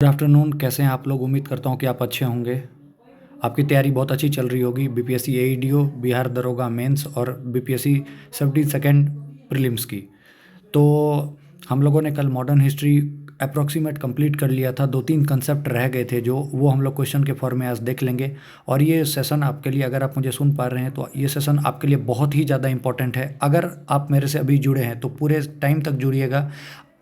Good afternoon. कैसे हैं आप लोग? उम्मीद करता हूँ कि आप अच्छे होंगे। आपकी तैयारी बहुत अच्छी चल रही होगी बीपीएससी एईडीओ, बिहार दरोगा मेंस और बीपीएससी 72nd प्रीलिम्स की। तो हम लोगों ने कल मॉडर्न हिस्ट्री अप्रॉक्सीमेट कंप्लीट कर लिया था। 2-3 कंसेप्ट रह गए थे जो वो हम लोग क्वेश्चन के फॉर्म में आज देख लेंगे। और ये सेशन आपके लिए, अगर आप मुझे सुन पा रहे हैं तो ये सेशन आपके लिए बहुत ही ज़्यादा इंपॉर्टेंट है। अगर आप मेरे से अभी जुड़े हैं तो पूरे टाइम तक जुड़िएगा।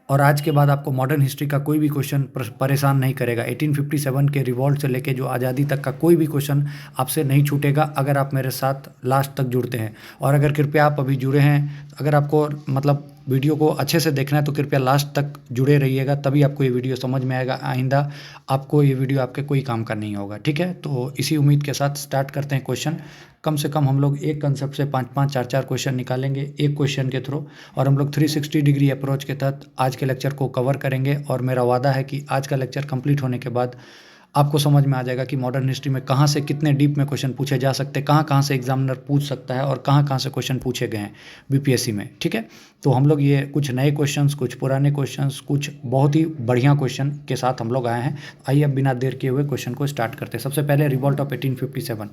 और आज के बाद आपको मॉडर्न हिस्ट्री का कोई भी क्वेश्चन परेशान नहीं करेगा। 1857 के रिवॉल्ट से लेके जो आज़ादी तक का कोई भी क्वेश्चन आपसे नहीं छूटेगा अगर आप मेरे साथ लास्ट तक जुड़ते हैं। और अगर कृपया आप अभी जुड़े हैं, अगर आपको मतलब वीडियो को अच्छे से देखना है तो कृपया लास्ट तक जुड़े रहिएगा, तभी आपको ये वीडियो समझ में आएगा। आइंदा आपको ये वीडियो आपके कोई काम का नहीं होगा, ठीक है? तो इसी उम्मीद के साथ स्टार्ट करते हैं क्वेश्चन। कम से कम हम लोग एक कंसेप्ट से 5-5, 4-4 क्वेश्चन निकालेंगे एक क्वेश्चन के थ्रू। और हम लोग 360 डिग्री अप्रोच के तहत आज के लेक्चर को कवर करेंगे। और मेरा वादा है कि आज का लेक्चर कंप्लीट होने के बाद आपको समझ में आ जाएगा कि मॉडर्न हिस्ट्री में कहाँ से कितने डीप में क्वेश्चन पूछे जा सकते हैं, कहाँ कहाँ से एग्जामिनर पूछ सकता है और कहाँ कहाँ से क्वेश्चन पूछे गए हैं बीपीएससी में, ठीक है? तो हम लोग ये कुछ नए क्वेश्चंस, कुछ पुराने क्वेश्चंस, कुछ बहुत ही बढ़िया क्वेश्चन के साथ हम लोग आए हैं। आइए अब बिना देर किए हुए क्वेश्चन को स्टार्ट करते हैं। सबसे पहले रिवॉल्ट ऑफ 1857।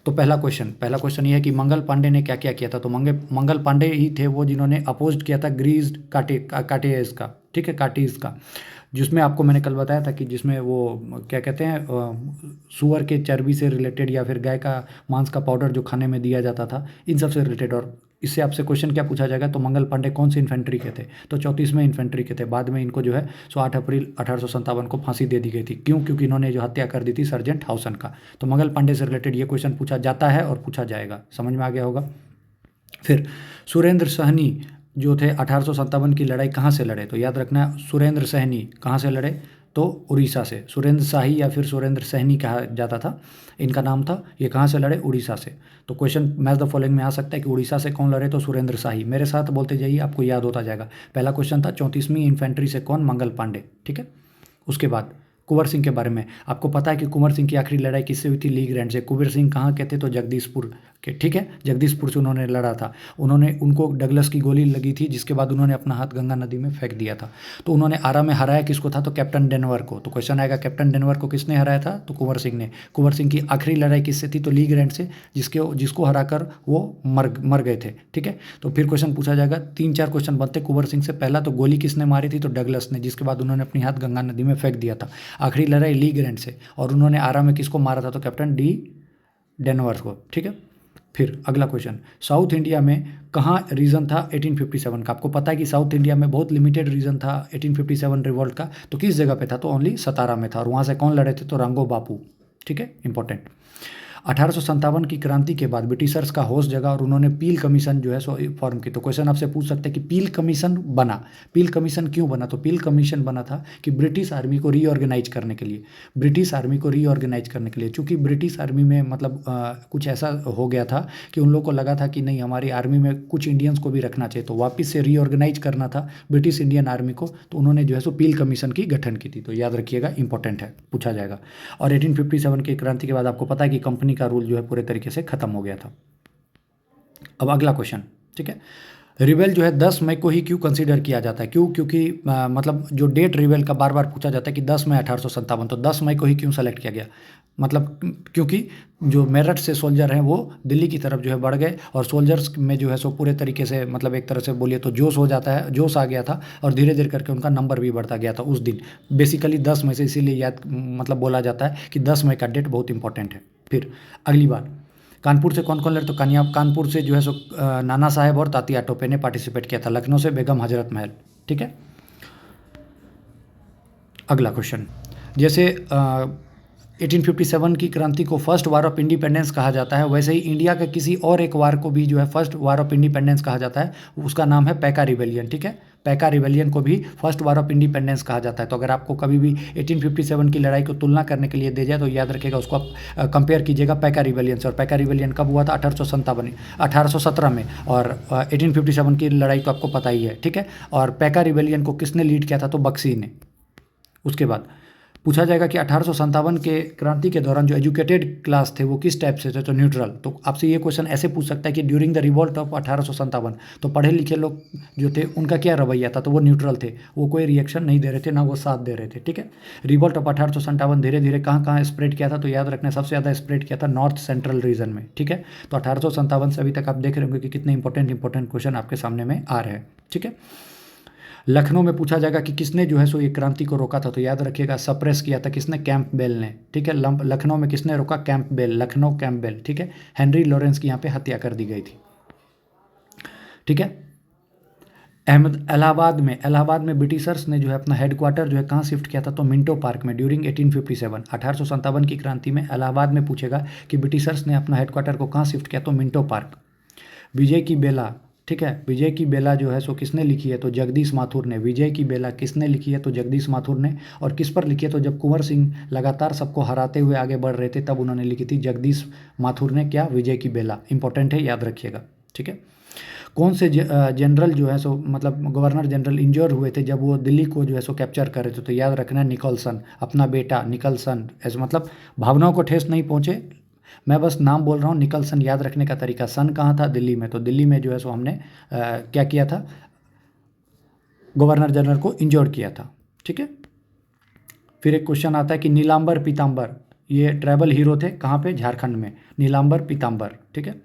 तो पहला क्वेश्चन ये है कि मंगल पांडे ने क्या क्या किया था। तो मंगल पांडे ही थे वो जिन्होंने अपोज किया था ग्रीज काटेज का, ठीक है, काटीज का, जिसमें आपको मैंने कल बताया था कि जिसमें वो क्या कहते हैं, सूअर के चर्बी से रिलेटेड या फिर गाय का मांस का पाउडर जो खाने में दिया जाता था, इन सब से रिलेटेड। और इससे आपसे क्वेश्चन क्या पूछा जाएगा, तो मंगल पांडे कौन सी इन्फेंट्री के थे? तो 34वें इन्फेंट्री के थे। बाद में इनको जो है 8 अप्रैल 1857 को फांसी दे दी गई थी। क्यों? क्योंकि इन्होंने जो हत्या कर दी थी सर्जेंट हाउसन का। तो मंगल पांडे से रिलेटेड ये क्वेश्चन पूछा जाता है और पूछा जाएगा। समझ में आ गया होगा। फिर सुरेंद्र सहनी जो थे 1857 की लड़ाई कहाँ से लड़े? तो याद रखना, सुरेंद्र सहनी कहाँ से लड़े? तो उड़ीसा से। सुरेंद्र शाही या फिर सुरेंद्र सहनी कहा जाता था, इनका नाम था। ये कहाँ से लड़े? उड़ीसा से। तो क्वेश्चन मैच द फॉलोइंग में आ सकता है कि उड़ीसा से कौन लड़े? तो सुरेंद्र शाही। मेरे साथ बोलते जाइए, आपको याद होता जाएगा। पहला क्वेश्चन था 34वीं इन्फेंट्री से कौन? मंगल पांडे, ठीक है। उसके बाद कुंवर सिंह के बारे में आपको पता है कि कुंवर सिंह की आखिरी लड़ाई किससे हुई थी? लीग रैंड से। कुंवर सिंह कहाँ के थे? तो जगदीशपुर के, ठीक है, जगदीशपुर से उन्होंने लड़ा था। उनको डगलस की गोली लगी थी, जिसके बाद उन्होंने अपना हाथ गंगा नदी में फेंक दिया था। तो उन्होंने आरा में हराया किसको था? तो कैप्टन डेनवर को। तो क्वेश्चन आएगा कैप्टन डेनवर को किसने हराया था? तो कुंवर सिंह ने। कुंवर सिंह की आखिरी लड़ाई किससे थी? तो लीग रैंड से, जिसको हराकर वो मर गए थे, ठीक है। तो फिर क्वेश्चन पूछा जाएगा, 3-4 क्वेश्चन बनते कुंवर सिंह से। पहला, तो गोली किसने मारी थी? तो डगलस ने, जिसके बाद उन्होंने अपनी हाथ गंगा नदी में फेंक दिया था। आखिरी लड़ाई लीग रैंड से, और उन्होंने आरा में किसको मारा था? तो कैप्टन डेनवर को, ठीक है। फिर अगला क्वेश्चन, साउथ इंडिया में कहाँ रीजन था 1857 का? आपको पता है कि साउथ इंडिया में बहुत लिमिटेड रीजन था 1857 रिवॉल्ट का। तो किस जगह पे था? तो ओनली सतारा में था। और वहाँ से कौन लड़े थे? तो रांगो बापू, ठीक है, इंपॉर्टेंट। 1857 की क्रांति के बाद ब्रिटिशर्स का होश जगा और उन्होंने पील कमीशन जो है सो फॉर्म की। तो क्वेश्चन आपसे पूछ सकते हैं कि पील कमीशन बना, पील कमीशन क्यों बना? तो पील कमीशन बना था कि ब्रिटिश आर्मी को रीऑर्गेनाइज करने के लिए, चूंकि ब्रिटिश आर्मी में मतलब कुछ ऐसा हो गया था कि उन लोगों को लगा था कि नहीं, हमारी आर्मी में कुछ इंडियंस को भी रखना चाहिए, तो वापस से रीऑर्गेनाइज करना था ब्रिटिश इंडियन आर्मी को। तो उन्होंने जो है सो पील कमीशन की गठन की थी। तो याद रखिएगा, इंपॉर्टेंट है, पूछा जाएगा। और 1857 की क्रांति के बाद आपको पता है कि कंपनी का रूल जो है पूरे तरीके से खत्म हो गया था। अब अगला क्वेश्चन, ठीक है, रिबेल जो है 10 मई को ही क्यों कंसीडर किया जाता है? क्यों? क्योंकि मतलब जो डेट रिबेल का बार बार पूछा जाता है कि 10 मई 1857, तो 10 मई को ही क्यों सेलेक्ट किया गया? मतलब क्योंकि जो मेरठ से सोल्जर हैं वो दिल्ली की तरफ जो है बढ़ गए, और सोल्जर्स में जो है सो पूरे तरीके से मतलब एक तरह से बोलिए तो जोश हो जाता है, जोश आ गया था, और धीरे धीरे करके उनका नंबर भी बढ़ता गया था उस दिन। बेसिकली 10 मई से इसीलिए याद मतलब बोला जाता है कि 10 मई का डेट बहुत इंपॉर्टेंट है। फिर अगली बार, कानपुर से कौन कौन लड़े? तो कानपुर से जो है सो नाना साहेब और तात्या टोपे ने पार्टिसिपेट किया था। लखनऊ से बेगम हजरत महल, ठीक है। अगला क्वेश्चन, जैसे 1857 की क्रांति को फर्स्ट वार ऑफ इंडिपेंडेंस कहा जाता है, वैसे ही इंडिया के किसी और एक वार को भी जो है फर्स्ट वार ऑफ इंडिपेंडेंस कहा जाता है। उसका नाम है पैका रिवेलियन, ठीक है। पैका रिवेलियन को भी फर्स्ट वार ऑफ इंडिपेंडेंस कहा जाता है। तो अगर आपको कभी भी 1857 की लड़ाई को तुलना करने के लिए दे जाए तो याद रखिएगा, उसको आप कंपेयर कीजिएगा पैका रिवेलियन से। और पैका रिवेलियन कब हुआ था? 1817 में। और 1857 की लड़ाई तो आपको पता ही है, ठीक है। और पैका रिवेलियन को किसने लीड किया था? तो बख्शी ने। उसके बाद पूछा जाएगा कि 1857 के क्रांति के दौरान जो एजुकेटेड क्लास थे वो किस टाइप से थे, तो न्यूट्रल। तो आपसे ये क्वेश्चन ऐसे पूछ सकता है कि ड्यूरिंग द रिवॉल्ट ऑफ 1857, तो पढ़े लिखे लोग जो थे उनका क्या रवैया था, तो वो न्यूट्रल थे, वो कोई रिएक्शन नहीं दे रहे थे, ना वो साथ दे रहे थे, ठीक है। रिवॉल्ट ऑफ 1857 धीरे धीरे कहाँ कहाँ स्प्रेड किया था, तो याद रखना सबसे ज़्यादा स्प्रेड किया था नॉर्थ सेंट्रल रीजन में, ठीक है। तो 1857 से अभी तक आप देख रहे होंगे कि कितने इंपॉर्टेंट क्वेश्चन आपके सामने में आ रहे हैं, ठीक है। लखनऊ में पूछा जाएगा कि किसने जो है सो ये क्रांति को रोका था, तो याद रखिएगा सप्रेस किया था किसने, कैंपबेल ने, ठीक है। लखनऊ में किसने रोका, कैंपबेल, लखनऊ कैंपबेल, ठीक है। हेनरी लॉरेंस की यहाँ पे हत्या कर दी गई थी, ठीक है। इलाहाबाद में ब्रिटिशर्स ने जो है अपना हेडक्वार्टर जो है कहाँ शिफ्ट किया था, तो मिंटो पार्क में ड्यूरिंग 1857। 1857 की क्रांति में इलाहाबाद में पूछेगा कि ब्रिटिशर्स ने अपना हेडक्वार्टर को कहाँ शिफ्ट किया, तो मिंटो पार्क। विजय की बेला, ठीक है, विजय की बेला जो है सो किसने लिखी है, तो जगदीश माथुर ने। विजय की बेला किसने लिखी है, तो जगदीश माथुर ने। और किस पर लिखी है, तो जब कुंवर सिंह लगातार सबको हराते हुए आगे बढ़ रहे थे तब उन्होंने लिखी थी जगदीश माथुर ने, क्या, विजय की बेला। इंपॉर्टेंट है, याद रखिएगा, ठीक है। कौन से जनरल जो है सो मतलब गवर्नर जनरल इंजोर हुए थे जब वो दिल्ली को जो है सो कैप्चर कर रहे थे, तो याद रखना निकलसन, अपना बेटा निकलसन। ऐसे मतलब भावनाओं को ठेस नहीं पहुँचे, मैं बस नाम बोल रहा हूँ। निकलसन याद रखने का तरीका, सन कहाँ था, दिल्ली में, तो दिल्ली में जो है सो हमने क्या किया था, गवर्नर जनरल को इंजोर किया था, ठीक है। फिर एक क्वेश्चन आता है कि नीलांबर पीताम्बर, ये ट्राइबल हीरो थे कहाँ पे, झारखंड में, नीलांबर पीताम्बर, ठीक है।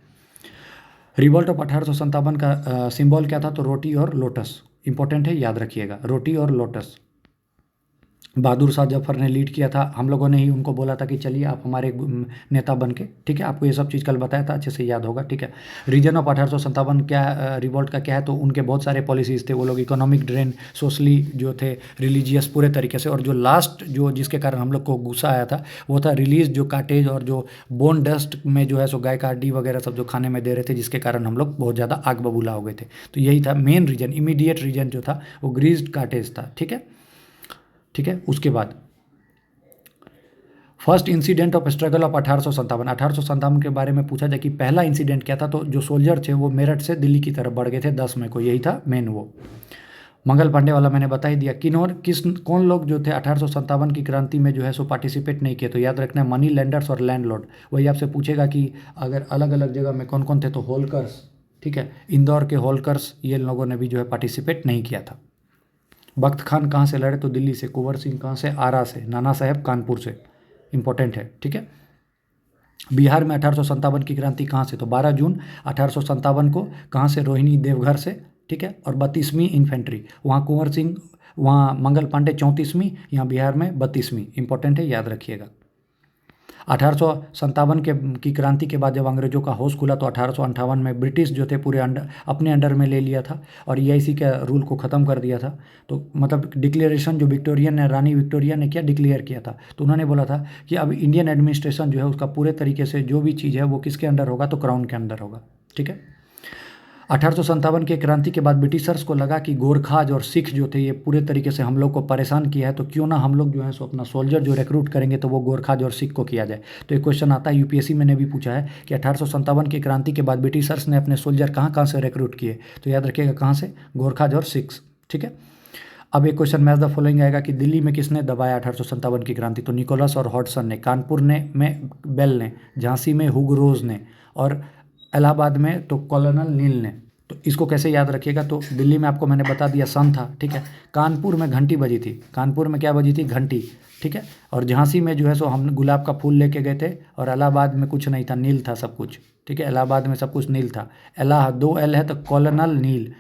रिवॉल्ट ऑफ 1857 का सिंबल क्या था, तो रोटी और लोटस। इंपॉर्टेंट है, याद रखिएगा, रोटी और लोटस। बहादुर शाह जफर ने लीड किया था, हम लोगों ने ही उनको बोला था कि चलिए आप हमारे नेता बन के, ठीक है। आपको ये सब चीज़ कल बताया था, अच्छे से याद होगा, ठीक है। रीजन ऑफ 1857 क्या, रिवॉल्ट का क्या है, तो उनके बहुत सारे पॉलिसीज़ थे, वो लोग इकोनॉमिक ड्रेन, सोशली जो थे, रिलीजियस पूरे तरीके से। और जो लास्ट जो जिसके कारण हम लोग को गुस्सा आया था वो था रिलीज, जो काटेज और जो बोन डस्ट में जो है सो गाय का हड्डी वगैरह सब जो खाने में दे रहे थे, जिसके कारण हम लोग बहुत ज़्यादा आग बबूला हो गए थे। तो यही था मेन रीजन, इमीडिएट रीजन जो था वो ग्रीज्ड काटेज था, ठीक है, ठीक है। उसके बाद first incident of struggle of 1857 के बारे में पूछा जाए कि पहला इंसिडेंट क्या था, तो जो सोल्जर थे वो मेरठ से दिल्ली की तरफ बढ़ गए थे 10 मई को, यही था मेन वो। मंगल पांडे वाला मैंने बता ही दिया। कौन लोग जो थे 1857 की क्रांति में जो है सो पार्टिसिपेट नहीं किए, तो याद रखना मनी लेंडर्स और लैंडलॉर्ड। वही आपसे पूछेगा कि अगर अलग अलग जगह में कौन कौन थे, तो होलकर्स, ठीक है, इंदौर के होलकर्स, ये लोगों ने भी जो है पार्टिसिपेट नहीं किया था। बख्त खान कहाँ से लड़े, तो दिल्ली से। कुंवर सिंह कहाँ से, आरा से। नाना साहेब कानपुर से। इंपॉर्टेंट है, ठीक है। बिहार में 1857 की क्रांति कहाँ से, तो 12 जून 1857 को कहाँ से, रोहिणी देवघर से, ठीक है। और 32वीं इन्फेंट्री, वहाँ कुंवर सिंह, वहाँ मंगल पांडे 34वीं, यहाँ बिहार में 32वीं। इंपॉर्टेंट है, याद रखिएगा। 1857 की क्रांति के बाद जब अंग्रेजों का होश खुला तो 1858 में ब्रिटिश जो थे पूरे अपने अंडर में ले लिया था और ईआईसी के रूल को ख़त्म कर दिया था। तो मतलब डिक्लेरेशन जो रानी विक्टोरिया ने क्या डिक्लेयर किया था, तो उन्होंने बोला था कि अब इंडियन एडमिनिस्ट्रेशन जो है उसका पूरे तरीके से जो भी चीज़ है वो किसके अंडर होगा, तो क्राउन के अंडर होगा, ठीक है। 1857 की क्रांति के बाद ब्रिटिशर्स को लगा कि गोरखाज और सिख जो थे ये पूरे तरीके से हम लोग को परेशान किया है, तो क्यों ना हम लोग जो है सो अपना सोल्जर जो रिक्रूट करेंगे तो वो गोरखाज और सिख को किया जाए। तो एक क्वेश्चन आता है, यूपीएससी में ने भी पूछा है कि 1857 की क्रांति के बाद ब्रिटिशर्स ने अपने सोल्जर कहाँ कहाँ से रिक्रूट किए, तो याद रखिएगा कहाँ से, गोरखाज और सिख्स, ठीक है। अब एक क्वेश्चन मैच द फॉलोइंग आएगा कि दिल्ली में किसने दबाया 1857 की क्रांति, तो निकोलस और हॉडसन ने। कानपुर में बेल ने। झांसी में हुग रोज ने। और इलाहाबाद में तो कॉलोनल नील ने। तो इसको कैसे याद रखिएगा, तो दिल्ली में आपको मैंने बता दिया सन था, ठीक है। कानपुर में घंटी बजी थी, कानपुर में क्या बजी थी, घंटी, ठीक है। और झांसी में जो है सो हम गुलाब का फूल लेके गए थे। और इलाहाबाद में कुछ नहीं था, नील था सब कुछ, ठीक है। इलाहाबाद में सब कुछ नील था। दो एल है तो कॉलोनल नील।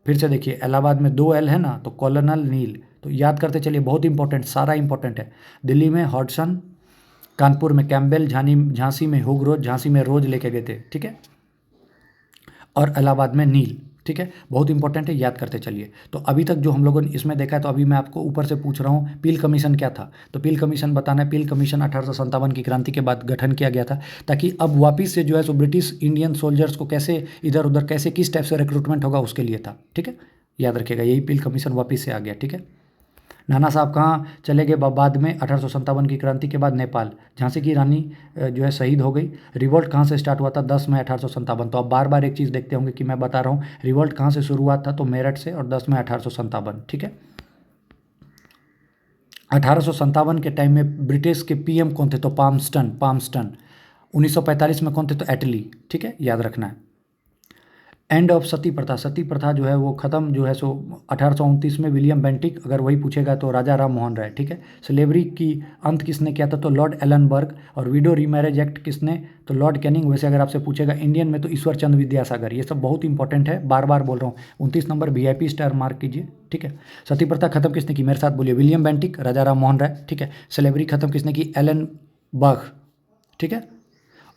फिर से देखिए, इलाहाबाद में 2 एल है ना, तो कॉलोनल नील। तो याद करते चलिए, बहुत इंपॉर्टेंट, सारा इंपॉर्टेंट है। दिल्ली में हॉडसन, कानपुर में कैम्बेल, झांसी में हुग रोज, झांसी में रोज लेके गए थे, ठीक है। और इलाहाबाद में नील, ठीक है। बहुत इंपॉर्टेंट है, याद करते चलिए। तो अभी तक जो हम लोगों ने इसमें देखा है, तो अभी मैं आपको ऊपर से पूछ रहा हूँ पील कमीशन क्या था, तो पील कमीशन बताना है। पील कमीशन 1857 की क्रांति के बाद गठन किया गया था, ताकि अब वापस से जो है सो ब्रिटिश इंडियन सोल्जर्स को कैसे इधर उधर कैसे किस टाइप से रिक्रूटमेंट होगा उसके लिए था, ठीक है। याद रखिएगा, यही पील कमीशन वापस से आ गया, ठीक है। नाना साहब कहाँ चले गए बाद में 1857 की क्रांति के बाद, नेपाल। झांसी की रानी जो है शहीद हो गई। रिवोल्ट कहाँ से स्टार्ट हुआ था, 10 मई 1857। तो आप बार बार एक चीज़ देखते होंगे कि मैं बता रहा हूँ रिवोल्ट कहाँ से शुरुआत था, तो मेरठ से, और 10 मई 1857, ठीक है। 1857 के टाइम में ब्रिटिश के पीएम कौन थे? तो पाल्मस्टन। 1945 में कौन थे? तो एटली। ठीक है, याद रखना है। एंड ऑफ सती प्रथा जो है वो ख़त्म जो है सो 1829 में विलियम बेंटिक, अगर वही पूछेगा तो राजा राम मोहन राय। ठीक है। स्लेवरी की अंत किसने किया था? तो लॉर्ड एलनबर्ग। और विडो रीमैरेज एक्ट किसने? तो लॉर्ड कैनिंग। वैसे अगर आपसे पूछेगा इंडियन में तो ईश्वर चंद्र विद्यासागर। ये सब बहुत इंपॉर्टेंट है, बार बार बोल रहा हूँ। 29 नंबर VIP स्टार मार्क कीजिए। ठीक है। सती प्रथा खत्म किसने की? मेरे साथ बोलिए। विलियम बेंटिक, राजा राम मोहन राय। ठीक है। स्लेवरी खत्म किसने की? एलनबर्ग। ठीक है।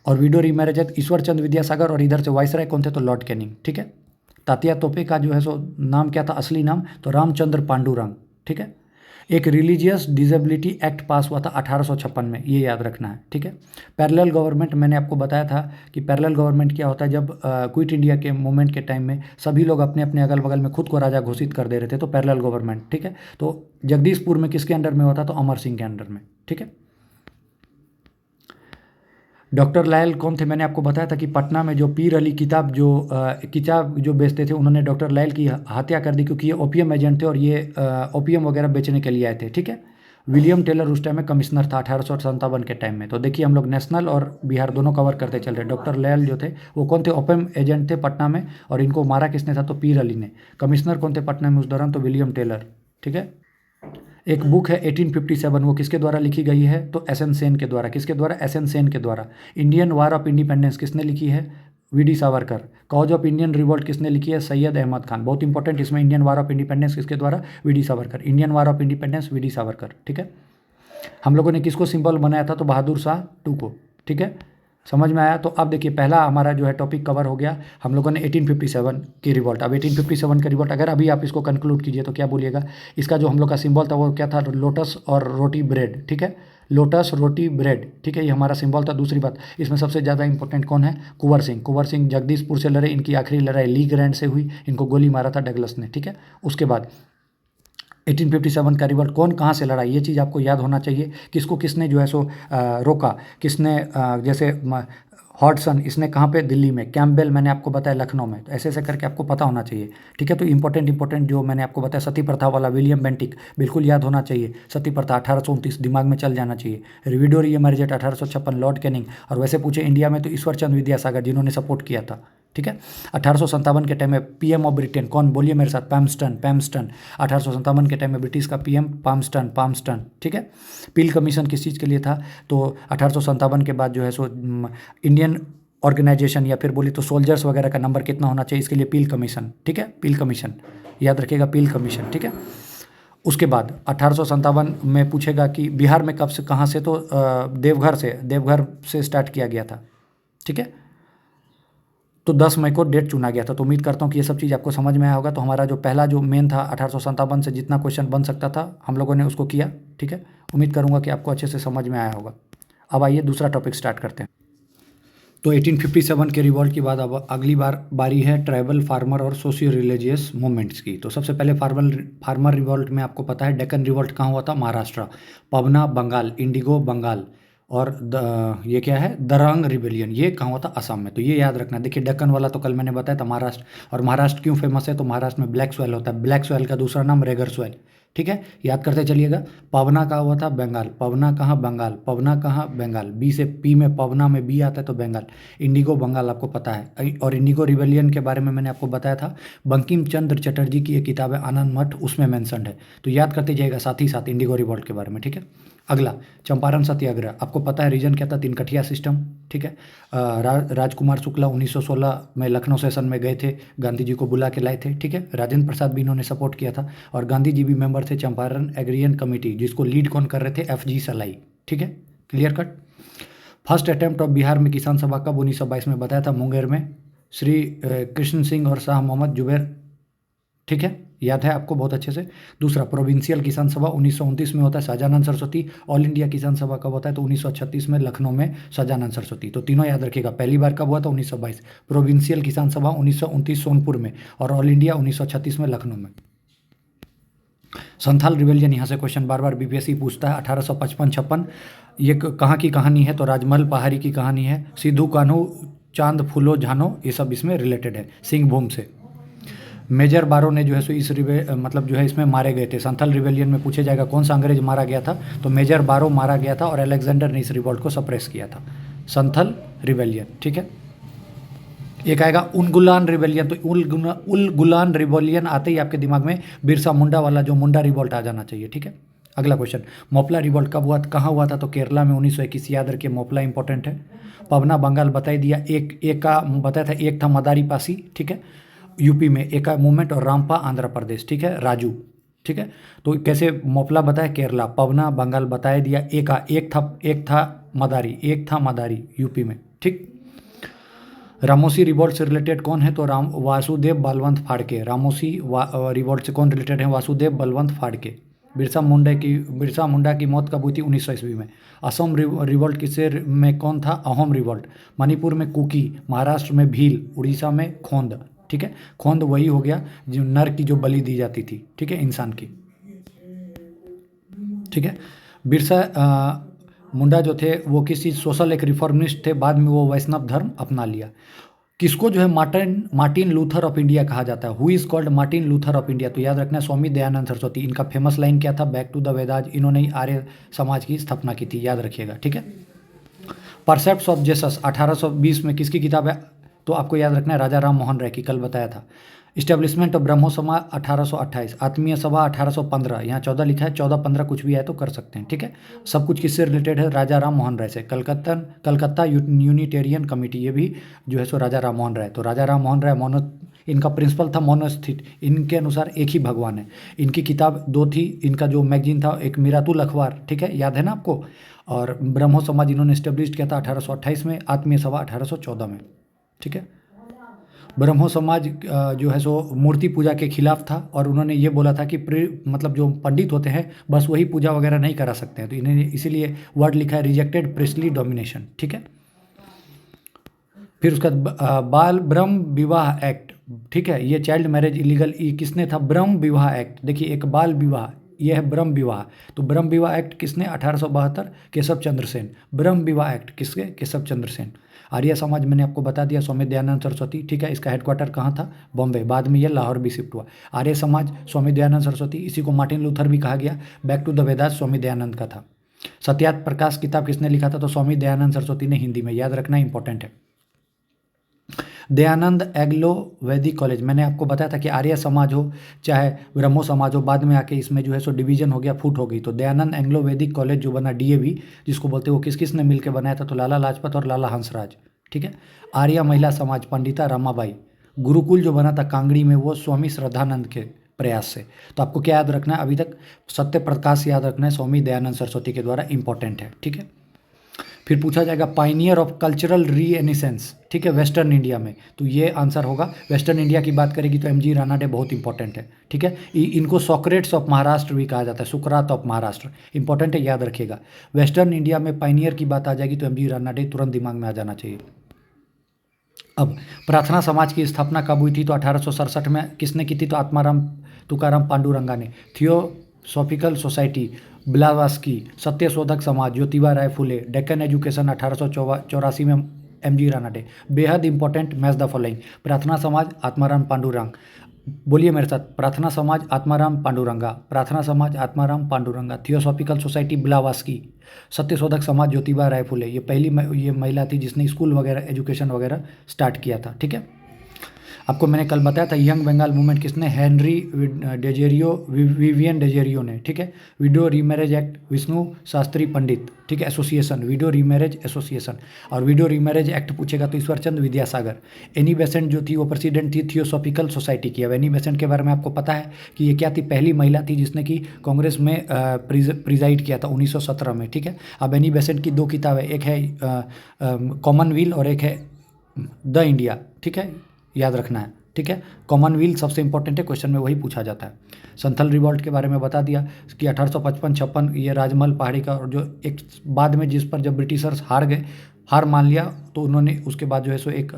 और window remarriage act Ishwar Chandra Vidyasagar. और इधर से वाइसराय कौन थे? तो लॉर्ड कैनिंग। ठीक है। तात्या तोपे का जो है सो नाम क्या था, असली नाम? तो रामचंद्र पांडुरंग। ठीक है। एक रिलीजियस डिसेबिलिटी एक्ट पास हुआ था 1856 में, ये याद रखना है। ठीक है। पैरेलल गवर्नमेंट, मैंने आपको बताया था कि पैरेलल गवर्नमेंट क्या होता है, जब क्विट इंडिया के मूवमेंट के टाइम में सभी लोग अपने अपने अगल बगल में खुद को राजा घोषित कर दे रहे थे, तो पैरेलल गवर्नमेंट। ठीक है। तो जगदीशपुर में किसके अंडर में हुआ था? तो अमर सिंह के अंडर में। ठीक है। डॉक्टर लायल कौन थे? मैंने आपको बताया था कि पटना में जो पीर अली किताब जो बेचते थे, उन्होंने डॉक्टर लायल की हत्या कर दी, क्योंकि ये ओपीएम एजेंट थे और ये ओपीएम वगैरह बेचने के लिए आए थे। ठीक है। विलियम टेलर उस टाइम में कमिश्नर था 1857 के टाइम में। तो देखिए हम लोग नेशनल और बिहार दोनों कवर करते चल रहे। डॉक्टर लायल जो थे वो कौन थे? ओपीएम एजेंट थे पटना में, और इनको मारा किसने था? तो पीर अली ने। कमिश्नर कौन थे पटना में उस दौरान? तो विलियम टेलर। ठीक है। एक बुक है 1857, वो किसके द्वारा लिखी गई है? तो एसएन सेन के द्वारा। किसके द्वारा? एसएन सेन के द्वारा। इंडियन वार ऑफ इंडिपेंडेंस किसने लिखी है? VD Savarkar. Cause of Indian revolt किसने लिखी है? सैयद अहमद खान। बहुत इंपॉर्टेंट इसमें, इंडियन वार ऑफ इंडिपेंडेंस किसके द्वारा? VD Savarkar. Indian war of independence VD Savarkar. ठीक है। हम लोगों ने किसको सिंबल बनाया था? तो बहादुर शाह 2 को। ठीक है। समझ में आया? तो अब देखिए पहला हमारा जो है टॉपिक कवर हो गया। हम लोगों ने 1857 की रिवॉल्ट। अब 1857 का रिवॉल्ट अगर अभी आप इसको कंक्लूड कीजिए तो क्या बोलिएगा? इसका जो हम लोग का सिंबल था वो क्या था? लोटस और रोटी ब्रेड। ठीक है। लोटस रोटी ब्रेड। ठीक है, ये हमारा सिंबल था। दूसरी बात, इसमें सबसे ज़्यादा इंपॉर्टेंट कौन है? कुंवर सिंह। कुंवर सिंह जगदीशपुर से लड़े, इनकी आखिरी लड़ाई ली ग्रैंड से हुई, इनको गोली मारा था डगलस ने। ठीक है। उसके बाद 1857 का रिवॉल्ट कौन कहाँ से लड़ा, ये चीज़ आपको याद होना चाहिए। किसको किसने जो है सो रोका, किसने जैसे हॉडसन, इसने कहाँ पे? दिल्ली में। कैम्पबेल मैंने आपको बताया लखनऊ में। तो ऐसे ऐसे करके आपको पता होना चाहिए। ठीक है। तो इंपॉर्टेंट जो मैंने आपको बताया, सती प्रथा वाला विलियम बेंटिक बिल्कुल याद होना चाहिए। सती प्रथा 1829 दिमाग में चल जाना चाहिए। रिविडो रीमैरेज एक्ट 1856 लॉर्ड कैनिंग। और वैसे पूछे इंडिया में तो ईश्वर चंद्र विद्यासागर, जिन्होंने सपोर्ट किया था। ठीक है। 1857 के टाइम में पीएम ऑफ ब्रिटेन कौन? बोलिए मेरे साथ। पैमस्टन। 1857 के टाइम में ब्रिटिश का पीएम पामस्टन। ठीक है। पील कमीशन किस चीज़ के लिए था? तो 1857 के बाद जो है सो इंडियन ऑर्गेनाइजेशन या फिर बोली तो सोल्जर्स वगैरह का नंबर कितना होना चाहिए, इसके लिए पील कमीशन। ठीक है। पील कमीशन याद रखिएगा, पील कमीशन। ठीक है। उसके बाद 1857 में पूछेगा कि बिहार में कब से, कहाँ से? तो देवघर से स्टार्ट किया गया था। ठीक है। तो 10 मई को डेट चुना गया था। तो उम्मीद करता हूँ कि ये सब चीज़ आपको समझ में आया होगा। तो हमारा जो पहला जो मेन था 1857 से जितना क्वेश्चन बन सकता था हम लोगों ने उसको किया। ठीक है। उम्मीद करूँगा कि आपको अच्छे से समझ में आया होगा। अब आइए दूसरा टॉपिक स्टार्ट करते हैं। तो 1857 के रिवॉल्ट के बाद अब अगली बारी है ट्राइबल, फार्मर और सोशियो रिलीजियस मूवमेंट्स की। तो सबसे पहले फार्मर रिवॉल्ट में आपको पता है डेक्कन रिवॉल्ट कहाँ हुआ था? महाराष्ट्र। पवना बंगाल, इंडिगो बंगाल, और ये क्या है? दरंग रिबेलियन, ये कहाँ हुआ था? असम में। तो ये याद रखना। देखिए डेक्कन वाला तो कल मैंने बताया था महाराष्ट्र। और महाराष्ट्र क्यों फेमस है? तो महाराष्ट्र में ब्लैक सॉइल होता है। ब्लैक सॉइल का दूसरा नाम रेगर सॉइल। ठीक है, याद करते चलिएगा। पवना का हुआ था बंगाल। पवना कहाँ? बंगाल। पवना कहाँ? बंगाल। बी से पी में पवना में बी आता है तो बंगाल। इंडिगो बंगाल आपको पता है। और इंडिगो रिबेलियन के बारे में मैंने आपको बताया था, बंकिम चंद्र चटर्जी की एक किताब है आनंद मठ, उसमें मेंशन्ड है। तो याद करते जाइएगा साथ ही साथ इंडिगो रिवॉल्ट के बारे में। ठीक है। अगला चंपारण सत्याग्रह, आपको पता है रीजन क्या था? तिनकठिया सिस्टम। ठीक है। राजकुमार शुक्ला 1916 में लखनऊ सेशन में गए थे, गांधी जी को बुला के लाए थे। ठीक है। राजेंद्र प्रसाद भी इन्होंने सपोर्ट किया था। और गांधी जी भी मेंबर थे चंपारण एग्रियन कमेटी, जिसको लीड कौन कर रहे थे? FG सलाई। ठीक है, clear cut. First attempt of Bihar में किसान सभा कब? 1922 में बताया था, मुंगेर में। श्री कृष्ण सिंह और शाह मोहम्मद जुबैर। ठीक है, याद है आपको बहुत अच्छे से। दूसरा प्रोविंशियल किसान सभा 1929 में होता है, शाहजानंद सरस्वती। ऑल इंडिया किसान सभा कब होता है? तो 1936 में लखनऊ में शाहजानंद सरस्वती। तो तीनों याद रखिएगा। पहली बार कब हुआ था? 1922। प्रोविंशियल किसान सभा 1929 सोनपुर में, और ऑल इंडिया 1936 में लखनऊ में। संथाल रिबेलियन, यहाँ से क्वेश्चन बार बार BPSC पूछता है। 1855-56 ये कहाँ की कहानी है? तो राजमहल पहाड़ी की कहानी है। सिद्धू कान्हू चांद फूलो झानो, ये सब इसमें रिलेटेड है, सिंहभूम से। मेजर बारो ने जो है सो इस मतलब जो है इसमें मारे गए थे। संथल रिवेलियन में पूछे जाएगा कौन सा अंग्रेज मारा गया था, तो मेजर बारो मारा गया था और अलेक्जेंडर ने इस रिवॉल्ट को सप्रेस किया था, संथल रिवेलियन। ठीक है, एक आएगा उलगुलान रिवेलियन। तो उलगुलान रिवेलियन आते ही आपके दिमाग में बिरसा मुंडा वाला जो मुंडा रिवॉल्ट आ जाना चाहिए। ठीक है, अगला क्वेश्चन, मोपला रिवॉल्ट कब हुआ, कहाँ हुआ था, तो केरला में 1921। याद रखिए मोपला इंपॉर्टेंट है। पवना बंगाल बता दिया, एक का बताया था, एक था मदारी पासी, ठीक है, यूपी में एक का मूवमेंट, और रामपा आंध्र प्रदेश, ठीक है, राजू। ठीक है, तो कैसे मोपला बताया केरला, पवना बंगाल बताया दिया, एक था मदारी यूपी में। ठीक, रामोसी रिवॉल्ट से रिलेटेड कौन है, तो राम वासुदेव बलवंत फाड़के। रामोसी रिवॉल्ट से कौन रिलेटेड है, वासुदेव बलवंत फाड़के। बिरसा मुंडा की मौत कब हुई थी, 1900 ईस्वी में। असम रिवॉल्ट किसे में कौन था, अहोम रिवॉल्ट। मणिपुर में कुकी, महाराष्ट्र में भील, उड़ीसा में खोंद। ठीक है, खोंद वही हो गया जो नर की जो बलि दी जाती थी, ठीक है, इंसान की। ठीक है, बिरसा मुंडा जो थे वो किसी सोशल एक रिफॉर्मिस्ट थे, बाद में वो वैष्णव धर्म अपना लिया। किसको जो है मार्टिन लूथर ऑफ इंडिया कहा जाता है, who is called Martin Luther of India, तो याद रखना स्वामी दयानंद सरस्वती। इनका फेमस लाइन क्या था, बैक टू द वेदाज, इन्होंने ही आर्य समाज की स्थापना की थी, याद रखिएगा। ठीक है, परसेप्ट्स ऑफ जेसस 1820 में किसकी किताब है, तो आपको याद रखना है राजा राम मोहन राय की, कल बताया था। इस्टेब्लिशमेंट ऑफ ब्रह्मो समाज 1828, आत्मीय सभा 1815, यहाँ 14 लिखा है, 14-15 कुछ भी है तो कर सकते हैं। ठीक है, सब कुछ किससे रिलेटेड है, राजा राम मोहन राय से। कलकत्ता यूनिटेरियन कमेटी, ये भी जो है सो राजा राम मोहन राय। तो राजा राम मोहन राय इनका प्रिंसिपल था मोनोस्थित, इनके अनुसार एक ही भगवान है। इनकी किताब दो थी, इनका जो मैगजीन था एक मिरातुल अखबार, ठीक है, याद है ना आपको। और ब्रह्मो समाज इन्होंने इस्टेब्लिश किया था 1828 में, आत्मीय सभा 1814 में। ठीक है, ब्रह्मो समाज जो है सो मूर्ति पूजा के खिलाफ था, और उन्होंने ये बोला था कि मतलब जो पंडित होते हैं बस वही पूजा वगैरह नहीं करा सकते हैं, तो इन्होंने इसीलिए वर्ड लिखा है रिजेक्टेड प्रिस्टली डोमिनेशन। ठीक है, फिर उसका बाल ब्रह्म विवाह एक्ट, ठीक है, ये चाइल्ड मैरिज इलीगल किसने था, ब्रह्म विवाह एक्ट। देखिए, एक बाल विवाह, ये है ब्रह्म विवाह, तो ब्रह्म विवाह एक्ट किसने, 1872, केशव चंद्र सेन। ब्रह्म विवाह एक्ट किसके, केशव चंद्र सेन। आर्य समाज मैंने आपको बता दिया, स्वामी दयानंद सरस्वती। ठीक है, इसका हेडक्वार्टर कहाँ था, बॉम्बे, बाद में ये लाहौर भी शिफ्ट हुआ। आर्य समाज स्वामी दयानंद सरस्वती, इसी को मार्टिन लूथर भी कहा गया। Back to the Vedas Swami Dayanand का था। सत्यार्थ प्रकाश किताब किसने लिखा था, तो स्वामी दयानंद सरस्वती ने, हिंदी में, याद रखना इंपॉर्टेंट है। दयानंद एग्लो वैदिक कॉलेज, मैंने आपको बताया था कि आर्य समाज हो चाहे ब्रह्मो समाज हो, बाद में आके इसमें जो है सो डिवीजन हो गया, फूट हो गई। तो दयानंद एंग्लो वैदिक कॉलेज जो बना, डीएवी जिसको बोलते हैं, वो किस किस ने मिलकर बनाया था, तो लाला लाजपत और लाला हंसराज। ठीक है, आर्य महिला समाज पंडिता रमाबाई। गुरुकुल जो बना था कांगड़ी में, वो स्वामी श्रद्धानंद के प्रयास से। तो आपको क्या याद रखना है, अभी तक सत्य प्रकाश याद रखना है, स्वामी दयानंद सरस्वती के द्वारा, इंपॉर्टेंट है। ठीक है, फिर पूछा जाएगा पाइनियर ऑफ कल्चरल रीएनिसेंस, ठीक है, वेस्टर्न इंडिया में, तो ये आंसर होगा। वेस्टर्न इंडिया की बात करेगी तो एमजी रानाडे बहुत इंपॉर्टेंट है। ठीक है, इनको सोक्रेट्स ऑफ महाराष्ट्र भी कहा जाता है, सुकरात ऑफ महाराष्ट्र, इंपॉर्टेंट है, याद रखिएगा। वेस्टर्न इंडिया में पाइनियर की बात आ जाएगी तो एमजी रानाडे तुरंत दिमाग में आ जाना चाहिए। अब प्रार्थना समाज की स्थापना कब हुई थी, तो 1867 में। किसने की थी, तो आत्माराम तुकाराम पांडुरंगा ने। थियोसॉफिकल सोसाइटी ब्लावास्की, सत्यशोधक समाज ज्योतिबा राय फुले, डेक्कन एजुकेशन 1884 में एमजी रानाडे। बेहद इंपॉर्टेंट, मैच द फॉलोइंग। प्रार्थना समाज आत्माराम पांडुरंग, बोलिए मेरे साथ, प्रार्थना समाज आत्माराम पांडुरंगा, प्रार्थना समाज आत्माराम पांडुरंगा। थियोसॉफिकल सोसाइटी ब्लावास्की, सत्यशोधक समाज ज्योतिबा राय फुले, ये पहली ये महिला थी जिसने स्कूल वगैरह एजुकेशन वगैरह स्टार्ट किया था। ठीक है, आपको मैंने कल बताया था यंग बंगाल मूवमेंट किसने, हेनरी डेजेरियो, विवियन डेजेरियो ने। ठीक है, window remarriage act Vishnu Shastri पंडित, ठीक है, एसोसिएशन, विडो रीमैरेज एसोसिएशन। और विडो रीमैरेज एक्ट पूछेगा तो ईश्वरचंद विद्यासागर। एनी बेसेंट जो थी वो प्रेसिडेंट थी थियोसॉफिकल सोसाइटी की। अब एनी बेसेंट के बारे में आपको पता है कि ये क्या थी, पहली महिला थी जिसने कि कांग्रेस में प्रिजाइड किया था 1917 में। ठीक है, अब एनी बेसेंट की दो किताब है, एक है कॉमनवेल्थ और एक है द इंडिया। ठीक है, याद रखना है। ठीक है, कॉमनवेल्थ सबसे इंपॉर्टेंट है, क्वेश्चन में वही पूछा जाता है। संथल रिवॉल्ट के बारे में बता दिया कि 1855-56 ये राजमहल पहाड़ी का, और जो एक बाद में जिस पर जब ब्रिटिशर्स हार मान लिया, तो उन्होंने उसके बाद जो है सो एक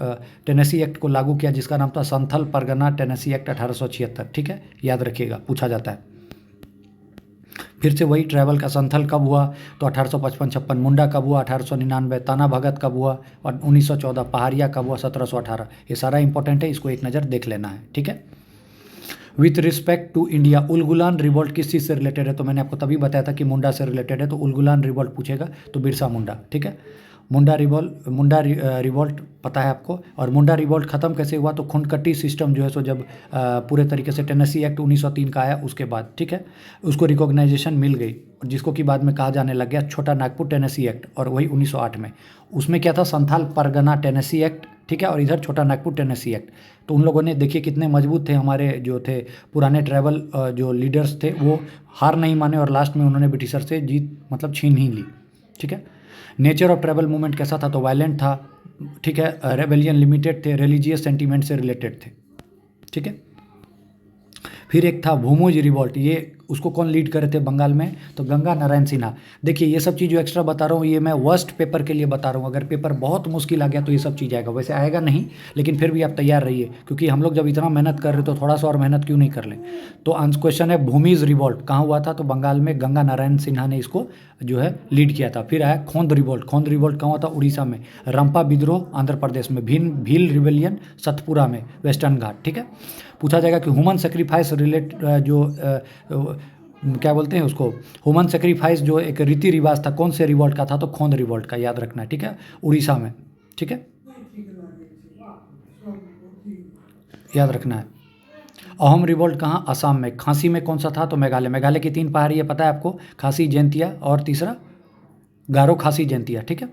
टेनेसी एक्ट को लागू किया जिसका नाम था संथल परगना टेनेसी एक्ट 1876। ठीक है, याद रखिएगा, पूछा जाता है। फिर से वही ट्रैवल का, संथल कब हुआ, तो 1855-56। मुंडा कब हुआ, 1899। ताना भगत कब हुआ, और 1914। पहाड़िया कब हुआ, 1718। ये सारा इंपॉर्टेंट है, इसको एक नज़र देख लेना है। ठीक है, with respect to India Ulgulan revolt किस चीज़ से रिलेटेड है? तो मैंने आपको तभी बताया था कि मुंडा से रिलेटेड है, तो उलगुलान रिवॉल्ट पूछेगा तो बिरसा मुंडा, ठीक है। मुंडा रिवॉल्ट पता है आपको। और मुंडा रिवॉल्ट ख़त्म कैसे हुआ? तो खुंडकटी सिस्टम जो है सो जब पूरे तरीके से टेनेसी एक्ट 1903 का आया उसके बाद, ठीक है, उसको रिकॉग्नाइजेशन मिल गई, जिसको कि बाद में कहा जाने लग गया छोटा नागपुर टेनेसी एक्ट, और वही 1908 में। उसमें क्या था? संथाल परगना टेनेसी एक्ट, ठीक है, और इधर छोटा नागपुर टेनेसी एक्ट। तो उन लोगों ने, देखिए कितने मजबूत थे हमारे जो थे पुराने ट्राइबल जो लीडर्स थे, वो हार नहीं माने और लास्ट में उन्होंने ब्रिटिशर से जीत मतलब छीन ही ली, ठीक है। नेचर ऑफ ट्राइबल मूवमेंट कैसा था? तो वायलेंट था, ठीक है, रेबेलियन लिमिटेड थे, रिलीजियस सेंटीमेंट से रिलेटेड थे, ठीक है। फिर एक था भूमोज रिवॉल्ट, ये उसको कौन लीड कर रहे थे बंगाल में? तो गंगा नारायण सिन्हा। देखिए ये सब चीज़ जो एक्स्ट्रा बता रहा हूँ ये मैं वर्स्ट पेपर के लिए बता रहा हूँ, अगर पेपर बहुत मुश्किल आ गया तो ये सब चीज़ आएगा, वैसे आएगा नहीं, लेकिन फिर भी आप तैयार रहिए, क्योंकि हम लोग जब इतना मेहनत कर रहे तो थोड़ा सा और मेहनत क्यों नहीं कर लें। तो आंसर क्वेश्चन है भूमिज रिवॉल्ट कहाँ हुआ था? तो बंगाल में गंगा नारायण सिन्हा ने इसको जो है लीड किया था। फिर आया खोंद रिवॉल्ट। खोंद रिवॉल्ट कहाँ हुआ था? उड़ीसा में। रंपा विद्रोह आंध्र प्रदेश में। भील रिवेलियन सतपुरा में, वेस्टर्न घाट, ठीक है। पूछा जाएगा कि ह्यूमन सेक्रीफाइस क्या बोलते हैं उसको, ह्यूमन सेक्रीफाइस जो एक रीति रिवाज था, कौन से रिवॉल्ट का था? तो खोंद रिवॉल्ट का, याद रखना है, ठीक है, उड़ीसा में, ठीक है, याद रखना है। अहोम रिवॉल्ट कहाँ? असम में। खांसी में कौन सा था? तो मेघालय। मेघालय की 3 पहाड़ी है, पता है आपको, खासी, जैंतिया और तीसरा गारो खासी जैंतिया, ठीक है।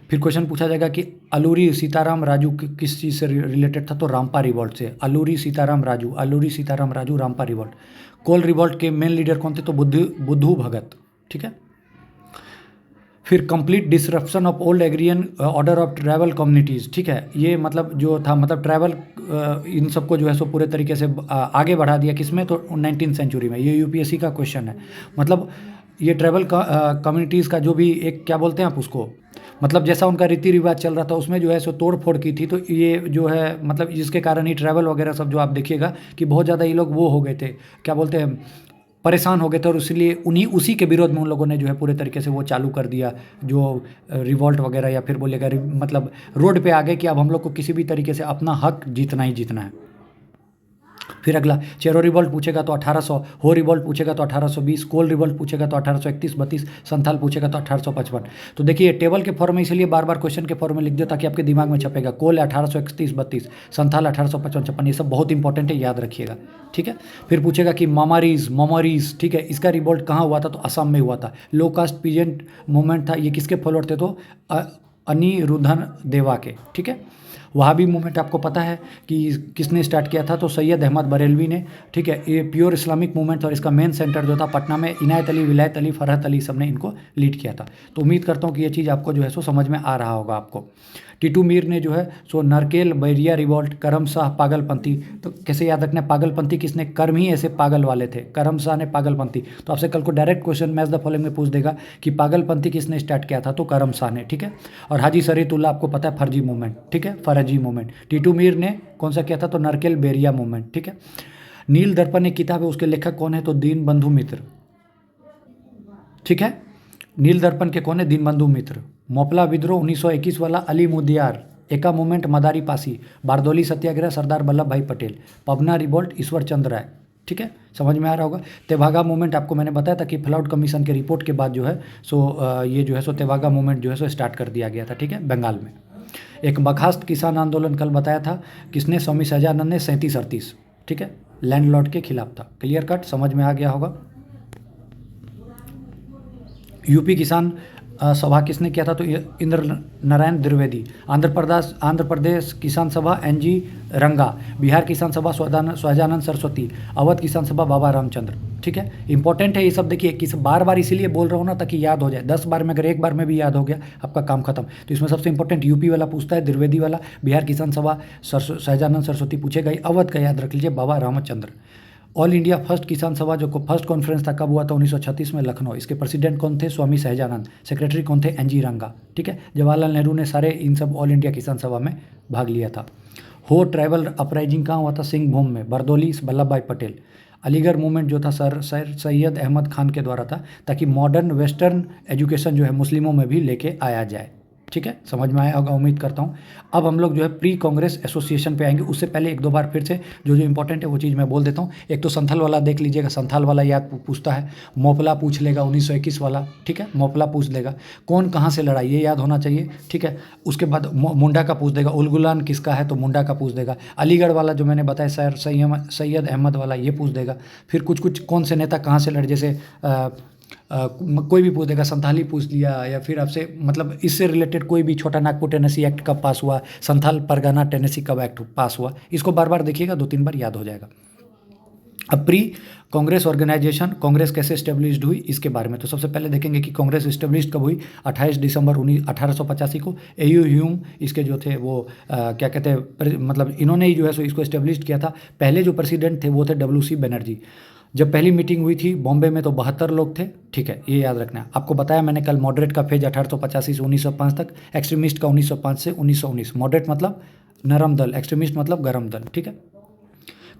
फिर क्वेश्चन पूछा जाएगा कि अलूरी सीताराम राजू किस चीज़ से रिलेटेड था? तो रामपा रिवॉल्ट से। अलूरी सीताराम राजू रामपा रिवॉल्ट। कोल रिवॉल्ट के मेन लीडर कौन थे? तो बुद्धू भगत, ठीक है। फिर complete disruption of old agrarian order of tribal communities, ठीक है, ये मतलब जो था, मतलब ट्राइबल इन सबको जो है सो पूरे तरीके से आगे बढ़ा दिया, किसमें? तो 19वीं सेंचुरी में। ये यूपीएससी का क्वेश्चन है। मतलब ये ट्राइबल कम्युनिटीज़ का जो भी एक, क्या बोलते हैं आप उसको, मतलब जैसा उनका रीति रिवाज चल रहा था उसमें जो है सो तोड़ फोड़ की थी, तो ये जो है मतलब जिसके कारण ही ट्रैवल वगैरह सब जो आप देखिएगा कि बहुत ज़्यादा ये लोग वो हो गए थे, क्या बोलते हैं, परेशान हो गए थे, और इसलिए उसी के विरोध में उन लोगों ने जो है पूरे तरीके से वो चालू कर दिया, जो रिवॉल्ट वगैरह, या फिर बोलिएगा मतलब रोड पे आ गए कि अब हम लोग को किसी भी तरीके से अपना हक जीतना ही जीतना है। फिर अगला चेरो रिवॉल्ट पूछेगा तो 1800, हो रिवॉल्ट पूछेगा तो 1820, कोल रिवॉल्ट पूछेगा तो 1831-32, संथाल पूछेगा तो 1855। तो देखिए टेबल के फॉर्म में इसलिए बार बार क्वेश्चन के फॉर्म में लिख दो ताकि आपके दिमाग में छपेगा। कोल 1831-32, संथाल 1855-56, ये सब बहुत इंपॉर्टेंट है, याद रखिएगा, ठीक है। फिर पूछेगा कि मोमरीज, ठीक है, इसका रिवॉल्ट कहाँ हुआ था? तो असम में हुआ था। लो कास्ट पीजेंट मूवमेंट था, ये किसके फॉलोअर थे? तो अनिरुद्धन देवा के, ठीक है। वहाबी मूवमेंट आपको पता है कि किसने स्टार्ट किया था? तो सैयद अहमद बरेलवी ने, ठीक है। ये प्योर इस्लामिक मूवमेंट था और इसका मेन सेंटर जो था पटना में। इनायत अली, विलायत अली, फरहत अली सब ने इनको लीड किया था। तो उम्मीद करता हूँ कि ये चीज़ आपको जो है सो समझ में आ रहा होगा आपको। टीटू मीर ने जो है सो नरकेल बैरिया रिवॉल्ट, करम शाह पागलपंथी। तो कैसे याद रखना है पागलपंथी किसने? कर्म ही ऐसे पागल वाले थे, करम शाह ने पागलपंथी। तो आपसे कल को direct question match the following में पूछ देगा कि पागलपंथी किसने स्टार्ट किया था? तो करम शाह ने, ठीक है। और हाजी शरीतुल्लाह आपको पता है, फर्जी मूवमेंट, ठीक है, फर्जी मूवमेंट। टीटू मीर ने कौन सा किया था? तो नरकेल बैरिया मूवमेंट, ठीक है। नील दर्पण एक किताब है, उसके लेखक कौन है? तो दीनबंधु मित्र, ठीक है। नील दर्पण के कौन है? दीनबंधु मित्र। मोपला विद्रोह 1921 वाला अली मुदियार। एका मूवमेंट मदारी पासी। बारदौली सत्याग्रह सरदार वल्लभ भाई पटेल। पबना रिवॉल्ट ईश्वर चंद्र राय, ठीक है, समझ में आ रहा होगा। तेभागा मूवमेंट आपको मैंने बताया था कि फ्लाउड कमीशन के रिपोर्ट के बाद जो है सो ये जो है सो तेभागा मूवमेंट जो है सो स्टार्ट कर दिया गया था, ठीक है, बंगाल में। एक बर्खास्त किसान आंदोलन कल बताया था, किसने? स्वामी सहजानंद ने 37-38, ठीक है, लैंडलॉर्ड के खिलाफ था। क्लियर कट, समझ में आ गया होगा। यूपी किसान सभा किसने किया था? तो इंद्र नारायण द्विवेदी। आंध्र प्रदेश किसान सभा एनजी रंगा। बिहार किसान सभा सहजानंद सरस्वती। अवध किसान सभा बाबा रामचंद्र, ठीक है। इंपॉर्टेंट है ये सब, देखिए किस बार बार इसीलिए बोल रहा हूँ ना ताकि याद हो जाए। 10 बार में अगर एक बार में भी याद हो गया आपका काम खत्म। तो इसमें सबसे इंपॉर्टेंट यूपी वाला पूछता है, द्विवेदी वाला। बिहार किसान सभा सहजानंद सरस्वती पूछेगा ही। अवध का याद रख लीजिए, बाबा रामचंद्र। ऑल इंडिया फर्स्ट किसान सभा जो फर्स्ट कॉन्फ्रेंस था कब हुआ था? 1936 में लखनऊ। इसके प्रेसिडेंट कौन थे? स्वामी सहजानंद। सेक्रेटरी कौन थे? एनजी रंगा, ठीक है। जवाहरलाल नेहरू ने सारे इन सब ऑल इंडिया किसान सभा में भाग लिया था। हो ट्राइबल अपराइजिंग कहाँ हुआ था? सिंहभूम में। बरदौली वल्लभ भाई पटेल। अलीगढ़ मूवमेंट जो था सर सैयद अहमद खान के द्वारा था, ताकि मॉडर्न वेस्टर्न एजुकेशन जो है मुस्लिमों में भी लेके आया जाए, ठीक है, समझ में आया होगा उम्मीद करता हूँ। अब हम लोग जो है प्री कांग्रेस एसोसिएशन पे आएंगे। उससे पहले एक दो बार फिर से जो जो इंपॉर्टेंट है वो चीज़ मैं बोल देता हूँ। एक तो संथाल वाला देख लीजिएगा, संथाल वाला याद पूछता है। मोपला पूछ लेगा 1921 वाला, ठीक है, मोपला पूछ लेगा। कौन कहाँ से लड़ा ये याद होना चाहिए, ठीक है। उसके बाद मुंडा का पूछ देगा। उलगुलान किसका है तो मुंडा का पूछ देगा। अलीगढ़ वाला जो मैंने बताया सर सैयद अहमद वाला ये पूछ देगा। फिर कुछ कुछ कौन से नेता कहाँ से लड़े, जैसे कोई भी पूछ देगा, संथाली पूछ लिया, या फिर आपसे मतलब इससे रिलेटेड कोई भी, छोटा नागपुर टेनेसी एक्ट कब पास हुआ, संथाल परगना टेनेसी कब एक्ट पास हुआ, इसको बार बार देखिएगा, 2-3 बार याद हो जाएगा। अब प्री कांग्रेस ऑर्गेनाइजेशन, कांग्रेस कैसे इस्टेब्लिश्ड हुई इसके बारे में। तो सबसे पहले देखेंगे कि कांग्रेस इस्टेब्लिश्ड कब हुई। 28 दिसंबर 1885 को एयू ह्यूम इसके जो थे वो क्या कहते हैं, मतलब इन्होंने ही जो है सो इसको इस्टेब्लिश किया था। पहले जो प्रेसिडेंट थे वो थे WC बनर्जी। जब पहली मीटिंग हुई थी बॉम्बे में तो 72 लोग थे, ठीक है, ये याद रखना है। आपको बताया मैंने कल, मॉडरेट का फेज 1885 से 1905 तक, एक्सट्रीमिस्ट का 1905 से 1919। मॉडरेट मतलब नरम दल, एक्सट्रीमिस्ट मतलब गरम दल, ठीक है।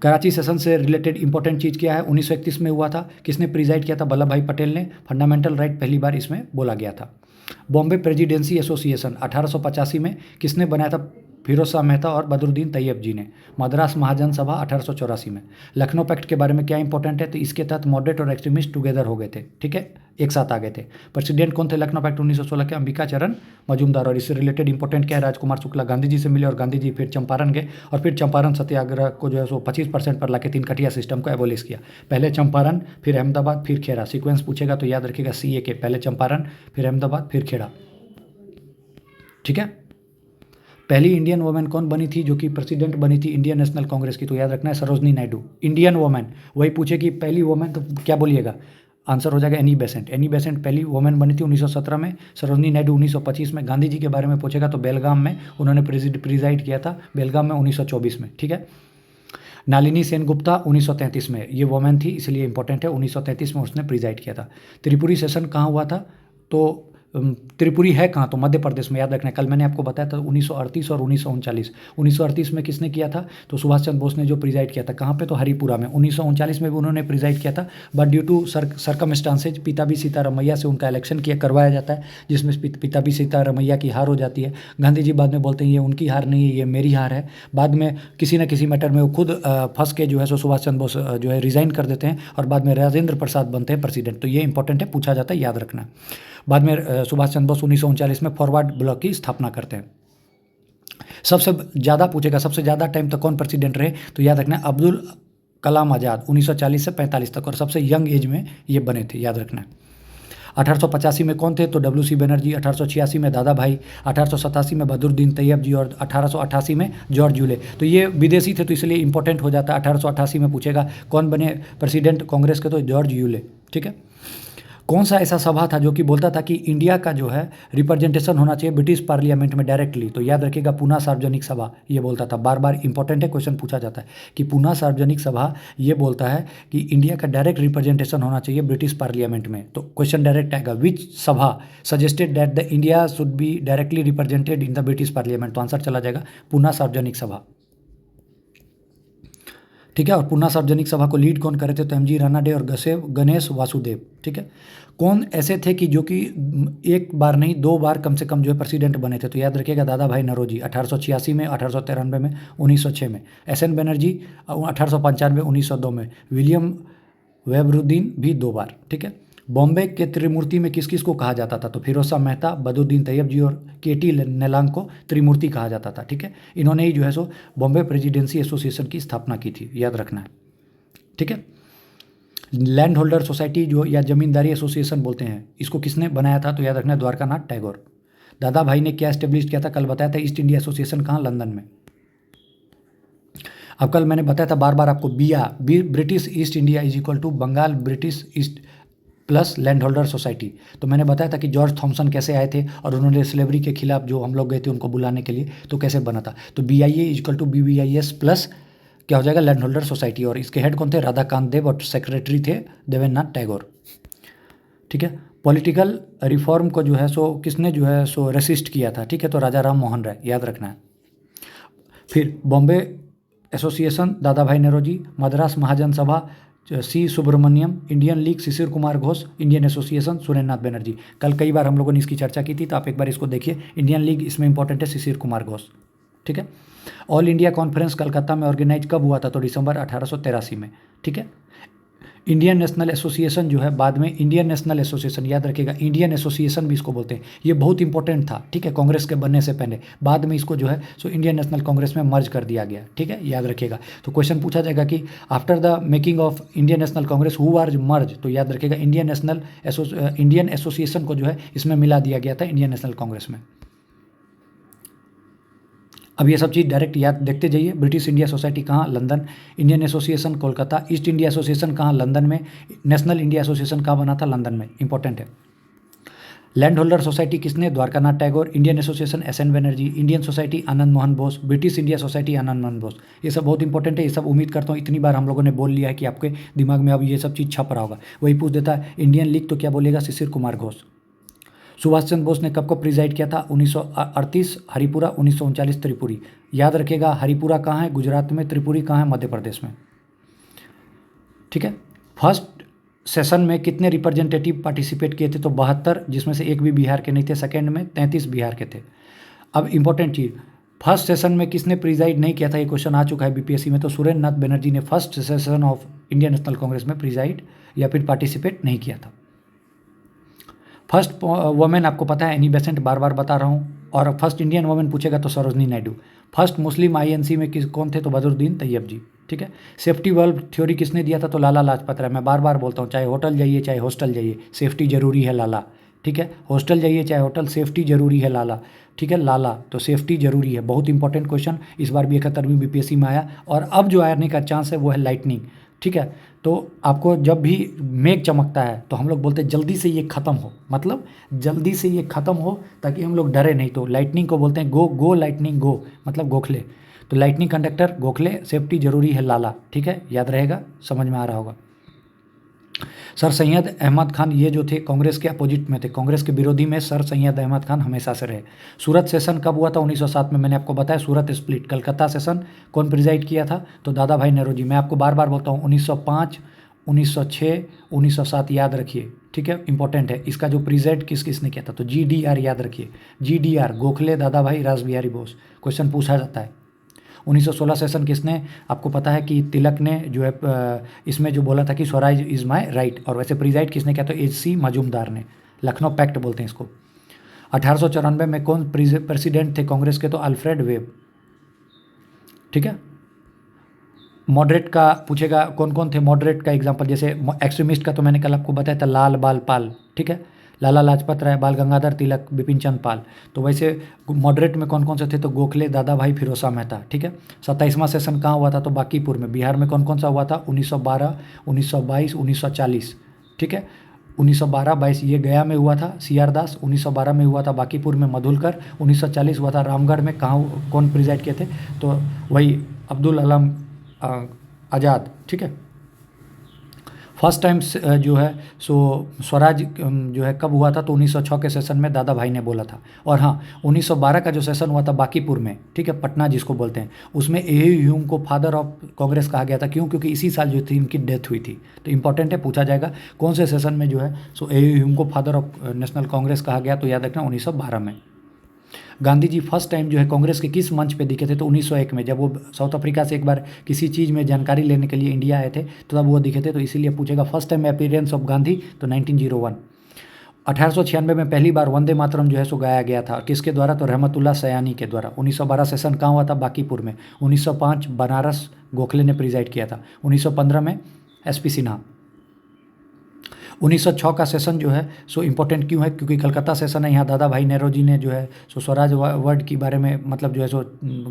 कराची सेशन से रिलेटेड इंपॉर्टेंट चीज़ क्या है, 1931 में हुआ था। किसने प्रिजाइड किया था, वल्लभ भाई पटेल ने। फंडामेंटल राइट पहली बार इसमें बोला गया था। बॉम्बे प्रेसिडेंसी एसोसिएशन 1885 में किसने बनाया था, फिरोज शाह मेहता और बदरुद्दीन तैयब जी ने। मद्रास महाजन सभा 1884 में। लखनऊ पैक्ट के बारे में क्या इंपॉर्टेंट है, तो इसके तहत मॉडरेट और एक्सट्रीमिस्ट टुगेदर हो गए थे, ठीक है, एक साथ आ गए थे। प्रेसिडेंट कौन थे लखनऊ पैक्ट 1916 के, अंबिका चरण मजूमदार। और इससे रिलेटेड इंपॉर्टेंट क्या है, राजकुमार शुक्ला गांधी जी से मिले और गांधी जी फिर चंपारण गए और फिर चंपारण सत्याग्रह को जो है सो 25% पर लाके 3 कटिया सिस्टम को एबोलिश किया। पहले चंपारण, फिर अहमदाबाद, फिर खेड़ा। सीक्वेंस पूछेगा तो याद रखिएगा CA के, पहले चंपारण, फिर अहमदाबाद, फिर खेड़ा, ठीक है। पहली इंडियन वुमेन कौन बनी थी जो कि प्रेसिडेंट बनी थी इंडियन नेशनल कांग्रेस की, तो याद रखना है सरोजनी नायडू। इंडियन वुमेन, वही पूछे कि पहली वुमेन तो क्या बोलिएगा, आंसर हो जाएगा एनी बेसेंट। एनी बेसेंट पहली वुमेन बनी थी 1917 में। सरोजनी नायडू 1925 में। गांधी जी के बारे में पूछेगा तो बेलगाम में उन्होंने प्रिजाइड किया था, बेलगाम में 1924 में, ठीक है। नालिनी सेनगुप्ता 1933 में, ये वुमेन थी इसलिए इंपॉर्टेंट है, 1933 में उसने प्रिजाइड किया था। त्रिपुरी सेशन कहाँ हुआ था, तो त्रिपुरी है कहाँ, तो मध्य प्रदेश में, याद रखना है। कल मैंने आपको बताया था 1938 और 1939। 1938 में किसने किया था, तो सुभाष चंद्र बोस ने जो प्रिजाइड किया था। कहाँ पे, तो हरिपुरा में। 1939 में भी उन्होंने प्रिजाइड किया था, but due to circumstances Pattabhi Sitaramayya से उनका इलेक्शन करवाया जाता है, जिसमें पिताबी सीतारमैया की हार हो जाती है। गांधी जी बाद में बोलते हैं ये उनकी हार नहीं है, ये मेरी हार है। बाद में किसी न किसी मैटर में वो खुद फंस के जो है सो सुभाष चंद्र बोस जो है रिजाइन कर देते हैं और बाद में राजेंद्र प्रसाद बनते हैं प्रेसिडेंट। तो ये इंपॉर्टेंट है, पूछा जाता है, याद रखना। बाद में सुभाष चंद्र बोस 1939 में फॉरवर्ड ब्लॉक की स्थापना करते हैं। सबसे ज़्यादा पूछेगा, सबसे ज़्यादा टाइम तक कौन प्रेसिडेंट रहे, तो याद रखना अब्दुल कलाम आज़ाद 1940 से 45 तक, और सबसे यंग एज में ये बने थे, याद रखना। 1885 में कौन थे, तो WC बनर्जी। 1886 में दादा भाई। 1887 में बदरुद्दीन तैयब जी और 1888 में जॉर्ज यूले। तो ये विदेशी थे तो इसलिए इंपॉर्टेंट हो जाता है। 1888 में पूछेगा कौन बने प्रेसिडेंट कांग्रेस के, तो जॉर्ज यूले, ठीक है। कौन सा ऐसा सभा था जो कि बोलता था कि इंडिया का जो है रिप्रेजेंटेशन होना चाहिए ब्रिटिश पार्लियामेंट में डायरेक्टली, तो याद रखिएगा पूना सार्वजनिक सभा ये बोलता था। बार बार इंपॉर्टेंट है, क्वेश्चन पूछा जाता है कि पूना सार्वजनिक सभा ये बोलता है कि इंडिया का डायरेक्ट रिप्रेजेंटेशन होना चाहिए ब्रिटिश पार्लियामेंट में। तो क्वेश्चन डायरेक्ट आएगा, विच सभा suggested that the India should be directly represented in the British parliament, तो आंसर चला जाएगा पूना सार्वजनिक सभा, ठीक है। और पूना सार्वजनिक सभा को लीड कौन करे थे, तो MG रानाडे और गणेश वासुदेव, ठीक है। कौन ऐसे थे कि जो कि एक बार नहीं 2 बार कम से कम जो है प्रेसिडेंट बने थे, तो याद रखिएगा दादा भाई नौरोजी 1886 में, 1893 में, 1906 में। SN बनर्जी 1895, 1902 में। विलियम वेबरुद्दीन भी 2 बार, ठीक है। बॉम्बे के त्रिमूर्ति में किस किस को कहा जाता था, तो फिरोज शाह मेहता, बदरुद्दीन तैयब जी और KT नेलांग को त्रिमूर्ति कहा जाता था, ठीक है। इन्होंने ही जो है सो बॉम्बे प्रेसिडेंसी एसोसिएशन की स्थापना की थी, याद रखना है, ठीक है। लैंड होल्डर सोसाइटी जो या जमींदारी एसोसिएशन बोलते हैं, इसको किसने बनाया था, तो याद रखना है द्वारकानाथ टैगोर। दादा भाई ने क्या एस्टेब्लिश किया था, कल बताया था ईस्ट इंडिया एसोसिएशन, कहाँ, लंदन में। अब कल मैंने बताया था बार बार आपको, British East India is equal to Bengal British East plus land holder society. तो मैंने बताया था कि जॉर्ज थॉमसन कैसे आए थे और उन्होंने स्लेवरी के खिलाफ जो हम लोग गए थे उनको बुलाने के लिए, तो कैसे बना था, तो BIA is equal to BBIS plus क्या हो जाएगा, लैंड होल्डर सोसाइटी। और इसके हेड कौन थे, राधाकांत देव, और सेक्रेटरी थे देवेंद्रनाथ टैगोर, ठीक है। पॉलिटिकल रिफॉर्म को जो है सो किसने जो है सो रेसिस्ट किया था, ठीक है, तो राजा राम मोहन राय, याद रखना है। फिर बॉम्बे एसोसिएशन दादा भाई नौरोजी। मद्रास महाजन सभा सी Subramaniam, Indian league Shishir Kumar Ghosh, Indian association Surendranath Banerjee. कल कई बार हम लोगों ने इसकी चर्चा की थी, तो आप एक बार इसको देखिए। इंडियन लीग इसमें इंपॉर्टेंट है, शिशिर कुमार घोष। ठीक है। ऑल इंडिया कॉन्फ्रेंस कलकत्ता में ऑर्गेनाइज कब हुआ था? तो दिसंबर 1883 में। ठीक है। इंडियन नेशनल एसोसिएशन जो है बाद में इंडियन नेशनल एसोसिएशन, याद रखिएगा, इंडियन एसोसिएशन भी इसको बोलते हैं। ये बहुत इंपॉर्टेंट था। ठीक है। कांग्रेस के बनने से पहले, बाद में इसको जो है सो इंडियन नेशनल कांग्रेस में मर्ज कर दिया गया। ठीक है, याद रखिएगा। तो क्वेश्चन पूछा जाएगा कि after the making of Indian National Congress who are merged, तो याद रखिएगा इंडियन एसोसिएशन को जो है इसमें मिला दिया गया था इंडियन नेशनल कांग्रेस में। अब ये सब चीज़ डायरेक्ट याद देखते जाइए। ब्रिटिश इंडिया सोसाइटी कहाँ? London. Indian association Kolkata. East India association कहाँ? लंदन में। नेशनल इंडिया एसोसिएशन कहाँ बना था? लंदन में। इंपॉर्टेंट है। लैंड होल्डर सोसाइटी किसने? Dwarkanath Tagore. Indian association S N. Banerjee. Indian society Anand Mohan Bose. British India society Anand Mohan Bose. ये सब बहुत इंपॉर्टेंट है। ये सब उम्मीद करता हूँ इतनी बार हम लोगों ने बोल लिया है कि आपके दिमाग में अब ये सब चीज़ छप रहा होगा। वही पूछ देता है इंडियन लीग, तो क्या बोलेगा? शिशिर कुमार घोष। सुभाष चंद्र बोस ने कब को प्रिजाइड किया था? 1938 हरिपुरा, 1939 त्रिपुरी। याद रखिएगा, हरिपुरा कहाँ है? गुजरात में। त्रिपुरी कहाँ है? मध्य प्रदेश में। ठीक है। फर्स्ट सेशन में कितने रिप्रेजेंटेटिव पार्टिसिपेट किए थे? तो 72, जिसमें से एक भी बिहार के नहीं थे। सेकेंड में 33 बिहार के थे। अब इंपॉर्टेंट चीज़, फर्स्ट सेशन में किसने प्रिजाइड नहीं किया था? ये क्वेश्चन आ चुका है बीपीएससी में। तो सुरेंद्रनाथ बनर्जी ने first session of Indian National Congress में प्रिजाइड या फिर पार्टिसिपेट नहीं किया था। फर्स्ट वुमेन आपको पता है एनी बेसेंट, बार बार बता रहा हूँ। और फर्स्ट इंडियन वुमेन पूछेगा तो Sarojini Naidu. First Muslim INC में कौन थे? तो बदरुद्दीन तैयब जी। ठीक है। सेफ्टी वाल्व थ्योरी किसने दिया था? तो लाला लाजपत राय। मैं बार बार बोलता हूँ, चाहे होटल जाइए चाहे हॉस्टल जाइए, सेफ्टी जरूरी है लाला। ठीक है। हॉस्टल जाइए चाहे होटल, सेफ्टी जरूरी है लाला। ठीक है, लाला, तो सेफ्टी जरूरी है। बहुत इंपॉर्टेंट क्वेश्चन, इस बार भी 71वीं बीपीएससी में आया। और अब जो आने का चांस है वो है लाइटनिंग। ठीक है। तो आपको जब भी मेघ चमकता है तो हम लोग बोलते हैं जल्दी से ये ख़त्म हो, मतलब जल्दी से ये ख़त्म हो ताकि हम लोग डरे नहीं। तो लाइटनिंग को बोलते हैं गो गो लाइटनिंग गो, मतलब गोखले। तो लाइटनिंग कंडक्टर गोखले, सेफ्टी जरूरी है लाला। ठीक है, याद रहेगा, समझ में आ रहा होगा। सर सैयद अहमद खान ये जो थे कांग्रेस के अपोजिट में थे, कांग्रेस के विरोधी में सर सैयद अहमद खान हमेशा से रहे। सूरत सेशन कब हुआ था? 1907 में। मैंने आपको बताया सूरत स्प्लिट। कलकत्ता सेशन कौन प्रिजाइड किया था? तो दादा भाई नेहरू जी। मैं आपको बार बार बोलता हूँ 1905, 1906, 1907 याद रखिए। ठीक है, इंपॉर्टेंट है। इसका जो प्रिजाइड किस किसने किया था? तो GDR याद रखिए। GDR गोखले, दादा भाई, रास बिहारी बोस। क्वेश्चन पूछा जाता है। 1916 सेशन किसने? आपको पता है कि तिलक ने जो है इसमें जो बोला था कि स्वराज इज़ माय राइट। और वैसे प्रिजाइड किसने किया? तो HC मजूमदार ने। लखनऊ पैक्ट बोलते हैं इसको। 1894 में कौन प्रेसिडेंट थे कांग्रेस के? तो अल्फ्रेड वेब। ठीक है। मॉडरेट का पूछेगा कौन कौन थे मॉडरेट का एग्जाम्पल, जैसे एक्सट्रीमिस्ट का तो मैंने कल आपको बताया था लाल बाल पाल। ठीक है, लाला लाजपत राय, बाल गंगाधर तिलक, बिपिन चंद्र पाल। तो वैसे मॉडरेट में कौन कौन से थे? तो गोखले, दादा भाई, फिरोजा मेहता। ठीक है। 27वां सेशन कहाँ हुआ था? तो बांकीपुर में। बिहार में कौन कौन सा हुआ था? 1912, 1922, 1940। ठीक है। 1912-22 ये गया में हुआ था, CR दास। 1912 में हुआ था बांकीपुर में मधुलकर। 1940 हुआ था रामगढ़ में। कहाँ कौन प्रिजाइड किए थे? तो वही अब्दुल कलाम आज़ाद। ठीक है। फर्स्ट टाइम जो है सो स्वराज जो है कब हुआ था? तो 1906 के सेशन में दादा भाई ने बोला था। और हाँ, 1912 का जो सेशन हुआ था बांकीपुर में, ठीक है, पटना जिसको बोलते हैं, उसमें A.U. ह्यूम को फादर ऑफ कांग्रेस कहा गया था। क्यों? क्योंकि इसी साल जो थी इनकी डेथ हुई थी। तो इंपॉर्टेंट है, पूछा जाएगा कौन से सेशन में जो है सो A.U. ह्यूम को फादर ऑफ नेशनल कांग्रेस कहा गया? तो याद रखना 1912 में। गांधी जी फर्स्ट टाइम जो है कांग्रेस के किस मंच पे दिखे थे? तो 1901 में, जब वो साउथ अफ्रीका से एक बार किसी चीज़ में जानकारी लेने के लिए इंडिया आए थे तो तब वो दिखे थे। तो इसीलिए पूछेगा first time appearance of Gandhi, तो 1901। 1896 में पहली बार वंदे मातरम जो है सो गाया गया था। किसके द्वारा? तो रहमतुल्लाह सयानी के द्वारा। 1912 सेशन कहाँ हुआ था? बांकीपुर में। 1905 बनारस, गोखले ने प्रिजाइड किया था। 1915 में SP सिन्हा। 1906 का सेशन जो है सो इम्पोर्टेंट क्यों है? क्योंकि कलकत्ता सेशन है। यहाँ दादा भाई नेहरू जी ने जो है सो स्वराज वर्ड के बारे में मतलब जो है सो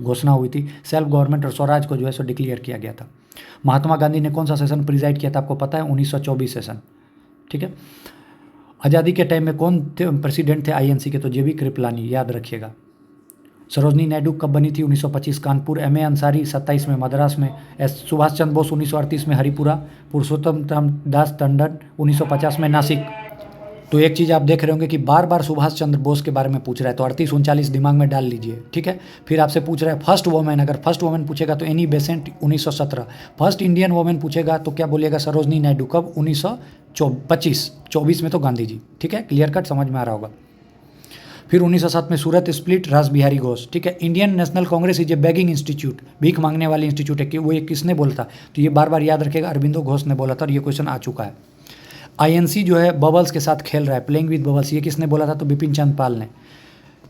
घोषणा हुई थी। सेल्फ गवर्नमेंट और स्वराज को जो है सो डिक्लेयर किया गया था। महात्मा गांधी ने कौन सा सेशन प्रिजाइड किया था? आपको पता है, 1924 सेशन। ठीक है। आज़ादी के टाइम में कौन थे प्रेसिडेंट थे INC के? तो JB कृपलानी, याद रखिएगा। सरोजनी नायडू कब बनी थी? 1925 कानपुर। MA अंसारी 27 में मद्रास में। सुभाष चंद्र बोस 1938 में हरिपुरा। पुरुषोत्तम दास टंडन 1950 में नासिक। तो एक चीज़ आप देख रहे होंगे कि बार बार सुभाष चंद्र बोस के बारे में पूछ रहा है, तो 38-39 दिमाग में डाल लीजिए, ठीक है। फिर आपसे पूछ रहा है फर्स्ट वोमेन, अगर फर्स्ट वोमेन पूछेगा तो Annie Besant 1917। First Indian women पूछेगा तो क्या बोलिएगा, सरोजनी नायडू, कब, 1925। 24 में तो गांधी जी, ठीक है, क्लियर कट समझ में आ रहा होगा। फिर 1907 में सूरत स्प्लिट, रास बिहारी घोष, ठीक है। Indian National Congress is a begging institute, भीख मांगने वाली इंस्टीट्यूट है, कि वो ये किसने बोला था, तो ये बार बार याद रखेगा, अरविंदो घोष ने बोला था, और ये क्वेश्चन आ चुका है। आईएनसी जो है बबल्स के साथ खेल रहा है, प्लेइंग विद बबल्स, ये किसने बोला था, तो बिपिन चंद्र पाल ने।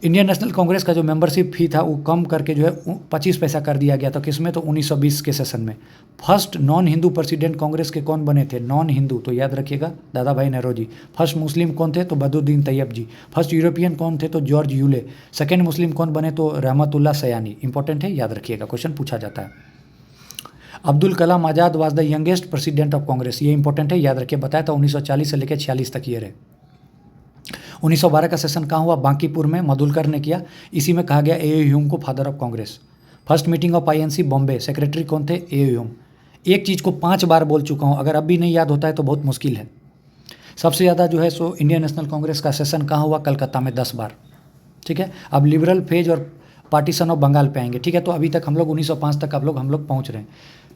इंडियन नेशनल कांग्रेस का जो मेंबरशिप फी था वो कम करके जो है 25 पैसा कर दिया गया था, किसमें, तो 1920 के सेशन में। First non Hindu president Congress के कौन बने थे, नॉन हिंदू, तो याद रखिएगा दादा भाई नेहरू। फर्स्ट मुस्लिम कौन थे, तो बदरुद्दीन तैयब जी। फर्स्ट यूरोपियन कौन थे, तो जॉर्ज यूले। सेकेंड मुस्लिम कौन बने, तो रहमतुल्लाह सयानी। इंपॉर्टेंट है, याद रखिएगा, क्वेश्चन पूछा जाता है। Abdul Kalam Azad was the youngest president of Congress, ये इंपॉर्टेंट है, याद रखिए, बताया था 1940 से लेकर 46 तक ये रहे। 1912 का सेशन कहाँ हुआ, बांकीपुर में, मधुलकर ने किया। इसी में कहा गया ए ह्यूम को father of Congress. First meeting of INC Bombay, secretary कौन थे, ए ह्यूम। एक चीज़ को 5 बार बोल चुका हूँ, अगर अब भी नहीं याद होता है तो बहुत मुश्किल है। सबसे ज़्यादा जो है सो इंडियन नेशनल कांग्रेस का सेशन कहाँ हुआ, कलकत्ता में 10 बार, ठीक है। अब लिबरल फेज और पार्टीशन ऑफ बंगाल पे आएंगे, ठीक है। तो अभी तक हम लोग 1905 तक हम लोग पहुँच रहे हैं,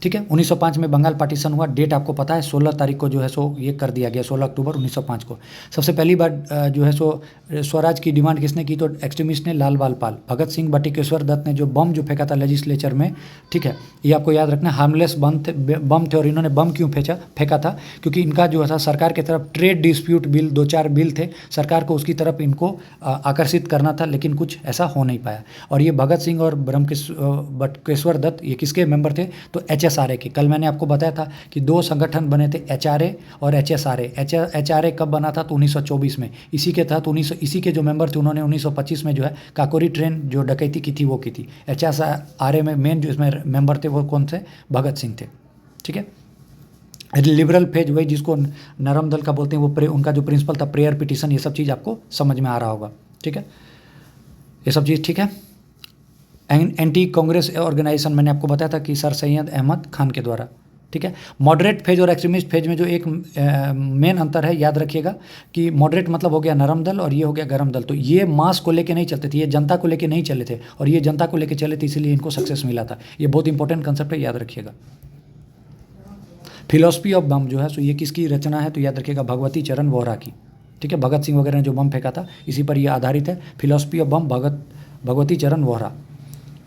ठीक है। 1905 में बंगाल पार्टीशन हुआ, डेट आपको पता है, 16 तारीख को जो है सो ये कर दिया गया, 16 अक्टूबर 1905 को। सबसे पहली बार जो है सो स्वराज की डिमांड किसने की, तो एक्सट्रीमिस्ट ने, लाल बाल पाल। भगत सिंह बटुकेश्वर दत्त ने जो बम जो फेंका था लेजिस्लेचर में, ठीक है, ये आपको याद रखना, हार्मलेस बम थे। और इन्होंने बम क्यों फेंका था, क्योंकि इनका जो था सरकार की तरफ ट्रेड डिस्प्यूट बिल 2-4 बिल थे, सरकार को उसकी तरफ इनको आकर्षित करना था, लेकिन कुछ ऐसा हो नहीं पाया। और ये भगत सिंह और बटुकेश्वर दत्त ये किसके मेंबर थे, तो HSRA के। कल मैंने आपको बताया था कि 2 संगठन बने थे, HRA और HSRA। HRA कब बना था, तो 1924 में। इसी के तहत इसी के जो मेंबर थे उन्होंने 1925 में जो है काकोरी ट्रेन जो डकैती की थी वो की थी। HSRA में मेन जो इसमें मेंबर थे वो कौन थे, भगत सिंह थे, ठीक है। लिबरल फेज वही जिसको नरम दल का बोलते हैं, वो उनका जो प्रिंसिपल था प्रेयर पिटीशन, ये सब चीज़ आपको समझ में आ रहा होगा, ठीक है, ये सब चीज़, ठीक है। एंटी कांग्रेस ऑर्गेनाइजेशन मैंने आपको बताया था कि सर सैयद अहमद खान के द्वारा, ठीक है। मॉडरेट फेज और एक्सट्रीमिस्ट फेज में जो एक मेन अंतर है, याद रखिएगा कि मॉडरेट मतलब हो गया नरम दल और ये हो गया गरम दल। तो ये मास को लेके नहीं चलते थे, ये जनता को लेके नहीं चले थे, और ये जनता को लेके चले थे, इसीलिए इनको सक्सेस मिला था। ये बहुत इंपॉर्टेंट कंसेप्ट है, याद रखिएगा। फिलोसफी ऑफ बम जो है सो ये किसकी रचना है, तो याद रखिएगा भगवती चरण वोहरा की, ठीक है। भगत सिंह वगैरह ने जो बम फेंका था इसी पर यह आधारित है, फिलोसफी ऑफ बम भगवती चरण वोहरा,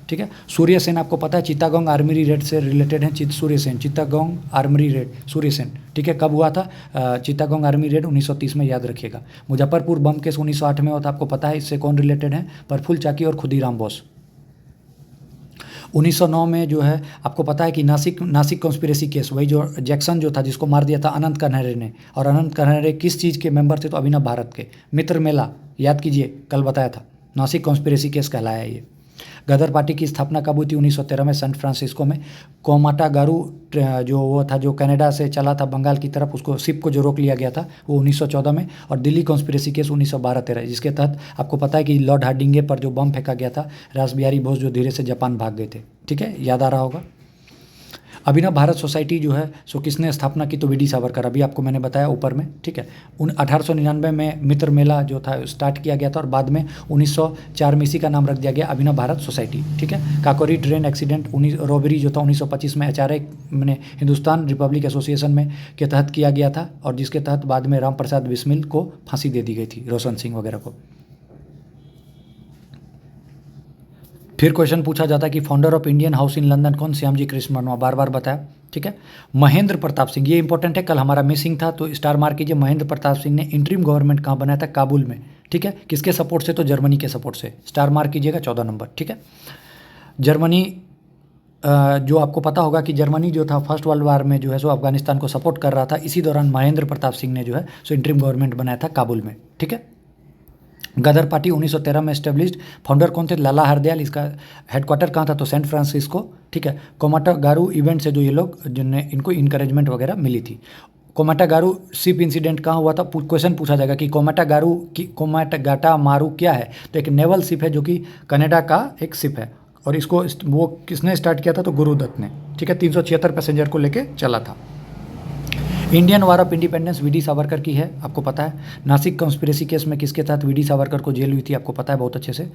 ठीक है। सूर्य सेन आपको पता है चित्तागोंग आर्मरी रेड से रिलेटेड है, सूर्य सेन, चित्तागोंग आर्मरी रेड, सूर्य सेन, ठीक है। कब हुआ था चित्तागोंग आर्मरी रेड, 1930 में, याद रखिएगा। मुजफ्फरपुर बम केस 1908 में हुआ था, आपको पता है, इससे कौन रिलेटेड है, प्रफुल्ल चाकी और खुदीराम बोस। 1909 में जो है आपको पता है कि नासिक कॉन्स्पिरेसी केस, वही जो जैक्सन जो था जिसको मार दिया था अनंत कन्हरे ने, और अनंत कन्हरे किस चीज़ के मेंबर थे, तो अभिनव भारत के। मित्र मेला याद कीजिए, कल बताया था, नासिक कॉन्स्पिरेसी केस कहलाया ये। गदर पार्टी की स्थापना कब हुई थी, 1913 में, सैन फ्रांसिस्को में। कोमाटा गारू जो वो था जो कनाडा से चला था बंगाल की तरफ, उसको शिप को जो रोक लिया गया था वो 1914 में। और दिल्ली कॉन्स्पिरेसी केस 1912-13, जिसके तहत आपको पता है कि लॉर्ड हार्डिंगे पर जो बम फेंका गया था, रास बिहारी बोस जो धीरे से जापान भाग गए थे, ठीक है, याद आ रहा होगा। अभिनव भारत सोसाइटी जो है सो किसने स्थापना की, तो वीडी सावरकर, अभी आपको मैंने बताया ऊपर में, ठीक है। 1899 में मित्र मेला जो था स्टार्ट किया गया था, और बाद में 1904 में इसी का नाम रख दिया गया अभिनव भारत सोसाइटी, ठीक है। काकोरी ट्रेन एक्सीडेंट रॉबरी जो था 1925 में HRA मैंने हिंदुस्तान रिपब्लिक एसोसिएशन में के तहत किया गया था, और जिसके तहत बाद में राम प्रसाद बिस्मिल को फांसी दे दी गई थी, रोशन सिंह वगैरह को। फिर क्वेश्चन पूछा जाता है कि founder of Indian house in London कौन, श्यामजी कृष्ण वर्मा, बार बार बताया, ठीक है। महेंद्र प्रताप सिंह, ये इंपॉर्टेंट है, कल हमारा मिसिंग था तो स्टार मार्क कीजिए। महेंद्र प्रताप सिंह ने इंटरिम गवर्नमेंट कहाँ बनाया था, काबुल में, ठीक है। किसके सपोर्ट से, तो जर्मनी के सपोर्ट से, स्टार मार्क कीजिएगा 14 नंबर, ठीक है। जर्मनी जो आपको पता होगा कि जर्मनी जो था फर्स्ट वर्ल्ड वार में जो है सो अफगानिस्तान को सपोर्ट कर रहा था, इसी दौरान महेंद्र प्रताप सिंह ने जो है सो इंटरिम गवर्नमेंट बनाया था काबुल में, ठीक है। गदर पार्टी 1913 में एस्टेब्लिश्ड, फाउंडर कौन थे, लाला हरदयाल, इसका हेडक्वार्टर कहाँ था, तो सैन फ्रांसिस्को, ठीक है। कोमाटा गारू इवेंट से जो ये लोग जिनने इनको इनकरेजमेंट वगैरह मिली थी। कोमाटा गारू शिप इंसिडेंट कहाँ हुआ था, क्वेश्चन पूछा जाएगा कि कोमाटा गाटा मारू क्या है, तो एक नेवल शिप है जो कि कनाडा का एक शिप है, और इसको वो किसने स्टार्ट किया था, तो गुरुदत्त ने, ठीक है। 376 पैसेंजर को लेके चला था। Indian war of independence VD Savarkar की है, आपको पता है। नासिक कॉन्स्पिरेसी केस में किसके तहत वीडी सावरकर को जेल हुई थी, आपको पता है बहुत अच्छे से,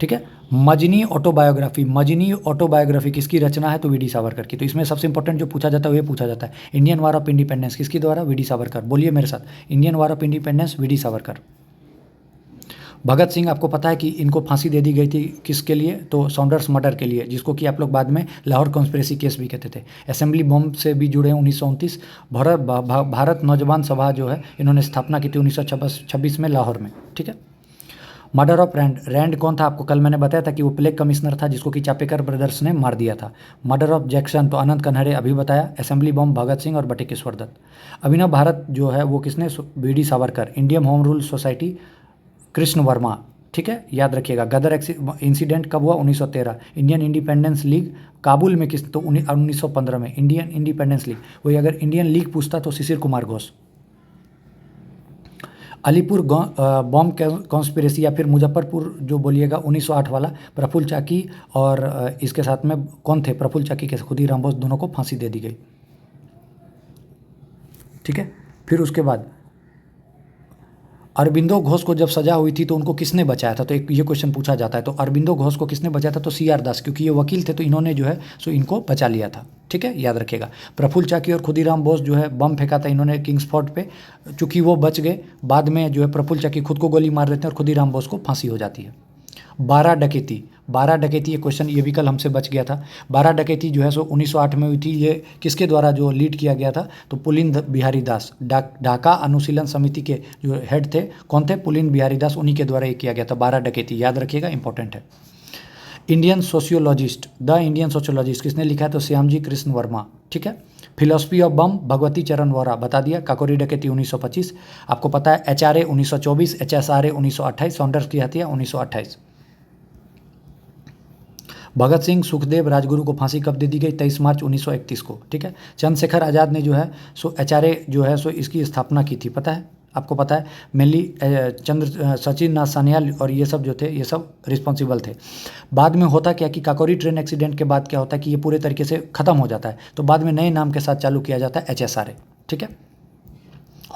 ठीक है। मजनी ऑटोबायोग्राफी किसकी रचना है, तो वीडी सावरकर की। तो इसमें सबसे इंपॉर्टेंट जो पूछा जाता है वो ये पूछा जाता है, इंडियन वार ऑफ इंडिपेंडेंस किसके द्वारा, वीडी सावरकर। बोलिए मेरे साथ, Indian war of independence VD Savarkar. Bhagat Singh, आपको पता है कि इनको फांसी दे दी गई थी किसके लिए, तो सॉन्डर्स मर्डर के लिए, जिसको कि आप लोग बाद में लाहौर कॉन्स्पिरेसी केस भी कहते थे। असेंबली बॉम्ब से भी जुड़े हैं 1929। भारत नौजवान सभा जो है इन्होंने स्थापना की थी 1926 में लाहौर में, ठीक है। मर्डर ऑफ रैंड कौन था, आपको कल मैंने बताया था कि वो प्लेग कमिश्नर था जिसको कि चापेकर ब्रदर्स ने मार दिया था। मर्डर ऑफ जैक्सन तो अनंत कन्हरे अभी बताया। असेंबली बॉम्ब भगत सिंह और बटुकेश्वर दत्त। अभिनव भारत जो है वो किसने, VD Savarkar. Indian home rule society Krishna Varma, ठीक है, याद रखिएगा। गदर इंसिडेंट कब हुआ, 1913। इंडियन इंडिपेंडेंस लीग काबुल में किस, तो 1915 में इंडियन इंडिपेंडेंस लीग। वही अगर इंडियन लीग पूछता तो शिशिर कुमार घोष। अलीपुर बॉम्ब कॉन्स्पिरेसी या फिर मुजफ्फरपुर जो बोलिएगा 1908 वाला, प्रफुल्ल चाकी और इसके साथ में कौन थे, प्रफुल्ल चाकी के खुदीराम बोस, दोनों को फांसी दे दी गई, ठीक है। फिर उसके बाद अरबिंदो घोष को जब सजा हुई थी तो उनको किसने बचाया था, तो एक ये क्वेश्चन पूछा जाता है। तो अरबिंदो घोष को किसने बचाया था, तो CR दास, क्योंकि ये वकील थे तो इन्होंने जो है सो इनको बचा लिया था, ठीक है, याद रखिएगा। प्रफुल्ल चाकी और खुदीराम बोस जो है बम फेंका था इन्होंने किंग्सफोर्ट पे, चूंकि वो बच गए, बाद में जो है प्रफुल्ल चाकी खुद को गोली मार देते हैं और खुदीराम बोस को फांसी हो जाती है। 12 डकैती ये क्वेश्चन ये भी कल हमसे बच गया था। 12 डकैती जो है सो 1908 में हुई थी। ये किसके द्वारा जो लीड किया गया था, तो पुलिन बिहारी दास, ढाका अनुशीलन समिति के जो हेड थे कौन थे, पुलिन बिहारी दास, उन्हीं के द्वारा ये किया गया था। 12 डकैती याद रखिएगा, इंपॉर्टेंट है। द इंडियन सोशियोलॉजिस्ट किसने लिखा है, तो श्यामजी कृष्ण वर्मा, ठीक है। फिलोसफी ऑफ बम भगवती चरण वोरा, बता दिया। काकोरी डकैती 1925, आपको पता है। HRA 1924, HSRA 1928, सॉन्डर्स की हत्या 1928। भगत सिंह सुखदेव राजगुरु को फांसी कब दे दी गई, 23 मार्च 1931 को, ठीक है। चंद्रशेखर आज़ाद ने जो है सो HRA जो है सो इसकी स्थापना की थी, पता है, आपको पता है। मेनली सचिन नाथ सान्याल और ये सब जो थे ये सब रिस्पॉन्सिबल थे। बाद में होता क्या कि काकोरी ट्रेन एक्सीडेंट के बाद क्या होता है कि ये पूरे तरीके से ख़त्म हो जाता है, तो बाद में नए नाम के साथ चालू किया जाता है HSRA, ठीक है।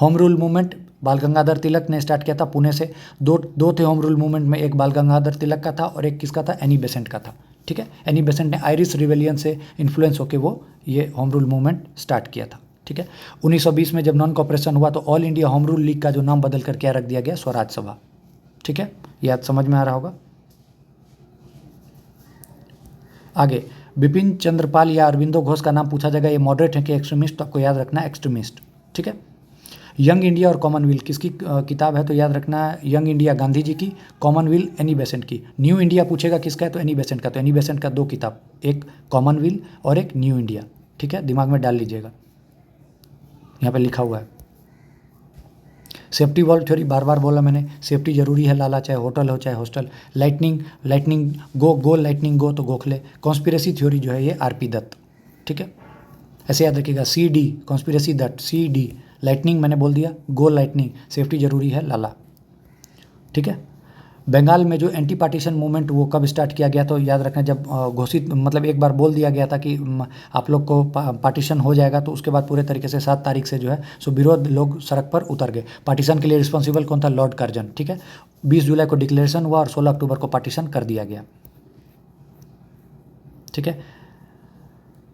होम रूल मूवमेंट बाल गंगाधर तिलक ने स्टार्ट किया था पुणे से। दो थे होम रूल मूवमेंट में, एक बाल गंगाधर तिलक का था और एक किसका था, एनी बेसेंट का था, ठीक है। एनी बेसेंट ने आयरिश रिवेलियन से इन्फ्लुएंस होकर वो ये होम रूल मूवमेंट स्टार्ट किया था, ठीक है। 1920 में जब नॉन कॉपरेशन हुआ तो all India home rule league का जो नाम बदल कर क्या रख दिया गया, स्वराज सभा, ठीक है। याद समझ में आ रहा होगा। आगे बिपिन चंद्रपाल या अरविंदो घोष का नाम पूछा जाएगा, ये मॉडरेट है कि एक्सट्रीमिस्ट, तो आपको याद रखना है एक्सट्रीमिस्ट, ठीक है। यंग इंडिया और कॉमनवेल्थ किसकी किताब है, तो याद रखना है यंग इंडिया गांधी जी की, कॉमनवेल्थ एनी बेसेंट की। न्यू इंडिया पूछेगा किसका है, तो एनी बेसेंट का। तो एनी बेसेंट का 2 किताब, एक कॉमनवेल्थ और एक न्यू इंडिया, ठीक है, दिमाग में डाल लीजिएगा, यहाँ पे लिखा हुआ है। सेफ्टी वॉल्व थ्योरी बार बार बोला मैंने, सेफ्टी जरूरी है लाला, चाहे होटल हो चाहे हॉस्टल। लाइटनिंग गो लाइटनिंग गो, तो गोखले। कॉन्स्पिरेसी थ्योरी जो है ये RP दत्त, ठीक है, ऐसे याद रखिएगा। CD conspiracy Dutt, CD lightning मैंने बोल दिया, गो लाइटनिंग, सेफ्टी जरूरी है लाला, ठीक है। बंगाल में जो एंटी पार्टीशन मूवमेंट वो कब स्टार्ट किया गया, तो याद रखना जब घोषित मतलब एक बार बोल दिया गया था कि आप लोग को पार्टीशन हो जाएगा, तो उसके बाद पूरे तरीके से 7 तारीख से जो है सो विरोध लोग सड़क पर उतर गए। पार्टीशन के लिए रिस्पॉन्सिबल कौन था, लॉर्ड कर्जन, ठीक है। 20 जुलाई को डिक्लेरेशन हुआ और 16 अक्टूबर को पार्टीशन कर दिया गया, ठीक है।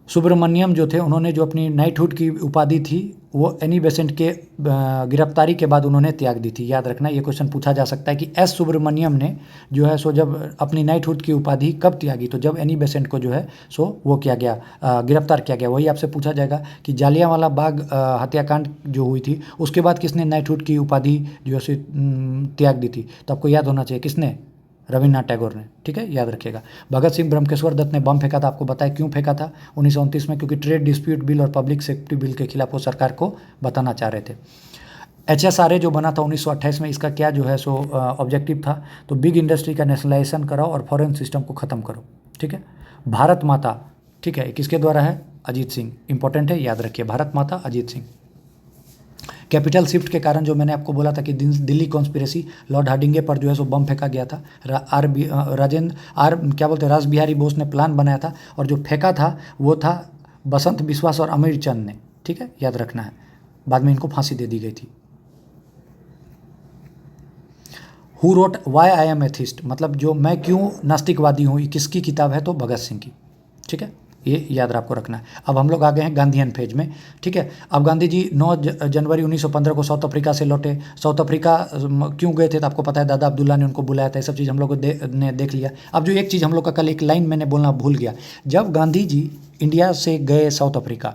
सुब्रमण्यम जो थे उन्होंने जो अपनी नाइटहुड की उपाधि थी वो एनी बेसेंट के गिरफ्तारी के बाद उन्होंने त्याग दी थी, याद रखना। ये क्वेश्चन पूछा जा सकता है कि S सुब्रमण्यम ने जो है सो जब अपनी नाइटहुड की उपाधि कब त्यागी, तो जब एनी बेसेंट को जो है सो वो किया गया, गिरफ्तार किया गया। वही आपसे पूछा जाएगा कि जालियांवाला बाग हत्याकांड जो हुई थी उसके बाद किसने नाइटहुड की उपाधि जो है त्याग दी थी, तो आपको याद होना चाहिए किसने, रविन्द्रनाथ टैगोर ने, ठीक है, याद रखिएगा। भगत सिंह ब्रह्मकेश्वर दत्त ने बम फेंका था, आपको बताया क्यों फेंका था 1929 में, क्योंकि ट्रेड डिस्प्यूट बिल और पब्लिक सेफ्टी बिल के खिलाफ वो सरकार को बताना चाह रहे थे। HSRA जो बना था 1928 में, इसका क्या जो है सो ऑब्जेक्टिव था, तो बिग इंडस्ट्री का नेशनलाइजेशन कराओ और फॉरेन सिस्टम को ख़त्म करो, ठीक है। भारत माता, ठीक है, किसके द्वारा है, अजीत सिंह, इंपॉर्टेंट है, याद रखिए, भारत माता अजीत सिंह। कैपिटल शिफ्ट के कारण जो मैंने आपको बोला था कि दिल्ली कॉन्स्पिरेसी, लॉर्ड हार्डिंगे पर जो है सो बम फेंका गया था। रास बिहारी बोस ने प्लान बनाया था और जो फेंका था वो था बसंत बिस्वास और अमीर चंद ने, ठीक है, याद रखना है। बाद में इनको फांसी दे दी गई थी। Who wrote why I am atheist, मतलब जो मैं क्यों नास्तिकवादी हूँ, ये किसकी किताब है? तो भगत सिंह की। ठीक है, ये याद आपको रखना है। अब हम लोग आ गए हैं गांधीयन फेज में। ठीक है, अब गांधी जी 9 जनवरी 1915 को साउथ अफ्रीका से लौटे। साउथ अफ्रीका क्यों गए थे तो आपको पता है, दादा अब्दुल्ला ने उनको बुलाया था। ये सब चीज़ हम लोग ने देख लिया। अब जो एक चीज़ हम लोग का कल एक लाइन मैंने बोलना भूल गया, जब गांधी जी इंडिया से गए साउथ अफ्रीका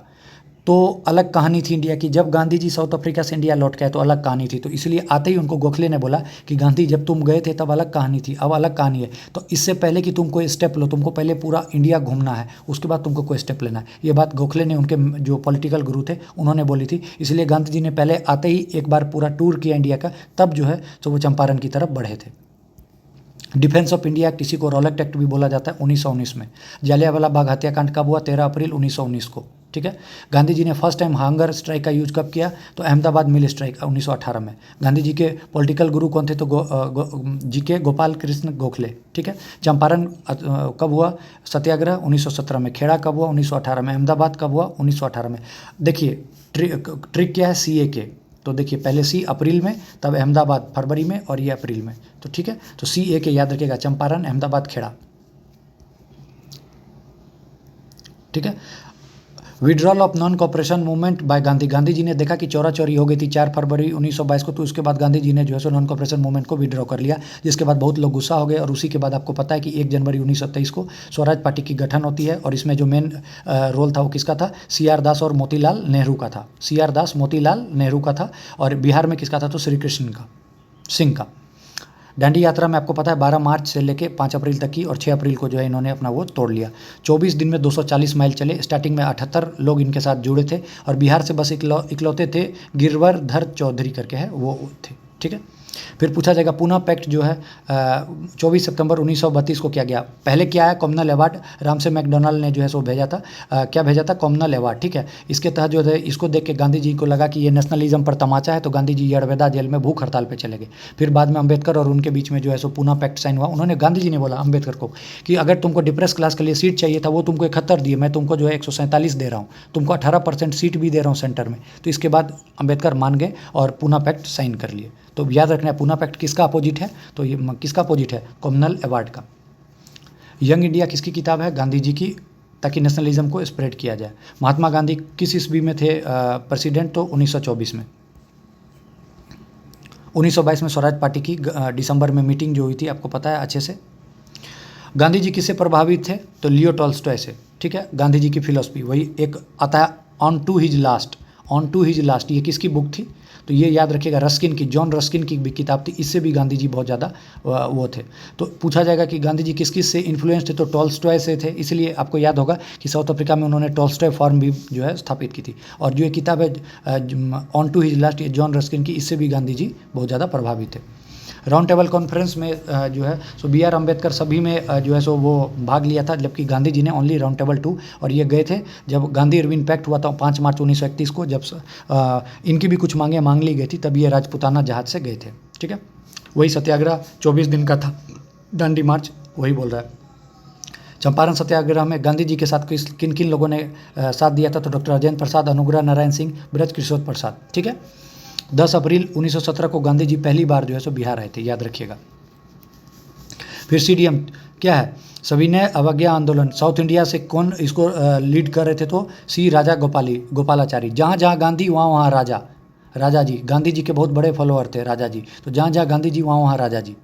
तो अलग कहानी थी इंडिया की, जब गांधी जी साउथ अफ्रीका से इंडिया लौट के आए तो अलग कहानी थी। तो इसलिए आते ही उनको गोखले ने बोला कि गांधी जब तुम गए थे तब अलग कहानी थी, अब अलग कहानी है, तो इससे पहले कि तुम कोई स्टेप लो, तुमको पहले पूरा इंडिया घूमना है, उसके बाद तुमको कोई स्टेप लेना है। ये बात गोखले ने, उनके जो पॉलिटिकल गुरु थे, उन्होंने बोली थी। इसलिए गांधी जी ने पहले आते ही एक बार पूरा टूर किया इंडिया का, तब जो है तो वो चंपारण की तरफ बढ़े थे। डिफेंस ऑफ इंडिया, किसी को रॉलेट एक्ट भी बोला जाता है, 1919 में। जालियांवाला बाग हत्याकांड कब हुआ? 13 अप्रैल 1919 को। ठीक है, गांधी जी ने फर्स्ट टाइम हंगर स्ट्राइक का यूज कब किया? तो अहमदाबाद मिल स्ट्राइक 1918 में। गांधी जी के पॉलिटिकल गुरु कौन थे? तो GK गोपाल कृष्ण गोखले। ठीक है, चंपारण कब हुआ सत्याग्रह? 1917 में। खेड़ा कब हुआ? 1918 में। अहमदाबाद कब हुआ? 1918 में। देखिए ट्रिक क्या है CA तो देखिए पहले C अप्रैल में, तब अहमदाबाद फरवरी में, और ये अप्रैल में। तो ठीक है, तो CA याद रखिएगा, चंपारण, अहमदाबाद, खेड़ा। ठीक है, withdrawal of non cooperation movement by Gandhi. Gandhi ji ने देखा कि चौरा चौरी हो गई थी 4 फरवरी 1922 को, तो उसके बाद गांधी जी ने जो है सो नॉन कॉपरेशन मूवमेंट को विड्रॉ कर लिया, जिसके बाद बहुत लोग गुस्सा हो गए। और उसी के बाद आपको पता है कि 1 जनवरी 1923 को स्वराज पार्टी की गठन होती है, और इसमें जो मेन रोल था वो किसका था? CR दास और मोतीलाल नेहरू का था। CR दास, मोतीलाल नेहरू का था। और बिहार में किसका था? तो श्री कृष्ण सिंह का। दांडी यात्रा में आपको पता है 12 मार्च से लेके 5 अप्रैल तक की, और 6 अप्रैल को जो है इन्होंने अपना वो तोड़ लिया। 24 दिन में 240 माइल चले। स्टार्टिंग में 78 लोग इनके साथ जुड़े थे, और बिहार से बस इकलौते थे गिरवरधर चौधरी करके है, वो थे। ठीक है, फिर पूछा जाएगा पूना पैक्ट जो है 24 सितंबर 1932 को किया गया। पहले क्या है? कॉमनल अवार्ड रामसे मैकडोनाल्ड ने जो है सो भेजा था। क्या भेजा था? Communal award. ठीक है, इसके तहत जो है इसको देख के गांधी जी को लगा कि ये नेशनलिज्म पर तमाचा है, तो गांधी जी यड़वेदा जेल में भूख हड़ताल पे चले गए। फिर बाद में अंबेडकर और उनके बीच में जो है सो पूना पैक्ट साइन हुआ। उन्होंने, गांधी जी ने बोला अंबेडकर को कि अगर तुमको डिप्रेस क्लास के लिए सीट चाहिए था, वो तुमको 71 दिए, मैं तुमको जो है 147 दे रहा हूँ, तुमको 18% सीट भी दे रहा हूँ सेंटर में। तो इसके बाद अंबेडकर मान गए और पूना पैक्ट साइन कर लिए। तो याद रखना है पूना पैक्ट किसका अपोजिट है? तो ये किसका अपोजिट है? कॉमनल अवार्ड का। यंग इंडिया किसकी किताब है? गांधी जी की, ताकि नेशनलिज्म को स्प्रेड किया जाए। महात्मा गांधी किस ईस्वी में थे प्रेसिडेंट? तो 1924 में। 1922 में स्वराज पार्टी की दिसंबर में मीटिंग जो हुई थी, आपको पता है अच्छे से। गांधी जी किससे प्रभावित थे? तो लियो टॉल्स्टॉय से। ठीक है, गांधी जी की फिलॉसफी वही एक आता है, ऑन टू हिज लास्ट, ये किसकी बुक थी? तो ये याद रखिएगा, रस्किन की, जॉन रस्किन की भी किताब थी। इससे भी गांधी जी बहुत ज़्यादा वो थे। तो पूछा जाएगा कि गांधी जी किस किस से इन्फ्लुएंस थे? तो टॉल्स्टॉय से थे। इसलिए आपको याद होगा कि साउथ अफ्रीका में उन्होंने टॉल्स्टॉय फार्म भी जो है स्थापित की थी। और जो ये किताब है ऑन टू हिज लास्ट, ये जॉन रस्किन की, इससे भी गांधी जी बहुत ज़्यादा प्रभावित थे। राउंड टेबल कॉन्फ्रेंस में जो है सो BR अम्बेडकर सभी में जो है सो वो भाग लिया था, जबकि गांधी जी ने ओनली राउंड टेबल 2। और ये गए थे जब गांधी इरविन पैक्ट हुआ था 5 मार्च 1931 को, जब इनकी भी कुछ मांगें मांग ली गई थी, तब ये राजपुताना जहाज से गए थे। ठीक है, वही सत्याग्रह 24 दिन का था, दांडी मार्च वही बोल रहा है। चंपारण सत्याग्रह में गांधी जी के साथ किन किन लोगों ने साथ दिया था? तो डॉक्टर राजेंद्र प्रसाद, अनुग्रह नारायण सिंह, ब्रज किशोर प्रसाद। ठीक है, 10 अप्रैल 1917 को गांधी जी पहली बार जो है सो बिहार आए थे, याद रखिएगा। फिर CDM क्या है? सविनय अवज्ञा आंदोलन। साउथ इंडिया से कौन इसको लीड कर रहे थे? तो C राजा गोपालाचारी। जहाँ जहाँ गांधी वहाँ वहाँ राजा जी। गांधी जी के बहुत बड़े फॉलोअर थे राजा जी, तो जहाँ जहाँ गांधी जी वहाँ वहाँ राजा जी।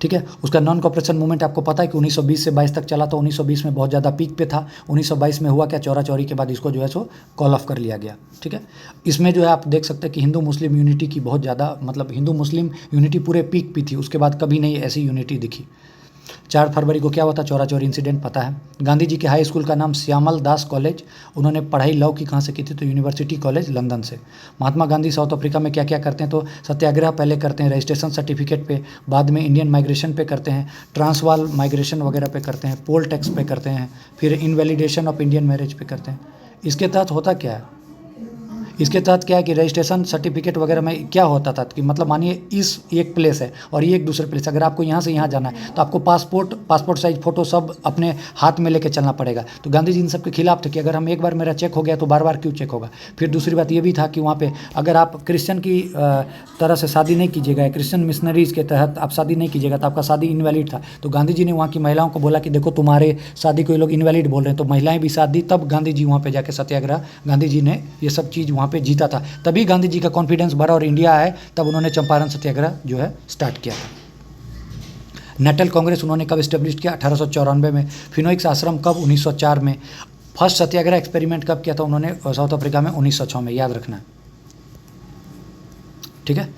ठीक है, उसका नॉन कॉपरेशन मूवमेंट आपको पता है कि 1920 से 22 तक चला, तो 1920 में बहुत ज़्यादा पीक पे था। 1922 में हुआ क्या? चौरा चौरी के बाद इसको जो है सो कॉल ऑफ कर लिया गया। ठीक है, इसमें जो है आप देख सकते हैं कि हिंदू मुस्लिम यूनिटी की बहुत ज़्यादा, मतलब हिंदू मुस्लिम यूनिटी पूरे पीक पे थी, उसके बाद कभी नहीं ऐसी यूनिटी दिखी। 4 फरवरी को क्या हुआ था? चौरा चौरी इंसिडेंट पता है। गांधी जी के हाई स्कूल का नाम श्यामल दास कॉलेज। उन्होंने पढ़ाई लॉ की कहाँ से की थी? तो यूनिवर्सिटी कॉलेज लंदन से। महात्मा गांधी साउथ अफ्रीका में क्या क्या करते हैं? तो सत्याग्रह पहले करते हैं रजिस्ट्रेशन सर्टिफिकेट पे, बाद में इंडियन माइग्रेशन पे करते हैं, ट्रांसवाल माइग्रेशन वगैरह पे करते हैं, पोल टैक्स पे करते हैं, फिर इनवैलिडेशन ऑफ इंडियन मैरिज पे करते हैं। इसके तहत होता क्या है? इसके तहत क्या है कि रजिस्ट्रेशन सर्टिफिकेट वगैरह में क्या होता था कि मतलब मानिए इस एक प्लेस है और ये एक दूसरे प्लेस, अगर आपको यहाँ से यहाँ जाना है तो आपको पासपोर्ट साइज फ़ोटो सब अपने हाथ में लेके चलना पड़ेगा। तो गांधी जी इन सब के खिलाफ थे कि अगर हम एक बार मेरा चेक हो गया तो बार बार क्यों चेक होगा। फिर दूसरी बात ये भी था कि वहाँ पे अगर आप क्रिश्चियन की तरह से शादी नहीं कीजिएगा, क्रिश्चियन मिशनरीज़ के तहत आप शादी नहीं कीजिएगा तो आपका शादी इनवैलिड था। तो गांधी जी ने वहाँ की महिलाओं को बोला कि देखो तुम्हारे शादी को ये लोग इनवैलिड बोल रहे हैं, तो महिलाएं भी साथ दी। तब गांधी जी वहाँ पे जाके सत्याग्रह, गांधी जी ने ये सब चीज़ वहाँ पे जीता था, तभी गांधी जी का कॉन्फिडेंस बढ़ा और इंडिया आए, तब उन्होंने चंपारण सत्याग्रह जो है स्टार्ट किया था। नेशनल कांग्रेस उन्होंने कब इस्टेब्लिश किया? 1894 में। फिनोक्स आश्रम कब? 1904 में। फर्स्ट सत्याग्रह एक्सपेरिमेंट कब किया था उन्होंने? साउथ अफ्रीका में 1906 में, याद रखना है, ठीक है।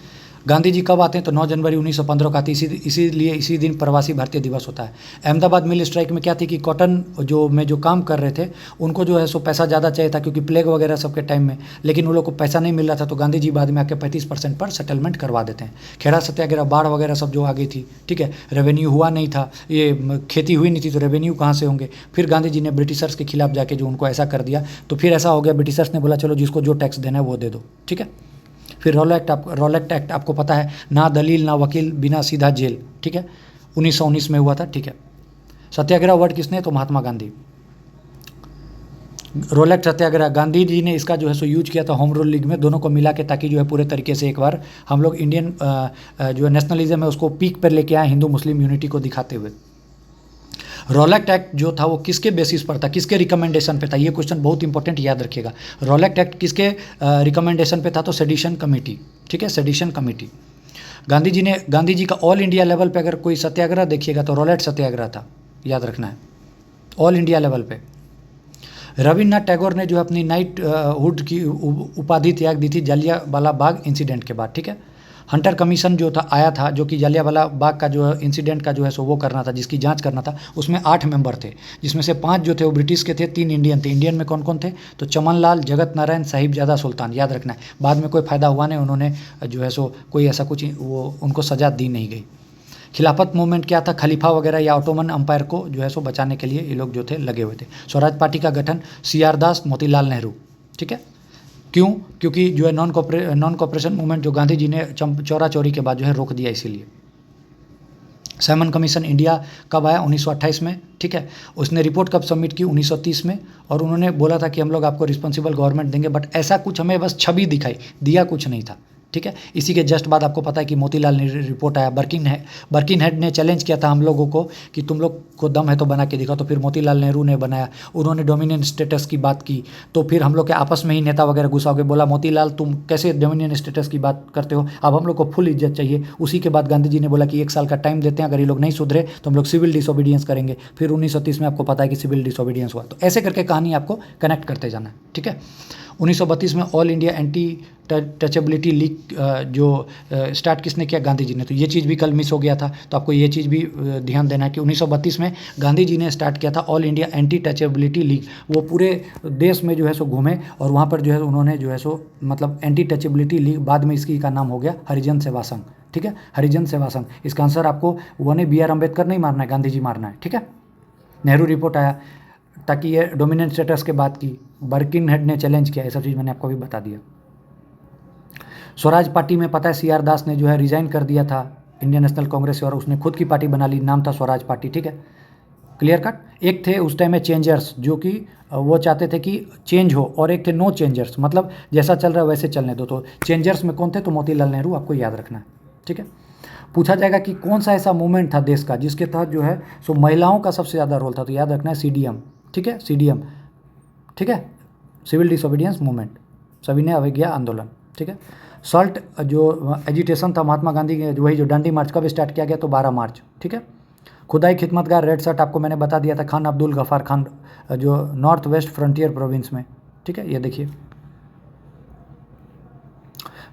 गांधी जी कब आते हैं? तो 9 जनवरी 1915 को आते हैं, इसीलिए इसी दिन प्रवासी भारतीय दिवस होता है। अहमदाबाद मिल स्ट्राइक में क्या थी कि कॉटन जो काम कर रहे थे उनको जो है सो पैसा ज़्यादा चाहिए था, क्योंकि प्लेग वगैरह सबके टाइम में, लेकिन उन लोग को पैसा नहीं मिल रहा था। तो गांधी जी बाद में आके 35% पर सेटलमेंट करवा देते हैं। खेड़ा सत्याग्रह, बाढ़ वगैरह सब जो आ गई थी, ठीक है, रेवेन्यू हुआ नहीं था, ये खेती हुई नहीं थी, तो रेवेन्यू कहाँ से होंगे। फिर गांधी जी ने ब्रिटिशर्स के खिलाफ जाके जो उनको ऐसा कर दिया, तो फिर ऐसा हो गया, ब्रिटिशर्स ने बोला चलो जिसको जो टैक्स देना है वो दे दो, ठीक है। फिर रॉलेट एक्ट आपको पता है, ना दलील ना वकील, बिना सीधा जेल, ठीक है, 1919 में हुआ था, ठीक है। सत्याग्रह वर्ड किसने? तो महात्मा गांधी। रोलेट सत्याग्रह गांधी जी ने इसका जो है सो यूज किया था होम रूल लीग में, दोनों को मिला के, ताकि जो है पूरे तरीके से एक बार हम लोग इंडियन जो है नेशनलिज्म है उसको पीक पर लेके आए, हिंदू मुस्लिम यूनिटी को दिखाते हुए। रॉलेट एक्ट जो था वो किसके बेसिस पर था, किसके रिकमेंडेशन पे था? ये क्वेश्चन बहुत इंपॉर्टेंट, याद रखिएगा। रॉलेट एक्ट किसके रिकमेंडेशन पे था? तो सेडिशन कमेटी, ठीक है, सेडिशन कमेटी। गांधी जी का ऑल इंडिया लेवल पे अगर कोई सत्याग्रह देखिएगा तो रॉलेट सत्याग्रह था, याद रखना है, ऑल इंडिया लेवल पे। रविन्द्रनाथ टैगोर ने जो है अपनी नाइट हुड की उपाधि त्याग दी थी जलियांवाला बाग इंसिडेंट के बाद, ठीक है। हंटर कमीशन जो था आया था, जो कि जलियांवाला बाग का जो इंसिडेंट का जो है सो वो करना था, जिसकी जांच करना था। उसमें 8 मेंबर थे, जिसमें से 5 जो थे वो ब्रिटिश के थे, 3 इंडियन थे। इंडियन में कौन कौन थे? तो चमन लाल, जगत नारायण, साहिबजादा सुल्तान, याद रखना है। बाद में कोई फ़ायदा हुआ नहीं, उन्होंने जो है सो कोई ऐसा कुछ वो उनको सज़ा दी नहीं गई। खिलाफत मूवमेंट क्या था? खलीफा वगैरह या ऑटोमन अंपायर को जो है सो बचाने के लिए ये लोग जो थे लगे हुए थे। स्वराज पार्टी का गठन CR दास, मोतीलाल नेहरू, ठीक है। क्यों? क्योंकि जो है नॉन कॉपरेशन मूवमेंट जो गांधी जी ने चौरा चौरी के बाद जो है रोक दिया, इसीलिए। सैमन कमीशन इंडिया कब आया? 1928 में, ठीक है। उसने रिपोर्ट कब सबमिट की? 1930 में। और उन्होंने बोला था कि हम लोग आपको रिस्पॉन्सिबल गवर्नमेंट देंगे, बट ऐसा कुछ हमें बस छवि दिखाई, दिया कुछ नहीं था, ठीक है। इसी के जस्ट बाद आपको पता है कि मोतीलाल नेहरू रिपोर्ट आया। बर्किन हेड ने चैलेंज किया था हम लोगों को कि तुम लोग को दम है तो बना के दिखाओ, तो फिर मोतीलाल नेहरू ने बनाया। उन्होंने डोमिनियन स्टेटस की बात की, तो फिर हम लोग के आपस में ही नेता वगैरह गुस्सा हो गए, बोला मोतीलाल तुम कैसे डोमिनियन स्टेटस की बात करते हो, अब हम लोग को फुल इज्जत चाहिए। उसी के बाद गांधी जी ने बोला कि 1 साल का टाइम देते हैं, अगर ये लोग नहीं सुधरे तो हम लोग सिविल डिसोबीडियंस करेंगे। फिर 1930 में आपको पता है कि सिविल डिसोबीडियंस हुआ। तो ऐसे करके कहानी आपको कनेक्ट करते जाना है, ठीक है। 1932 में all India anti touchability league जो स्टार्ट किसने किया? गांधी जी ने। तो ये चीज़ भी कल मिस हो गया था, तो आपको ये चीज़ भी ध्यान देना है कि 1932 में गांधी जी ने स्टार्ट किया था all India anti touchability league. वो पूरे देश में जो है सो घूमे और वहाँ पर जो है उन्होंने जो है सो मतलब एंटी टचेबिलिटी लीग, बाद में इसकी का नाम हो गया हरिजन सेवा संघ, ठीक है, हरिजन सेवा संघ। इसका आंसर आपको वन BR अम्बेडकर नहीं मारना है, गांधी जी मारना है, ठीक है। नेहरू रिपोर्ट आया, ताकि ये डोमिनेंट स्टेटस के बात की, बर्किन हेड ने चैलेंज किया, ये सब चीज़ मैंने आपको भी बता दिया। स्वराज पार्टी में पता है CR दास ने जो है रिजाइन कर दिया था इंडियन नेशनल कांग्रेस से और उसने खुद की पार्टी बना ली, नाम था स्वराज पार्टी, ठीक है, क्लियर कट। एक थे उस टाइम में चेंजर्स, जो कि वो चाहते थे कि चेंज हो, और एक थे नो चेंजर्स, मतलब जैसा चल रहा है वैसे चलने दो। तो चेंजर्स में कौन थे? तो मोतीलाल नेहरू, आपको याद रखना है, ठीक है। पूछा जाएगा कि कौन सा ऐसा मूवमेंट था देश का जिसके तहत जो है सो महिलाओं का सबसे ज़्यादा रोल था, तो याद रखना है CDM, ठीक है, CDM, ठीक है, सिविल डिसोबीडियंस मूवमेंट, सविनय अवज्ञा आंदोलन, ठीक है। सॉल्ट जो एजिटेशन था महात्मा गांधी के, वही जो डांडी मार्च कब स्टार्ट किया गया? तो 12 मार्च, ठीक है। खुदाई खिदमतगार रेड शर्ट आपको मैंने बता दिया था, खान अब्दुल गफ़ार खान, जो नॉर्थ वेस्ट फ्रंटियर प्रोविंस में, ठीक है, ये देखिए।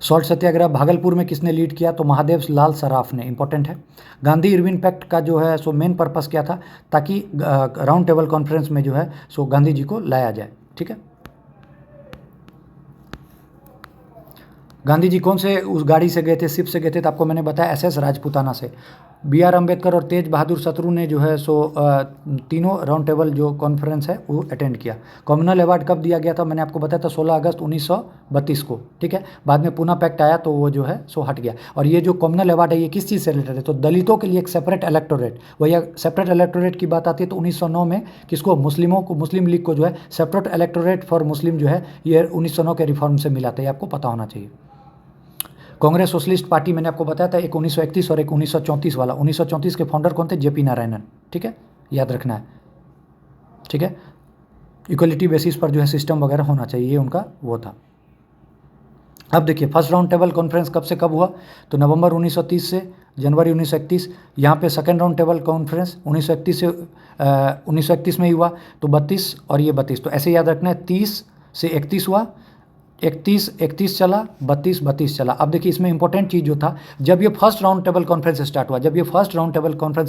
सॉल्ट सत्याग्रह भागलपुर में किसने लीड किया? तो महादेव लाल सराफ ने, इंपॉर्टेंट है। गांधी इरविन पैक्ट का जो है सो मेन पर्पस क्या था? ताकि राउंड टेबल कॉन्फ्रेंस में जो है सो गांधी जी को लाया जाए, ठीक है। गांधी जी कौन से उस गाड़ी से गए थे? शिप से गए थे, तो आपको मैंने बताया SS राजपूताना से। B.R. अम्बेडकर और तेज बहादुर सत्रू ने जो है सो तीनों राउंड टेबल जो कॉन्फ्रेंस है वो अटेंड किया। कॉमनल अवार्ड कब दिया गया था, मैंने आपको बताया था 16 अगस्त 1932 को, ठीक है। बाद में पूना पैक्ट आया तो वो जो है सो हट गया। और ये जो कॉमनल अवार्ड है ये किस चीज़ से रिलेटेड है, तो दलितों के लिए एक सेपरेट इलेक्टोरेट, वही सेपरेट इलेक्टोरेट की बात आती है तो 1909 में किसको, मुस्लिमों को, मुस्लिम लीग को जो है सेपरेट इलेक्टोरेट फॉर मुस्लिम जो है ये 1909 के रिफॉर्म से मिला था, ये आपको पता होना चाहिए। कांग्रेस सोशलिस्ट पार्टी मैंने आपको बताया था एक 1931 और एक 1934 वाला। 1934 के फाउंडर कौन थे, जेपी नारायणन, ठीक है, याद रखना है, ठीक है। इक्वलिटी बेसिस पर जो है सिस्टम वगैरह होना चाहिए, ये उनका वो था। अब देखिए फर्स्ट राउंड टेबल कॉन्फ्रेंस कब से कब हुआ, तो नवंबर 1930 से जनवरी 1931। यहाँ पे सेकेंड राउंड टेबल कॉन्फ्रेंस 1931 से 1931 में ही हुआ, तो 32 और ये 32, तो ऐसे याद रखना है 30 से 31 हुआ, 31 चला, 32 चला। अब देखिए इसमें इंपॉर्टेंट चीज़ जो था, जब ये first round table conference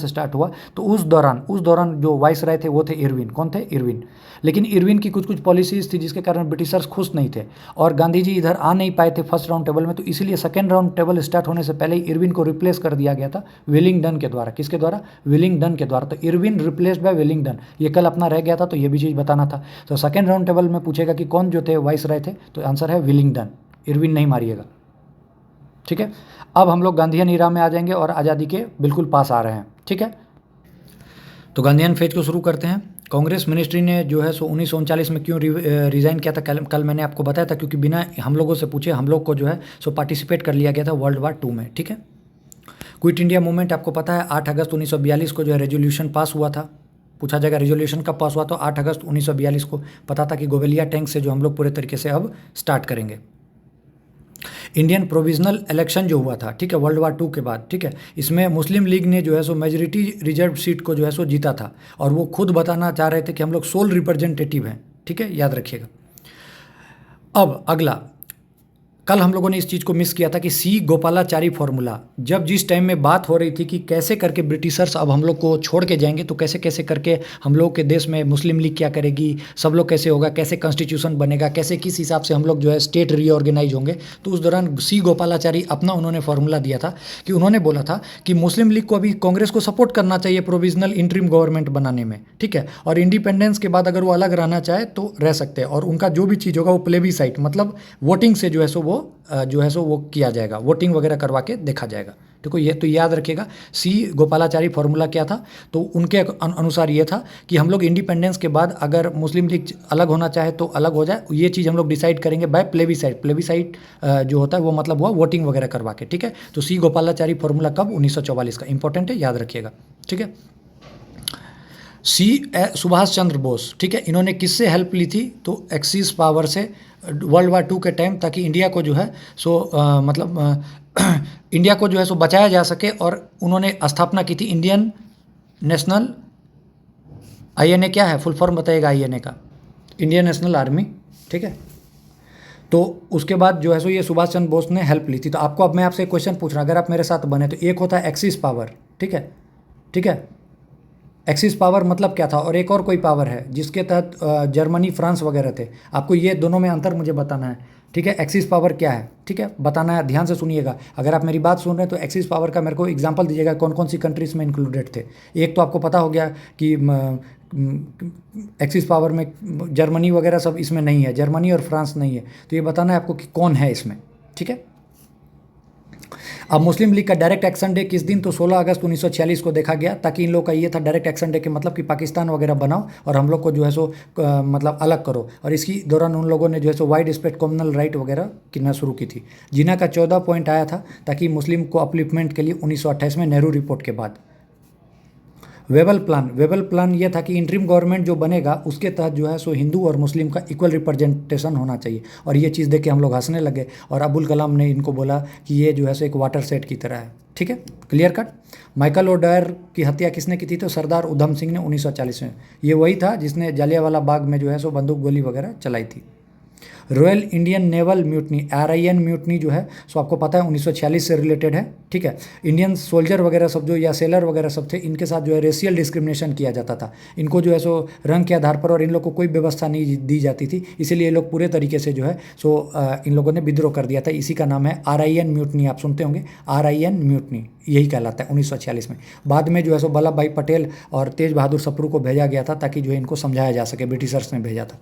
start हुआ, तो उस दौरान जो वाइस राय थे वो थे इरविन। कौन थे, इरविन। लेकिन इरविन की कुछ पॉलिसीज़ थी जिसके कारण ब्रिटिशर्स खुश नहीं थे और गांधी जी इधर आ नहीं पाए थे फर्स्ट राउंड टेबल में, तो इसीलिए सेकेंड राउंड टेबल स्टार्ट होने से पहले ही इरविन को रिप्लेस कर दिया गया था विलिंगडन के द्वारा। किसके द्वारा, विलिंगडन के द्वारा। तो इरविन रिप्लेस्ड बाय विलिंगडन, ये कल अपना रह गया था तो ये भी चीज़ बताना था। तो सेकेंड राउंड टेबल में पूछेगा कि कौन जो थे वाइस राय थे, तो आंसर है विलिंगडन, इरविन नहीं मारिएगा, ठीक है। अब हम लोग गांधीयन ईरा में आ जाएंगे और आज़ादी के बिल्कुल पास आ रहे हैं, ठीक है। तो गांधीयन फेज को शुरू करते हैं। कांग्रेस मिनिस्ट्री ने जो है सो 1939 में क्यों रिज़ाइन किया था, कल मैंने आपको बताया था, क्योंकि बिना हम लोगों से पूछे हम लोग को जो है सो पार्टिसिपेट कर लिया गया था वर्ल्ड वार 2 में, ठीक है। क्विट इंडिया मूवमेंट आपको पता है 8 अगस्त 1942 को जो है रेजोल्यूशन पास हुआ था। पूछा जाएगा रेजोल्यूशन कब पास हुआ, तो 8 अगस्त 1942 को। पता था कि गोवेलिया टैंक से जो हम लोग पूरे तरीके से अब स्टार्ट करेंगे। इंडियन प्रोविजनल इलेक्शन जो हुआ था, ठीक है, वर्ल्ड वार 2 के बाद, ठीक है, इसमें मुस्लिम लीग ने जो है सो मेजॉरिटी रिजर्व सीट को जो है सो जीता था और वो खुद बताना चाह रहे थे कि हम लोग सोल रिप्रेजेंटेटिव हैं, ठीक है, याद रखिएगा। अब अगला, कल हम लोगों ने इस चीज़ को मिस किया था कि सी गोपालाचारी फॉर्मूला, जब जिस टाइम में बात हो रही थी कि कैसे करके ब्रिटिशर्स अब हम लोग को छोड़ के जाएंगे, तो कैसे कैसे करके हम लोग के देश में मुस्लिम लीग क्या करेगी, सब लोग कैसे होगा, कैसे कॉन्स्टिट्यूशन बनेगा, कैसे किस हिसाब से हम लोग जो है स्टेट रीऑर्गेनाइज होंगे, तो उस दौरान सी गोपालाचारी अपना उन्होंने फॉर्मूला दिया था कि उन्होंने बोला था कि मुस्लिम लीग को अभी कांग्रेस को सपोर्ट करना चाहिए प्रोविजनल इंटरिम गवर्नमेंट बनाने में, ठीक है, और इंडिपेंडेंस के बाद अगर वो अलग रहना चाहे तो रह सकते हैं, और उनका जो भी चीज़ होगा वो प्लेबीसाइट मतलब वोटिंग से जो है सो वो किया जाएगा, वोटिंग वगैरह करवा के देखा जाएगा। देखो ये तो याद रखिएगा, सी गोपालाचारी फॉर्मूला क्या था, तो उनके अनुसार ये था कि हम लोग इंडिपेंडेंस के बाद अगर मुस्लिम लीग अलग होना चाहे तो अलग हो जाए, ये चीज़ हम लोग डिसाइड करेंगे बाय प्लेबीसाइट जो होता है वो मतलब हुआ वोटिंग वगैरह करवा के, ठीक है। तो सी गोपालाचारी फॉर्मूला कब, 1944 का, इंपॉर्टेंट है, याद रखिएगा, ठीक है। सुभाष चंद्र बोस, ठीक है, इन्होंने किससे हेल्प ली थी, तो एक्सिस पावर से वर्ल्ड वार 2 के टाइम, ताकि इंडिया को जो है इंडिया को जो है सो बचाया जा सके, और उन्होंने स्थापना की थी इंडियन नेशनल, आईएनए क्या है, फुल फॉर्म बताइएगा आईएनए का, इंडियन नेशनल आर्मी, ठीक है। तो उसके बाद जो है सो ये सुभाष चंद्र बोस ने हेल्प ली थी। तो आपको अब मैं आपसे एक क्वेश्चन पूछ रहा हूँ, अगर आप मेरे साथ बने, तो एक होता है एक्सिस पावर, ठीक है, ठीक है, एक्सिस पावर मतलब क्या था, और एक और कोई पावर है जिसके तहत जर्मनी फ्रांस वगैरह थे, आपको ये दोनों में अंतर मुझे बताना है, ठीक है। एक्सिस पावर क्या है, ठीक है, बताना है, ध्यान से सुनिएगा। अगर आप मेरी बात सुन रहे हैं तो एक्सिस पावर का मेरे को एग्जांपल दीजिएगा, कौन कौन सी कंट्रीज में इंक्लूडेड थे। एक तो आपको पता हो गया कि एक्सिस पावर में जर्मनी वगैरह सब इसमें नहीं है, जर्मनी और फ्रांस नहीं है, तो ये बताना है आपको कि कौन है इसमें, ठीक है। अब मुस्लिम लीग का डायरेक्ट एक्शन डे किस दिन, तो 16 अगस्त 1946 को देखा गया, ताकि इन लोग का ये था डायरेक्ट एक्शन डे के मतलब कि पाकिस्तान वगैरह बनाओ और हम लोग को जो है सो मतलब अलग करो, और इसकी दौरान उन लोगों ने जो है सो वाइड स्प्रेड कम्युनल राइट वगैरह गिनना शुरू की थी। जिना का 14 पॉइंट आया था, ताकि मुस्लिम को अपलिफ्टमेंट के लिए 1928 में नेहरू रिपोर्ट के बाद। वेबल प्लान ये था कि इंटरिम गवर्नमेंट जो बनेगा उसके तहत जो है सो हिंदू और मुस्लिम का इक्वल रिप्रेजेंटेशन होना चाहिए, और ये चीज़ देख के हम लोग हंसने लगे, और अबुल कलाम ने इनको बोला कि ये जो है सो एक वाटर सेट की तरह है, ठीक है, क्लियर कट। माइकल ओडायर की हत्या किसने की थी, तो सरदार उधम सिंह ने 1940 में। ये वही था जिसने जालियांवाला बाग में जो है सो बंदूक गोली वगैरह चलाई थी। Royal Indian naval mutiny, RIN mutiny जो है सो आपको पता है 1946 से रिलेटेड है, ठीक है। इंडियन सोल्जर वगैरह सब जो या सेलर वगैरह सब थे, इनके साथ जो है रेशियल डिस्क्रिमिनेशन किया जाता था, इनको जो है सो रंग के आधार पर और इन लोग को कोई व्यवस्था नहीं दी जाती थी, इसीलिए ये लोग पूरे तरीके से जो है सो इन लोगों ने विद्रोह कर दिया था। इसी का नाम है RIN म्यूटनी, आप सुनते होंगे RIN म्यूटनी, यही कहलाता है 1946 में। बाद में जो है सो वल्लभ भाई पटेल और तेज बहादुर सप्रू को भेजा गया था ताकि जो है इनको समझाया जा सके, ब्रिटिशर्स ने भेजा था।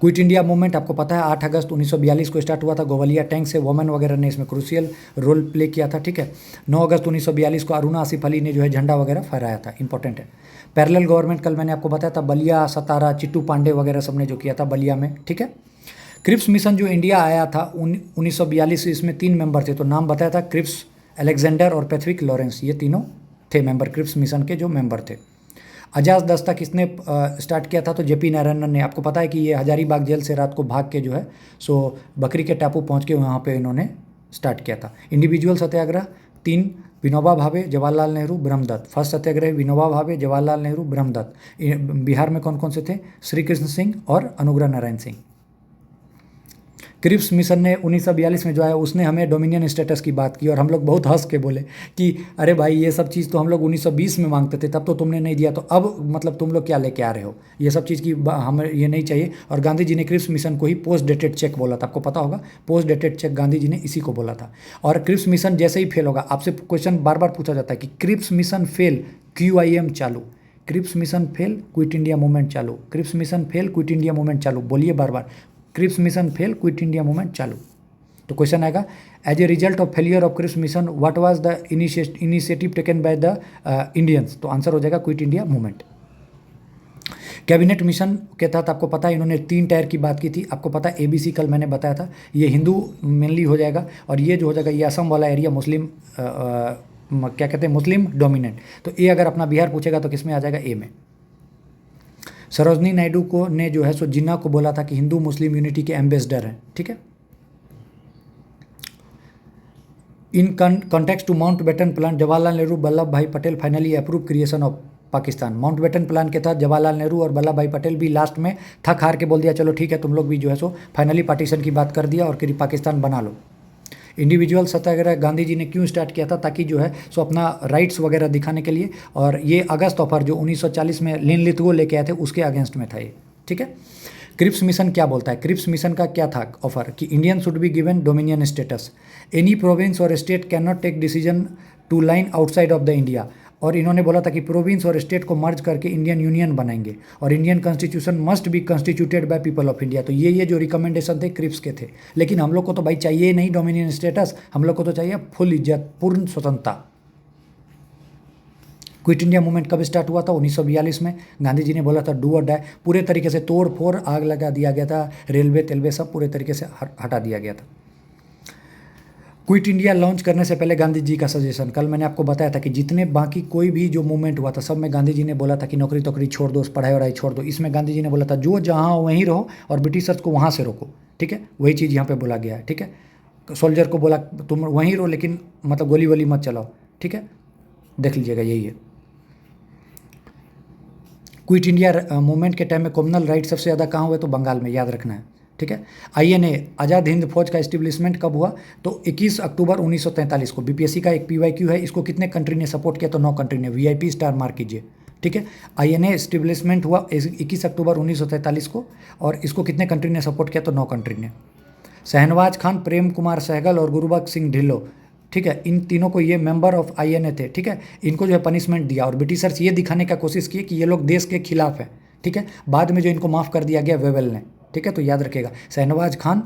क्विट इंडिया मूवमेंट आपको पता है 8 अगस्त 1942 को स्टार्ट हुआ था, गोवलिया टैंक से, वोमेन वगैरह ने इसमें क्रूशियल रोल प्ले किया था, ठीक है। 9 अगस्त 1942 को अरुणा आसिफ अली ने जो है झंडा वगैरह फहराया था, इंपॉर्टेंट है। पैरेलल गवर्नमेंट कल मैंने आपको बताया था, बलिया, सतारा, चिट्टू पांडे वगैरह सबने जो किया था बलिया में, ठीक है। क्रिप्स मिशन जो इंडिया आया था 1942, इसमें 3 मेंबर थे, तो नाम बताया था क्रिप्स, अलेक्जेंडर और पैथविक लॉरेंस, ये तीनों थे मेंबर, क्रिप्स मिशन के जो मेंबर थे। आजाद दस्ता किसने स्टार्ट किया था, तो JP नारायणन ने। आपको पता है कि ये हजारीबाग जेल से रात को भाग के जो है सो बकरी के टापू पहुंच के वहाँ पे इन्होंने स्टार्ट किया था। इंडिविजुअल सत्याग्रह 3, विनोबा भावे, जवाहरलाल नेहरू, ब्रह्मदत्त। फर्स्ट सत्याग्रह विनोबा भावे, जवाहरलाल नेहरू, ब्रह्मदत्त। बिहार में कौन कौन से थे, श्री कृष्ण सिंह और अनुग्रह नारायण सिंह। क्रिप्स मिशन ने 1942 में जो है उसने हमें डोमिनियन स्टेटस की बात की और हम लोग बहुत हंस के बोले कि अरे भाई ये सब चीज़ तो हम लोग 1920 में मांगते थे, तब तो तुमने नहीं दिया, तो अब मतलब तुम लोग क्या लेके आ रहे हो, ये सब चीज़ की हमें ये नहीं चाहिए। और गांधी जी ने क्रिप्स मिशन को ही पोस्ट डेटेड चेक बोला था, आपको पता होगा, post dated cheque Gandhi ji ने इसी को बोला था। और क्रिप्स मिशन जैसे ही फेल होगा, आपसे क्वेश्चन बार बार पूछा जाता है कि क्रिप्स मिशन फेल, QIM चालू, Cripps mission fail, quit India movement चालू, Cripps mission fail, quit India movement चालू, बोलिए बार बार, Cripps mission fail, quit India movement चालू। तो क्वेश्चन आएगा, as a result of failure of Cripps mission what was the initiative taken by the Indians, तो answer हो जाएगा quit India movement. Cabinet mission के तहत आपको पता है इन्होंने 3 टायर की बात की थी, आपको पता है ABC कल मैंने बताया था, ये हिंदू मेनली हो जाएगा, और ये जो हो जाएगा ये असम वाला एरिया मुस्लिम क्या कहते हैं, मुस्लिम डोमिनेंट। तो ये अगर अपना बिहार पूछेगा तो किस में आ जाएगा, A में। सरोजनी नायडू को ने जो है सो जिन्ना को बोला था कि हिंदू मुस्लिम यूनिटी के एम्बेसडर हैं, ठीक है। In context to Mountbatten plan, Jawaharlal Nehru Vallabhbhai Patel finally approve creation of Pakistan. Mountbatten plan के तहत जवाहरलाल नेहरू और वल्लभ भाई पटेल भी लास्ट में थक हार के बोल दिया चलो ठीक है तुम लोग भी जो है सो फाइनली पार्टीशन की बात कर दिया और फिर पाकिस्तान बना लो। इंडिविजुअल सत्याग्रह गांधी जी ने क्यों स्टार्ट किया था, ताकि जो है सो अपना राइट्स वगैरह दिखाने के लिए, और ये अगस्त ऑफर जो 1940 में लिन लिथगो लेके आए थे उसके अगेंस्ट में था ये, ठीक है। क्रिप्स मिशन क्या बोलता है, क्रिप्स मिशन का क्या था ऑफर कि Indian should be given dominion status, any province और state can not take decision to line outside of the India, और इन्होंने बोला था कि प्रोविंस और स्टेट को मर्ज करके इंडियन यूनियन बनाएंगे, और Indian constitution must be constituted by people of India. तो ये जो रिकमेंडेशन थे क्रिप्स के थे, लेकिन हम लोग को तो भाई चाहिए नहीं डोमिनियन स्टेटस, हम लोग को तो चाहिए फुल इज्जत, पूर्ण स्वतंत्रता। क्विट इंडिया मूवमेंट कब स्टार्ट हुआ था, 1942 में। गांधी जी ने बोला था डू और डाई, पूरे तरीके से तोड़ फोड़ आग लगा दिया गया था, रेलवे तेलवे सब पूरे तरीके से हटा दिया गया था। क्विट इंडिया लॉन्च करने से पहले गांधी जी का सजेशन, कल मैंने आपको बताया था कि जितने बाकी कोई भी जो मूवमेंट हुआ था सब में गांधी जी ने बोला था कि नौकरी तोकरी छोड़ दो, पढ़ाई वढ़ाई छोड़ दो। इसमें गांधी जी ने बोला था जो जहाँ वहीं रहो और ब्रिटिशर्स को वहाँ से रोको, ठीक है, वही चीज़ यहाँ पे बोला गया है, ठीक है। सोल्जर को बोला तुम वहीं रहो लेकिन मतलब गोली वोली मत चलाओ, ठीक है, देख लीजिएगा यही है। क्विट इंडिया मूवमेंट के टाइम में कम्युनल राइट सबसे ज़्यादा कहाँ हुए, तो बंगाल में, याद रखना है, ठीक है। INA आज़ाद हिंद फौज का इस्टेब्लिशमेंट कब हुआ, तो 21 अक्टूबर 1943 को। BPSC का एक PYQ है, इसको कितने कंट्री ने सपोर्ट किया, तो 9 कंट्री ने, VIP स्टार मार्क कीजिए, ठीक है। INA इस्टेब्लिशमेंट हुआ 21 अक्टूबर 1943 को, और इसको कितने कंट्री ने सपोर्ट किया, तो 9 कंट्री ने। शहनवाज खान, प्रेम कुमार सहगल और गुरुबख्श सिंह ढिल्लो, ठीक है, इन तीनों को, ये मेंबर ऑफ INA थे, ठीक है। इनको जो है पनिशमेंट दिया और ब्रिटिशर्स ये दिखाने का कोशिश की कि ये लोग देश के खिलाफ है, ठीक है। बाद में जो इनको माफ़ कर दिया गया वेवेल ने, ठीक है। तो याद रखिएगा शहनवाज खान,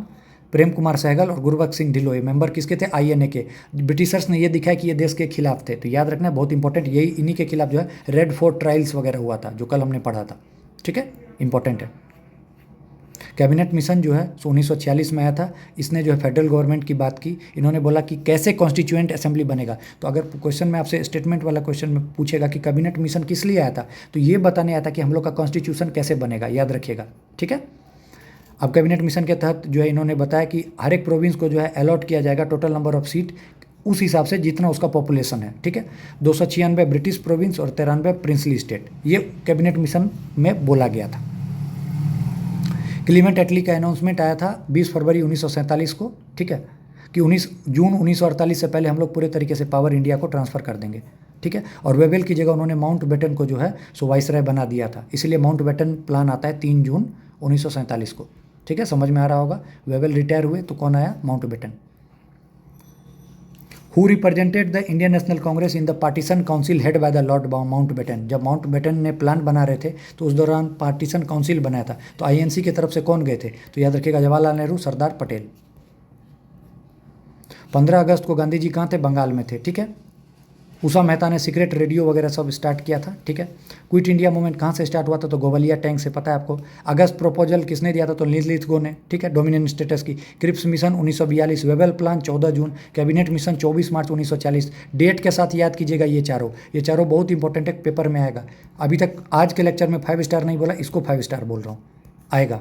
प्रेम कुमार सहगल और गुरुबख्श सिंह ढिल्लो, ये मेंबर किसके थे, INA के। ब्रिटिशर्स ने ये दिखाया कि ये देश के खिलाफ थे, तो याद रखना बहुत इंपॉर्टेंट, यही इन्हीं के खिलाफ जो है रेड फोर्ट ट्रायल्स वगैरह हुआ था जो कल हमने पढ़ा था, ठीक है, इंपॉर्टेंट है। कैबिनेट मिशन जो है 1946 में आया था, इसने जो है फेडरल गवर्नमेंट की बात की। इन्होंने बोला कि कैसे कॉन्स्टिट्यूएंट असेंबली बनेगा, तो अगर क्वेश्चन में आपसे स्टेटमेंट वाला क्वेश्चन में पूछेगा कि कैबिनेट मिशन किस लिए आया था, तो ये बताने आया था कि हम लोग का कॉन्स्टिट्यूशन कैसे बनेगा, याद रखिएगा, ठीक है। अब कैबिनेट मिशन के तहत जो है इन्होंने बताया कि हर एक प्रोविंस को जो है अलॉट किया जाएगा टोटल नंबर ऑफ सीट उस हिसाब से जितना उसका पॉपुलेशन है, ठीक है। 296 ब्रिटिश प्रोविंस और 93 प्रिंसली स्टेट, ये कैबिनेट मिशन में बोला गया था। क्लीमेंट एटली का अनाउंसमेंट आया था 20 फरवरी 1947 को, ठीक है, कि 19 जून 1948 से पहले हम लोग पूरे तरीके से पावर इंडिया को ट्रांसफ़र कर देंगे, ठीक है। और वेवेल की जगह उन्होंने माउंट बेटन को जो है सो वाइसराय बना दिया था, इसीलिए माउंट बेटन प्लान आता है 3 जून 1947 को, ठीक है, समझ में आ रहा होगा। वेवेल रिटायर हुए तो कौन आया, Mountbatten. Who represented the Indian National Congress in the partition council head by the lord Mountbatten. जब माउंट बेटन ने प्लान बना रहे थे तो उस दौरान पार्टीशन काउंसिल बनाया था, तो आईएनसी की तरफ से कौन गए थे, तो याद रखिएगा जवाहरलाल नेहरू, सरदार पटेल। 15 अगस्त को गांधी जी कहाँ थे, बंगाल में थे, ठीक है। उषा मेहता ने सीक्रेट रेडियो वगैरह सब स्टार्ट किया था, ठीक है। क्विट इंडिया मूवमेंट कहाँ से स्टार्ट हुआ था, तो गोवलिया टैंक से, पता है आपको। अगस्त प्रपोजल किसने दिया था, तो लिथगो ने, ठीक है, डोमिनियन स्टेटस की। क्रिप्स मिशन 1942, वेवेल प्लान 14 जून, कैबिनेट मिशन 24 मार्च 1940। डेट के साथ याद कीजिएगा ये चारों बहुत इंपॉर्टेंट है, पेपर में आएगा। अभी तक आज के लेक्चर में 5 स्टार नहीं बोला, इसको 5 स्टार बोल रहा हूँ, आएगा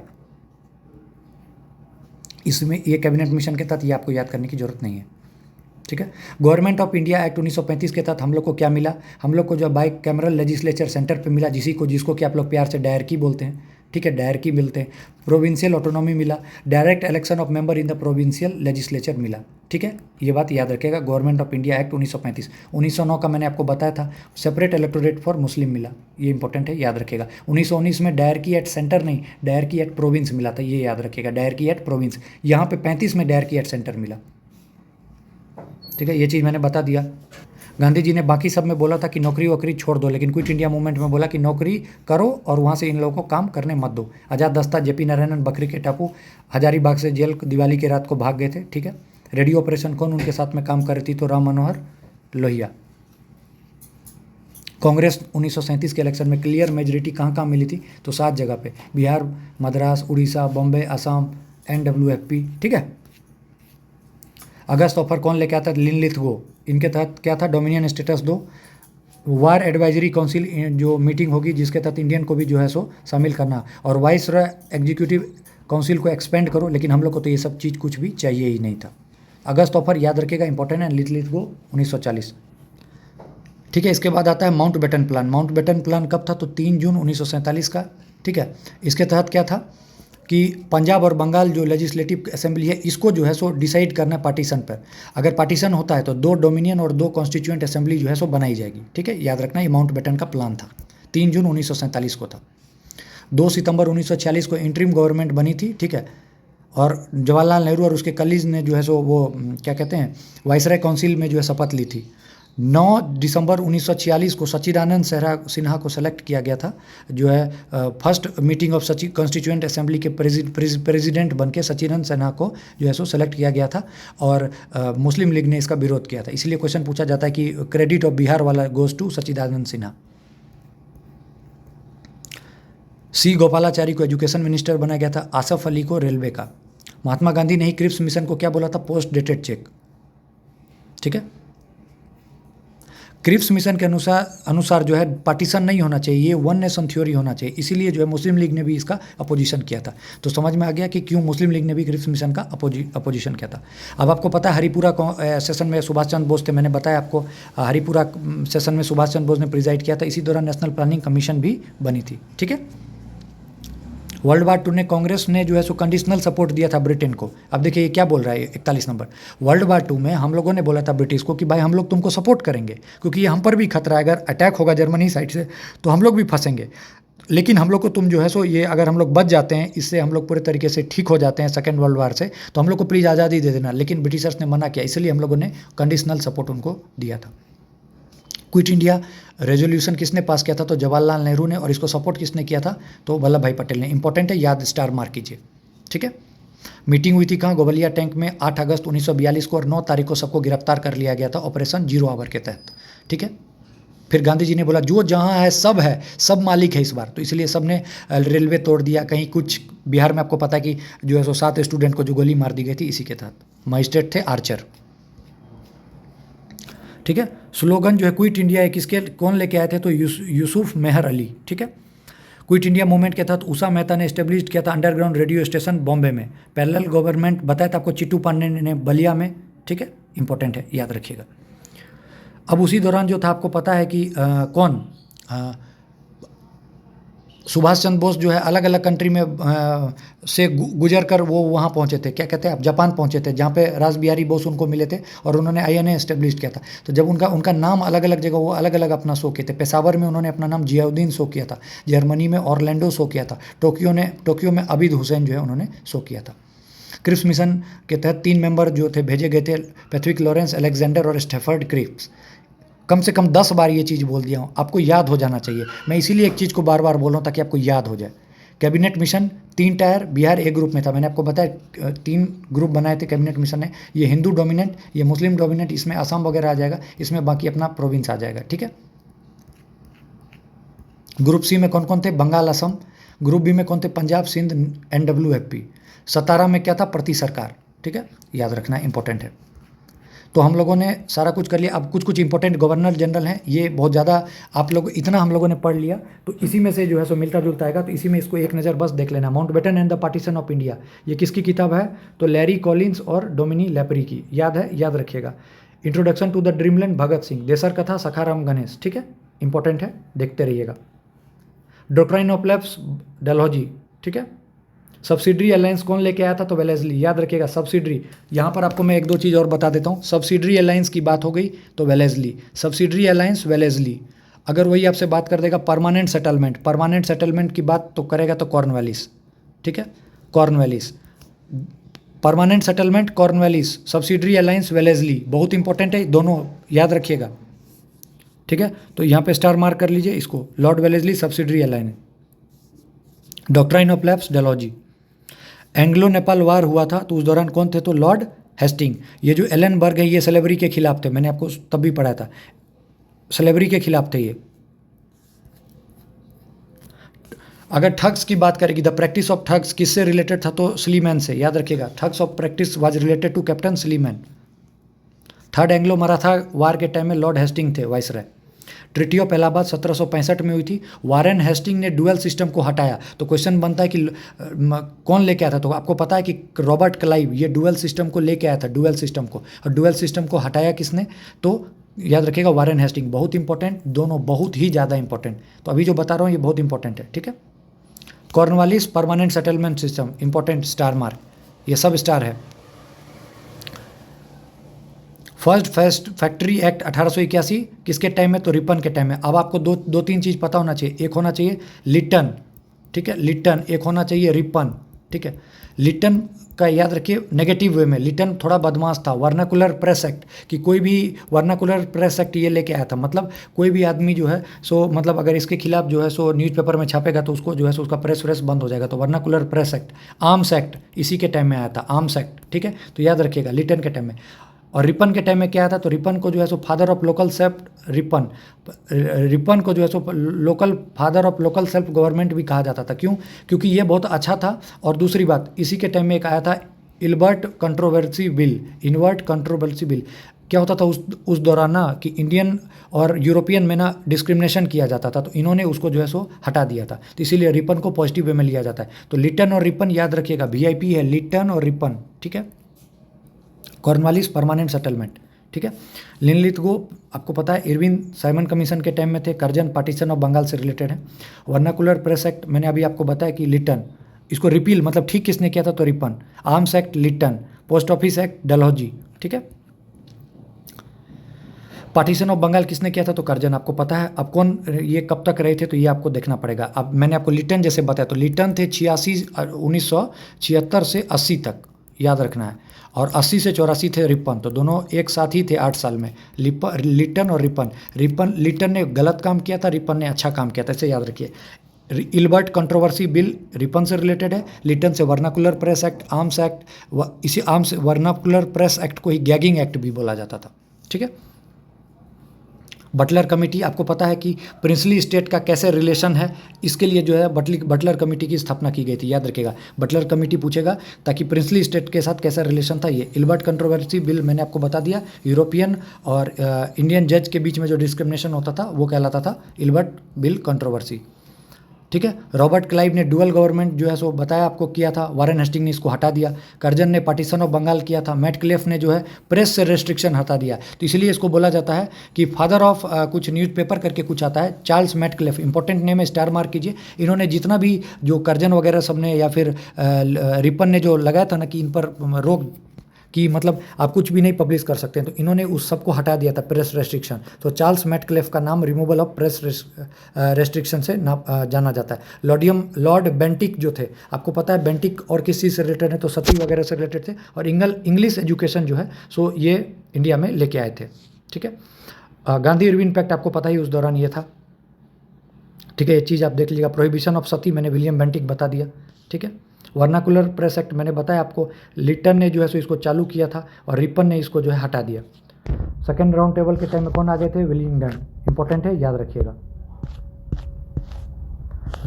इसमें। ये कैबिनेट मिशन के तहत ये आपको याद करने की जरूरत नहीं है, ठीक है। गवर्नमेंट ऑफ इंडिया एक्ट 1935 के तहत हम लोग को क्या मिला, हम लोग को जो बाई कैमरल लेजिस्लेचर सेंटर पे मिला, जिसको कि आप लोग प्यार से डायरकी बोलते हैं, ठीक है, डायरकी मिलते हैं। प्रोविंशियल ऑटोनॉमी मिला, direct election of member in the provincial legislature मिला, ठीक है, ये बात याद रखिएगा। Government of India act 1935। 1909 का मैंने आपको बताया था, सेपरेट इलेक्टोरेट फॉर मुस्लिम मिला, ये इंपॉर्टेंट है, याद रखिएगा। 1919 में डायरकी एट सेंटर नहीं, डायरकी एट प्रोविंस मिला था, ये याद रखिएगा, डायरकी एट प्रोविंस। यहाँ पे 35 में डायरकी एट सेंटर मिला, ठीक है, ये चीज़ मैंने बता दिया। गांधी जी ने बाकी सब में बोला था कि नौकरी वोकरी छोड़ दो, लेकिन क्विट इंडिया मूवमेंट में बोला कि नौकरी करो और वहाँ से इन लोगों को काम करने मत दो। आज़ाद दस्ता, जेपी नारायणन, बकरी के टापू, हजारीबाग से जेल दिवाली की रात को भाग गए थे, ठीक है। रेडियो ऑपरेशन कौन उनके साथ में काम कर रही थी, तो राम मनोहर लोहिया। कांग्रेस 1937 के इलेक्शन में क्लियर मेजोरिटी कहाँ कहाँ मिली थी, तो 7 जगह पे, बिहार, मद्रास, उड़ीसा, बॉम्बे, असम, NWFP, ठीक है। अगस्त ऑफर कौन लेके आता है, लिथगो। इनके तहत क्या था, डोमिनियन स्टेटस दो। वार एडवाइजरी काउंसिल जो मीटिंग होगी जिसके तहत इंडियन को भी जो है सो शामिल करना, और वाइस रॉय एग्जीक्यूटिव काउंसिल को एक्सपेंड करो, लेकिन हम लोग को तो ये सब चीज़ कुछ भी चाहिए ही नहीं था। अगस्त ऑफर याद रखिएगा, इंपॉर्टेंट है, लिथगो 1940, ठीक है। इसके बाद आता है Mountbatten plan. Mountbatten plan कब था, तो 3 जून 1947 का, ठीक है। इसके तहत क्या था कि पंजाब और बंगाल जो लेजिस्लेटिव असेंबली है, इसको जो है सो डिसाइड करना है पार्टीशन पर। अगर पार्टीशन होता है तो 2 डोमिनियन और 2 कॉन्स्टिट्यूएंट असेंबली जो है सो बनाई जाएगी, ठीक है, याद रखना। ये माउंट बेटन का प्लान था, 3 जून 1947 को था। 2 सितंबर 1946 को इंटरिम गवर्नमेंट बनी थी, ठीक है, और जवाहरलाल नेहरू और उसके कलीग ने जो है सो वो क्या कहते हैं, वाइसराय काउंसिल में जो है शपथ ली थी। 9 दिसंबर 1946 को सच्चिदानंद सिन्हा को सेलेक्ट किया गया था, जो है फर्स्ट मीटिंग ऑफ सचिव कॉन्स्टिट्यूएंट असेंबली के प्रेसिडेंट बन के सच्चिदानंद सिन्हा को जो है सो सेलेक्ट किया गया था, और मुस्लिम लीग ने इसका विरोध किया था। इसलिए क्वेश्चन पूछा जाता है कि क्रेडिट ऑफ बिहार वाला गोज टू सच्चिदानंद सिन्हा। सी गोपालाचारी को एजुकेशन मिनिस्टर बनाया गया था, आसफ अली को रेलवे का। महात्मा गांधी ने ही क्रिप्स मिशन को क्या बोला था, पोस्ट डेटेड चेक, ठीक है। क्रिप्स मिशन के अनुसार जो है पार्टीशन नहीं होना चाहिए, ये वन नेशन थ्योरी होना चाहिए, इसीलिए जो है मुस्लिम लीग ने भी इसका अपोजिशन किया था। तो समझ में आ गया कि क्यों मुस्लिम लीग ने भी क्रिप्स मिशन का अपोजिशन किया था। अब आपको पता है हरिपुरा सेशन में सुभाष चंद्र बोस थे, मैंने बताया आपको, हरिपुरा सेशन में सुभाष चंद्र बोस ने प्रिजाइड किया था। इसी दौरान नेशनल प्लानिंग कमीशन भी बनी थी, ठीक है। वर्ल्ड वार 2 ने कांग्रेस ने जो है सो कंडीशनल सपोर्ट दिया था ब्रिटेन को। अब देखिए ये क्या बोल रहा है 41 नंबर, वर्ल्ड वार 2 में हम लोगों ने बोला था ब्रिटिश को कि भाई हम लोग तुमको सपोर्ट करेंगे, क्योंकि ये हम पर भी खतरा है, अगर अटैक होगा जर्मनी साइड से तो हम लोग भी फंसेंगे, लेकिन हम लोग को तुम जो है सो ये अगर हम लोग बच जाते हैं, इससे हम लोग पूरे तरीके से ठीक हो जाते हैं सेकेंड वर्ल्ड वार से, तो हम लोग को प्लीज़ आज़ादी दे देना। लेकिन ब्रिटिशर्स ने मना किया, इसलिए हम लोगों ने कंडीशनल सपोर्ट उनको दिया था। क्विट इंडिया रेजोल्यूशन किसने पास किया था, तो जवाहरलाल नेहरू ने, और इसको सपोर्ट किसने किया था, तो वल्लभ भाई पटेल ने। इंपॉर्टेंट है, याद स्टार मार्क कीजिए, ठीक है। मीटिंग हुई थी कहाँ, गोवलिया टैंक में 8 अगस्त 1942 को, और 9 तारीख को सबको गिरफ्तार कर लिया गया था ऑपरेशन जीरो आवर के तहत, ठीक है। फिर गांधी जी ने बोला जो जहाँ है, सब मालिक है इस बार, तो इसलिए सब ने रेलवे तोड़ दिया। कहीं कुछ बिहार में आपको पता है कि जो है सो 7 स्टूडेंट को जो गोली मार दी गई थी, इसी के तहत। मजिस्ट्रेट थे आर्चर, ठीक है। स्लोगन जो है क्विट इंडिया है, किसके कौन लेके आए थे, तो यूसुफ मेहर अली, ठीक है। क्विट इंडिया मूवमेंट के तहत उषा मेहता ने एस्टेब्लिश किया था अंडरग्राउंड रेडियो स्टेशन बॉम्बे में। पैरेलल गवर्नमेंट बताया था आपको चिट्टू पांडे ने बलिया में, ठीक है, इंपॉर्टेंट है, याद रखिएगा। अब उसी दौरान जो था आपको पता है कि सुभाष चंद्र बोस जो है अलग अलग कंट्री में से गुजर कर वो वहाँ पहुँचे थे, क्या कहते हैं आप, जापान पहुँचे थे, जहाँ पे रास बिहारी बोस उनको मिले थे और उन्होंने आईएनए एस्टेब्लिश किया था। तो जब उनका नाम अलग अलग जगह वो अलग अलग अपना शो किए थे। पेशावर में उन्होंने अपना नाम जियाउद्दीन शो किया था, जर्मनी में ऑरलैंडो शो किया था, टोक्यो में अबिद हुसैन जो है उन्होंने शो किया था। क्रिप्स मिशन के तहत 3 मेंबर जो थे भेजे गए थे, पैट्रिक लॉरेंस, अलेक्जेंडर और स्टेफर्ड क्रिप्स। कम से कम 10 बार ये चीज़ बोल दिया हूँ, आपको याद हो जाना चाहिए। मैं इसीलिए एक चीज़ को बार बार बोल रहा हूँ ताकि आपको याद हो जाए। कैबिनेट मिशन 3 टायर, बिहार ए ग्रुप में था। मैंने आपको बताया 3 ग्रुप बनाए थे कैबिनेट मिशन ने। ये हिंदू डोमिनेंट, ये मुस्लिम डोमिनेंट, इसमें असम वगैरह आ जाएगा, इसमें बाकी अपना प्रोविंस आ जाएगा, ठीक है। ग्रुप सी में कौन कौन थे, बंगाल, असम। ग्रुप बी में कौन थे, पंजाब, सिंध, NWFP। 17 में क्या था, प्रति सरकार, ठीक है, याद रखना इंपॉर्टेंट है। तो हम लोगों ने सारा कुछ कर लिया। अब कुछ कुछ इंपॉर्टेंट गवर्नर जनरल हैं, ये बहुत ज़्यादा आप लोग इतना हम लोगों ने पढ़ लिया, तो इसी में से जो है सो मिलता जुलता आएगा। तो इसी में इसको एक नज़र बस देख लेना। Mountbatten and the partition of India, ये किसकी किताब है, तो लैरी कॉलिंस और डोमिनी लेपरी की, याद है, याद रखिएगा। Introduction to the dreamland, Bhagat Singh. Desar कथा, सखाराम गणेश, ठीक है, इंपॉर्टेंट है, देखते रहिएगा। डॉक्ट्राइन ऑफ लैप्स, डलहौजी, ठीक है। सब्सिडरी अलायंस कौन लेके आया था, तो वेलेस्ली, याद रखिएगा। सब्सिडरी, यहाँ पर आपको मैं 1-2 चीज़ और बता देता हूँ। सब्सिडरी अलायंस की बात हो गई तो वेलेस्ली, सब्सिडरी अलायंस वेलेस्ली। अगर वही आपसे बात कर देगा परमानेंट सेटलमेंट की बात तो करेगा तो कॉर्नवालिस, ठीक है, Cornwallis. Permanent settlement Cornwallis, subsidiary alliance Wellesley, बहुत इंपॉर्टेंट है, दोनों याद रखिएगा, ठीक है। तो यहाँ पे स्टार मार्क कर लीजिए इसको, lord Wellesley, subsidiary alliance. Doctrine of lapse, Dalhousie. Anglo Nepal war हुआ था तो उस दौरान कौन थे, तो लॉर्ड हेस्टिंग। ये जो एलनबर्ग है ये स्लेवरी के खिलाफ थे, मैंने आपको तब भी पढ़ाया था, स्लेवरी के खिलाफ थे ये। अगर ठग्स की बात करेगी, द प्रैक्टिस ऑफ ठग्स किससे रिलेटेड था, तो स्लीमैन से, याद रखिएगा। Thugs of practice was related to captain Sleeman. Third Anglo Maratha war के टाइम में लॉर्ड हेस्टिंग थे वाइसराय। ट्रिटी ऑफ इलाहाबाद 1765 में हुई थी। वारेन हेस्टिंग ने डुअल सिस्टम को हटाया। तो क्वेश्चन बनता है कि कौन लेके आया था, तो आपको पता है कि रॉबर्ट क्लाइव ये डुअल सिस्टम को लेके आया था, डुअल सिस्टम को। और डुअल सिस्टम को हटाया किसने, तो याद रखिएगा वारेन हेस्टिंग। बहुत इंपॉर्टेंट, दोनों बहुत ही ज़्यादा इंपॉर्टेंट। तो अभी जो बता रहा हूँ ये बहुत इंपॉर्टेंट है, ठीक है। Cornwallis permanent settlement system, important, star mark, ये सब स्टार है। फर्स्ट फैक्ट्री एक्ट 1881 किसके टाइम में, तो रिपन के टाइम में। अब आपको दो तीन चीज़ पता होना चाहिए। एक होना चाहिए लिटन, ठीक है, लिटन। एक होना चाहिए रिपन, ठीक है। लिटन का याद रखिए नेगेटिव वे में, लिटन थोड़ा बदमाश था। वर्नाकुलर प्रेस एक्ट, कि कोई भी वर्नाकुलर प्रेस एक्ट ये लेके आया था, मतलब कोई भी आदमी जो है सो मतलब अगर इसके खिलाफ जो है सो न्यूज़पेपर में छापेगा तो उसको जो है सो उसका प्रेस बंद हो जाएगा। तो vernacular press act. Arms act इसी के टाइम में आया था, आर्म्स एक्ट, ठीक है। तो याद रखिएगा लिटन के टाइम में। और रिपन के टाइम में क्या था, तो रिपन को जो है so father of local self, Ripon को जो है so father of local self government भी कहा जाता था। क्यों, क्योंकि ये बहुत अच्छा था। और दूसरी बात, इसी के टाइम में एक आया था Ilbert controversy bill, invert controversy bill. क्या होता था उस दौरान ना, कि इंडियन और यूरोपियन में ना डिस्क्रिमिनेशन किया जाता था, तो इन्होंने उसको जो है सो हटा दिया था। तो इसीलिए रिपन को पॉजिटिव वे में लिया जाता है। तो लिटन और रिपन याद रखिएगा, VIP है लिटन और रिपन, ठीक है। कॉर्नवालिस परमानेंट सेटलमेंट, ठीक है। लिनलिथगो आपको पता है इरविन साइमन कमीशन के टाइम में थे। कर्जन पार्टीशन ऑफ बंगाल से रिलेटेड है। वर्नाकुलर प्रेस एक्ट मैंने अभी आपको बताया कि लिटन, इसको रिपील मतलब ठीक किसने किया था, तो Ripon. Arms act Lytton. Post office act Dalhousie, ठीक है। पार्टीशन ऑफ बंगाल किसने किया था, तो कर्जन, आपको पता है। अब कौन ये कब तक रहे थे, तो ये आपको देखना पड़ेगा। अब मैंने आपको लिटन जैसे बताया, तो लिटन थे 1976 से 80 तक, याद रखना है। और 80 से 84 थे रिपन। तो दोनों एक साथ ही थे 8 साल में, लिटन और रिपन। लिटन ने गलत काम किया था, रिपन ने अच्छा काम किया था, इसे याद रखिए। इल्बर्ट कंट्रोवर्सी बिल रिपन से रिलेटेड है। लिटन से vernacular press act, arms act. इसी आर्म्स वर्नाकुलर प्रेस एक्ट को ही गैगिंग एक्ट भी बोला जाता था, ठीक है। बटलर कमेटी, आपको पता है कि प्रिंसली स्टेट का कैसे रिलेशन है, इसके लिए जो है बटलर कमेटी की स्थापना की गई थी, याद रखिएगा। बटलर कमेटी पूछेगा ताकि प्रिंसली स्टेट के साथ कैसा रिलेशन था ये। इल्बर्ट कंट्रोवर्सी बिल मैंने आपको बता दिया। यूरोपियन और इंडियन जज के बीच में जो डिस्क्रिमिनेशन होता था वो कहलाता था इल्बर्ट बिल कंट्रोवर्सी, ठीक है। रॉबर्ट क्लाइव ने डुअल गवर्नमेंट जो है सो बताया आपको किया था, वारेन हेस्टिंग ने इसको हटा दिया, कर्जन ने पार्टीशन ऑफ बंगाल किया था, मैट क्लेफ ने जो है प्रेस से रेस्ट्रिक्शन हटा दिया। तो इसलिए इसको बोला जाता है कि फादर ऑफ कुछ न्यूज़पेपर करके कुछ आता है, चार्ल्स मैट क्लेफ, इंपॉर्टेंट नेम है, स्टार मार्क कीजिए। इन्होंने जितना भी जो कर्जन वगैरह सबने या फिर रिपन ने जो लगाया था ना कि इन पर रोक कि मतलब आप कुछ भी नहीं पब्लिश कर सकते हैं, तो इन्होंने उस सब को हटा दिया था, प्रेस रेस्ट्रिक्शन। तो चार्ल्स मैटक्लेफ का नाम रिमूवल ऑफ प्रेस रेस्ट्रिक्शन से जाना जाता है। लॉर्ड बेंटिक जो थे, आपको पता है बेंटिक और किस चीज़ से रिलेटेड है, तो सती वगैरह से रिलेटेड थे, और इंग्लिश एजुकेशन जो है सो ये इंडिया में लेके आए थे। ठीक है। गांधी इरविन पैक्ट आपको पता ही उस दौरान ये था। ठीक है, ये चीज़ आप देख लीजिएगा। प्रोहिबिशन ऑफ सती मैंने विलियम बेंटिक बता दिया। ठीक है। वर्नाकुलर प्रेस एक्ट मैंने बताया आपको, लिटन ने जो है सो इसको चालू किया था और रिपन ने इसको जो है हटा दिया। सेकेंड राउंड टेबल के टाइम में कौन आ गए थे? विलिंगडन, इंपॉर्टेंट है, याद रखिएगा।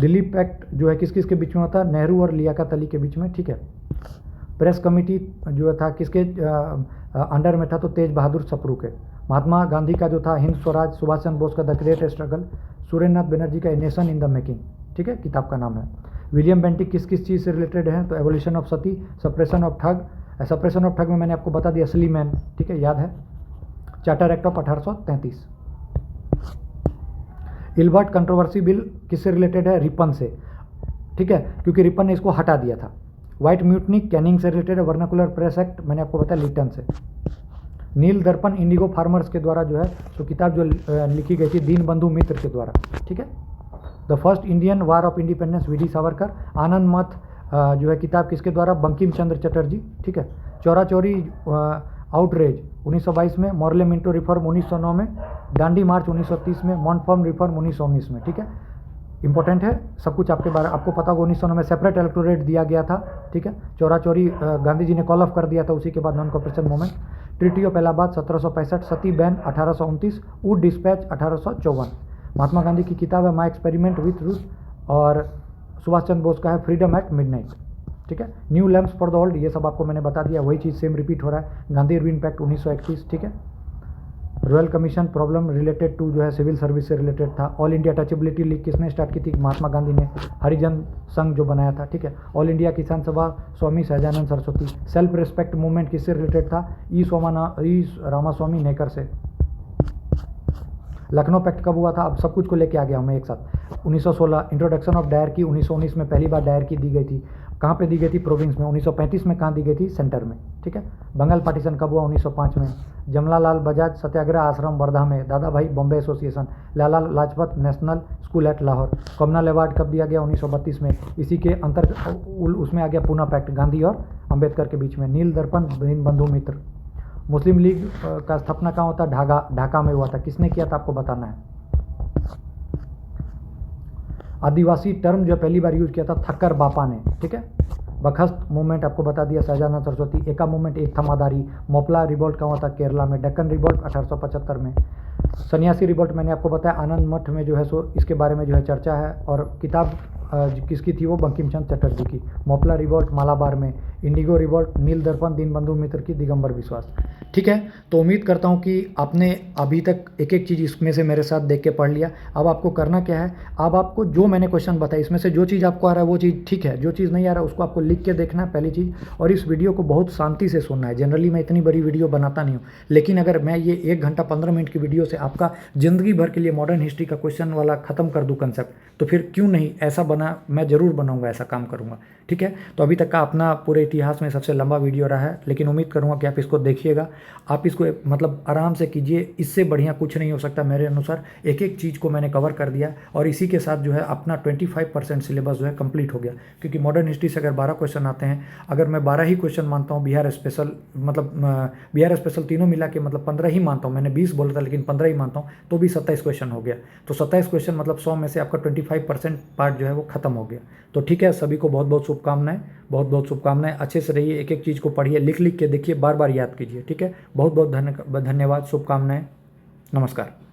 दिल्ली पैक्ट जो है किस किस के बीच में होता है? नेहरू और लियाकत अली के बीच में। ठीक है। प्रेस कमेटी जो था किसके अंडर में था? तो तेज बहादुर सप्रू के। महात्मा गांधी का जो था हिंद स्वराज, सुभाष चंद्र बोस का द ग्रेट स्ट्रगल, सुरेंद्र नाथ बनर्जी का a nation in the making. ठीक है, किताब का नाम है। विलियम बेंटिक किस किस चीज़ से रिलेटेड है? तो evolution of Sati, suppression of ठग। सप्रेशन ऑफ ठग में मैंने आपको बता दिया, असली मैन। ठीक है, याद है। Charter act of 1833। Ilbert controversy bill किससे रिलेटेड है? रिपन से। ठीक है, क्योंकि रिपन ने इसको हटा दिया था। व्हाइट म्यूटनी कैनिंग से रिलेटेड है। वर्नाकुलर प्रेस एक्ट मैंने आपको बताया लिटन से। नील दर्पण इंडिगो फार्मर्स के द्वारा जो है तो किताब जो लिखी गई थी दीनबंधु मित्र के द्वारा। ठीक है। The first Indian war of independence, V D Savarkar. Anand Math जो है किताब किसके द्वारा? बंकिम चंद्र चटर्जी। ठीक है। चौरा चौरी आउटरेज 1922 में, मॉर्ले मिंटो रिफॉर्म 1909 में, दांडी मार्च 1930 में, मॉन्टफॉर्म रिफॉर्म 1919 में। ठीक है, इंपॉर्टेंट है, सब कुछ आपके बारे आपको पता होगा। 1909 में सेपरेट इलेक्टोरेट दिया गया था। ठीक है। चौरा चौरी गांधी जी ने कॉल ऑफ कर दिया था, उसी के बाद non cooperation movement. Treaty of Allahabad 1765, Sati ban 1829, Wood dispatch 1854। Mahatma Gandhi की किताब है माई एक्सपेरिमेंट विथ रूथ, और सुभाष चंद्र बोस का है फ्रीडम एट मिडनाइट। ठीक है। New lamps for the old, ये सब आपको मैंने बता दिया, वही चीज़ सेम रिपीट हो रहा है। Gandhi Irwin pact 1931। ठीक है। Royal commission problem related to जो है सिविल सर्विस से रिलेटेड था। ऑल इंडिया टचेबिलिटी लीग किसने स्टार्ट की थी? महात्मा गांधी ने। हरिजन संघ जो बनाया था। ठीक है। All India Kisan Sabha Swami Sahajanand Saraswati. Self respect movement किससे रिलेटेड था? ई रामास्वामी नेकर से। लखनऊ पैक्ट कब हुआ था? अब सब कुछ को लेके आ गया हूँ मैं एक साथ। 1916। इंट्रोडक्शन ऑफ डायर की 1919 में पहली बार डायर की दी गई थी। कहाँ पे दी गई थी? प्रोविंस में। 1935 में कहाँ दी गई थी? सेंटर में। ठीक है। बंगाल पार्टीशन कब हुआ? 1905 में। जमनालाल बजाज सत्याग्रह आश्रम वर्धा में। दादा भाई Bombay association. Lala Lajpat national school eight Lahore. Communal award कब दिया गया? 1932 में। इसी के अंतर्गत उसमें आ गया पूना पैक्ट, गांधी और अंबेडकर के बीच में। नील दर्पण दीनबंधु मित्र। मुस्लिम लीग का स्थापना कहाँ होता? ढाका में हुआ था। किसने किया था? आपको बताना है। आदिवासी टर्म जो पहली बार यूज किया था थक्कर बापा ने। ठीक है। बखस्त मूवमेंट आपको बता दिया, सहजानंद सरस्वती। एका मूवमेंट, एक था मादारी। मोपला रिवोल्ट कहाँ हुआ था? केरला में। डेक्कन रिवोल्ट 1875 में। सन्यासी रिवोल्ट मैंने आपको बताया आनंद मठ में जो है सो इसके बारे में जो है चर्चा है, और किताब किसकी थी? वो बंकिम चंद्र चटर्जी की। मोपला रिवोल्ट मालाबार में। इंडिगो रिवोल्ट नील दर्पण दीनबंधु मित्र की, दिगंबर विश्वास। ठीक है। तो उम्मीद करता हूँ कि आपने अभी तक एक एक चीज़ इसमें से मेरे साथ देख के पढ़ लिया। अब आपको करना क्या है? अब आपको जो मैंने क्वेश्चन बताया इसमें से जो चीज़ आपको आ रहा है वो चीज़ ठीक है, जो चीज़ नहीं आ रहा है उसको आपको लिख के देखना है पहली चीज़, और इस वीडियो को बहुत शांति से सुनना है। जनरली मैं इतनी बड़ी वीडियो बनाता नहीं हूँ, लेकिन अगर मैं ये 1 घंटा 15 मिनट की वीडियो से आपका ज़िंदगी भर के लिए मॉडर्न हिस्ट्री का क्वेश्चन वाला ख़त्म कर दूँ कंसेप्ट, तो फिर क्यों नहीं ऐसा बना, मैं ज़रूर बनाऊँगा, ऐसा काम करूँगा। ठीक है। तो अभी तक का अपना पूरे इतिहास में सबसे लंबा वीडियो रहा है, लेकिन उम्मीद करूँगा कि आप इसको देखिएगा, आप इसको मतलब आराम से कीजिए। इससे बढ़िया कुछ नहीं हो सकता मेरे अनुसार। एक एक चीज़ को मैंने कवर कर दिया, और इसी के साथ जो है अपना 25% सिलेबस जो है कंप्लीट हो गया। क्योंकि मॉडर्न हिस्ट्री से अगर 12 क्वेश्चन आते हैं, अगर मैं 12 ही क्वेश्चन मानता हूँ, बिहार स्पेशल मतलब बिहार स्पेशल तीनों मिला के मतलब 15 ही मानता हूँ, मैंने 20 बोला था लेकिन 15 ही मानता हूँ, तो भी 27 क्वेश्चन हो गया। तो 27 क्वेश्चन मतलब 100 में से आपका 25% पार्ट जो है वो खत्म हो गया। तो ठीक है, सभी को बहुत बहुत शुभकामनाएं, बहुत बहुत शुभकामनाएं। अच्छे से रहिए, एक एक चीज़ को पढ़िए, लिख लिख के देखिए, बार बार याद कीजिए। ठीक है। बहुत बहुत धन्यवाद, शुभकामनाएं, नमस्कार।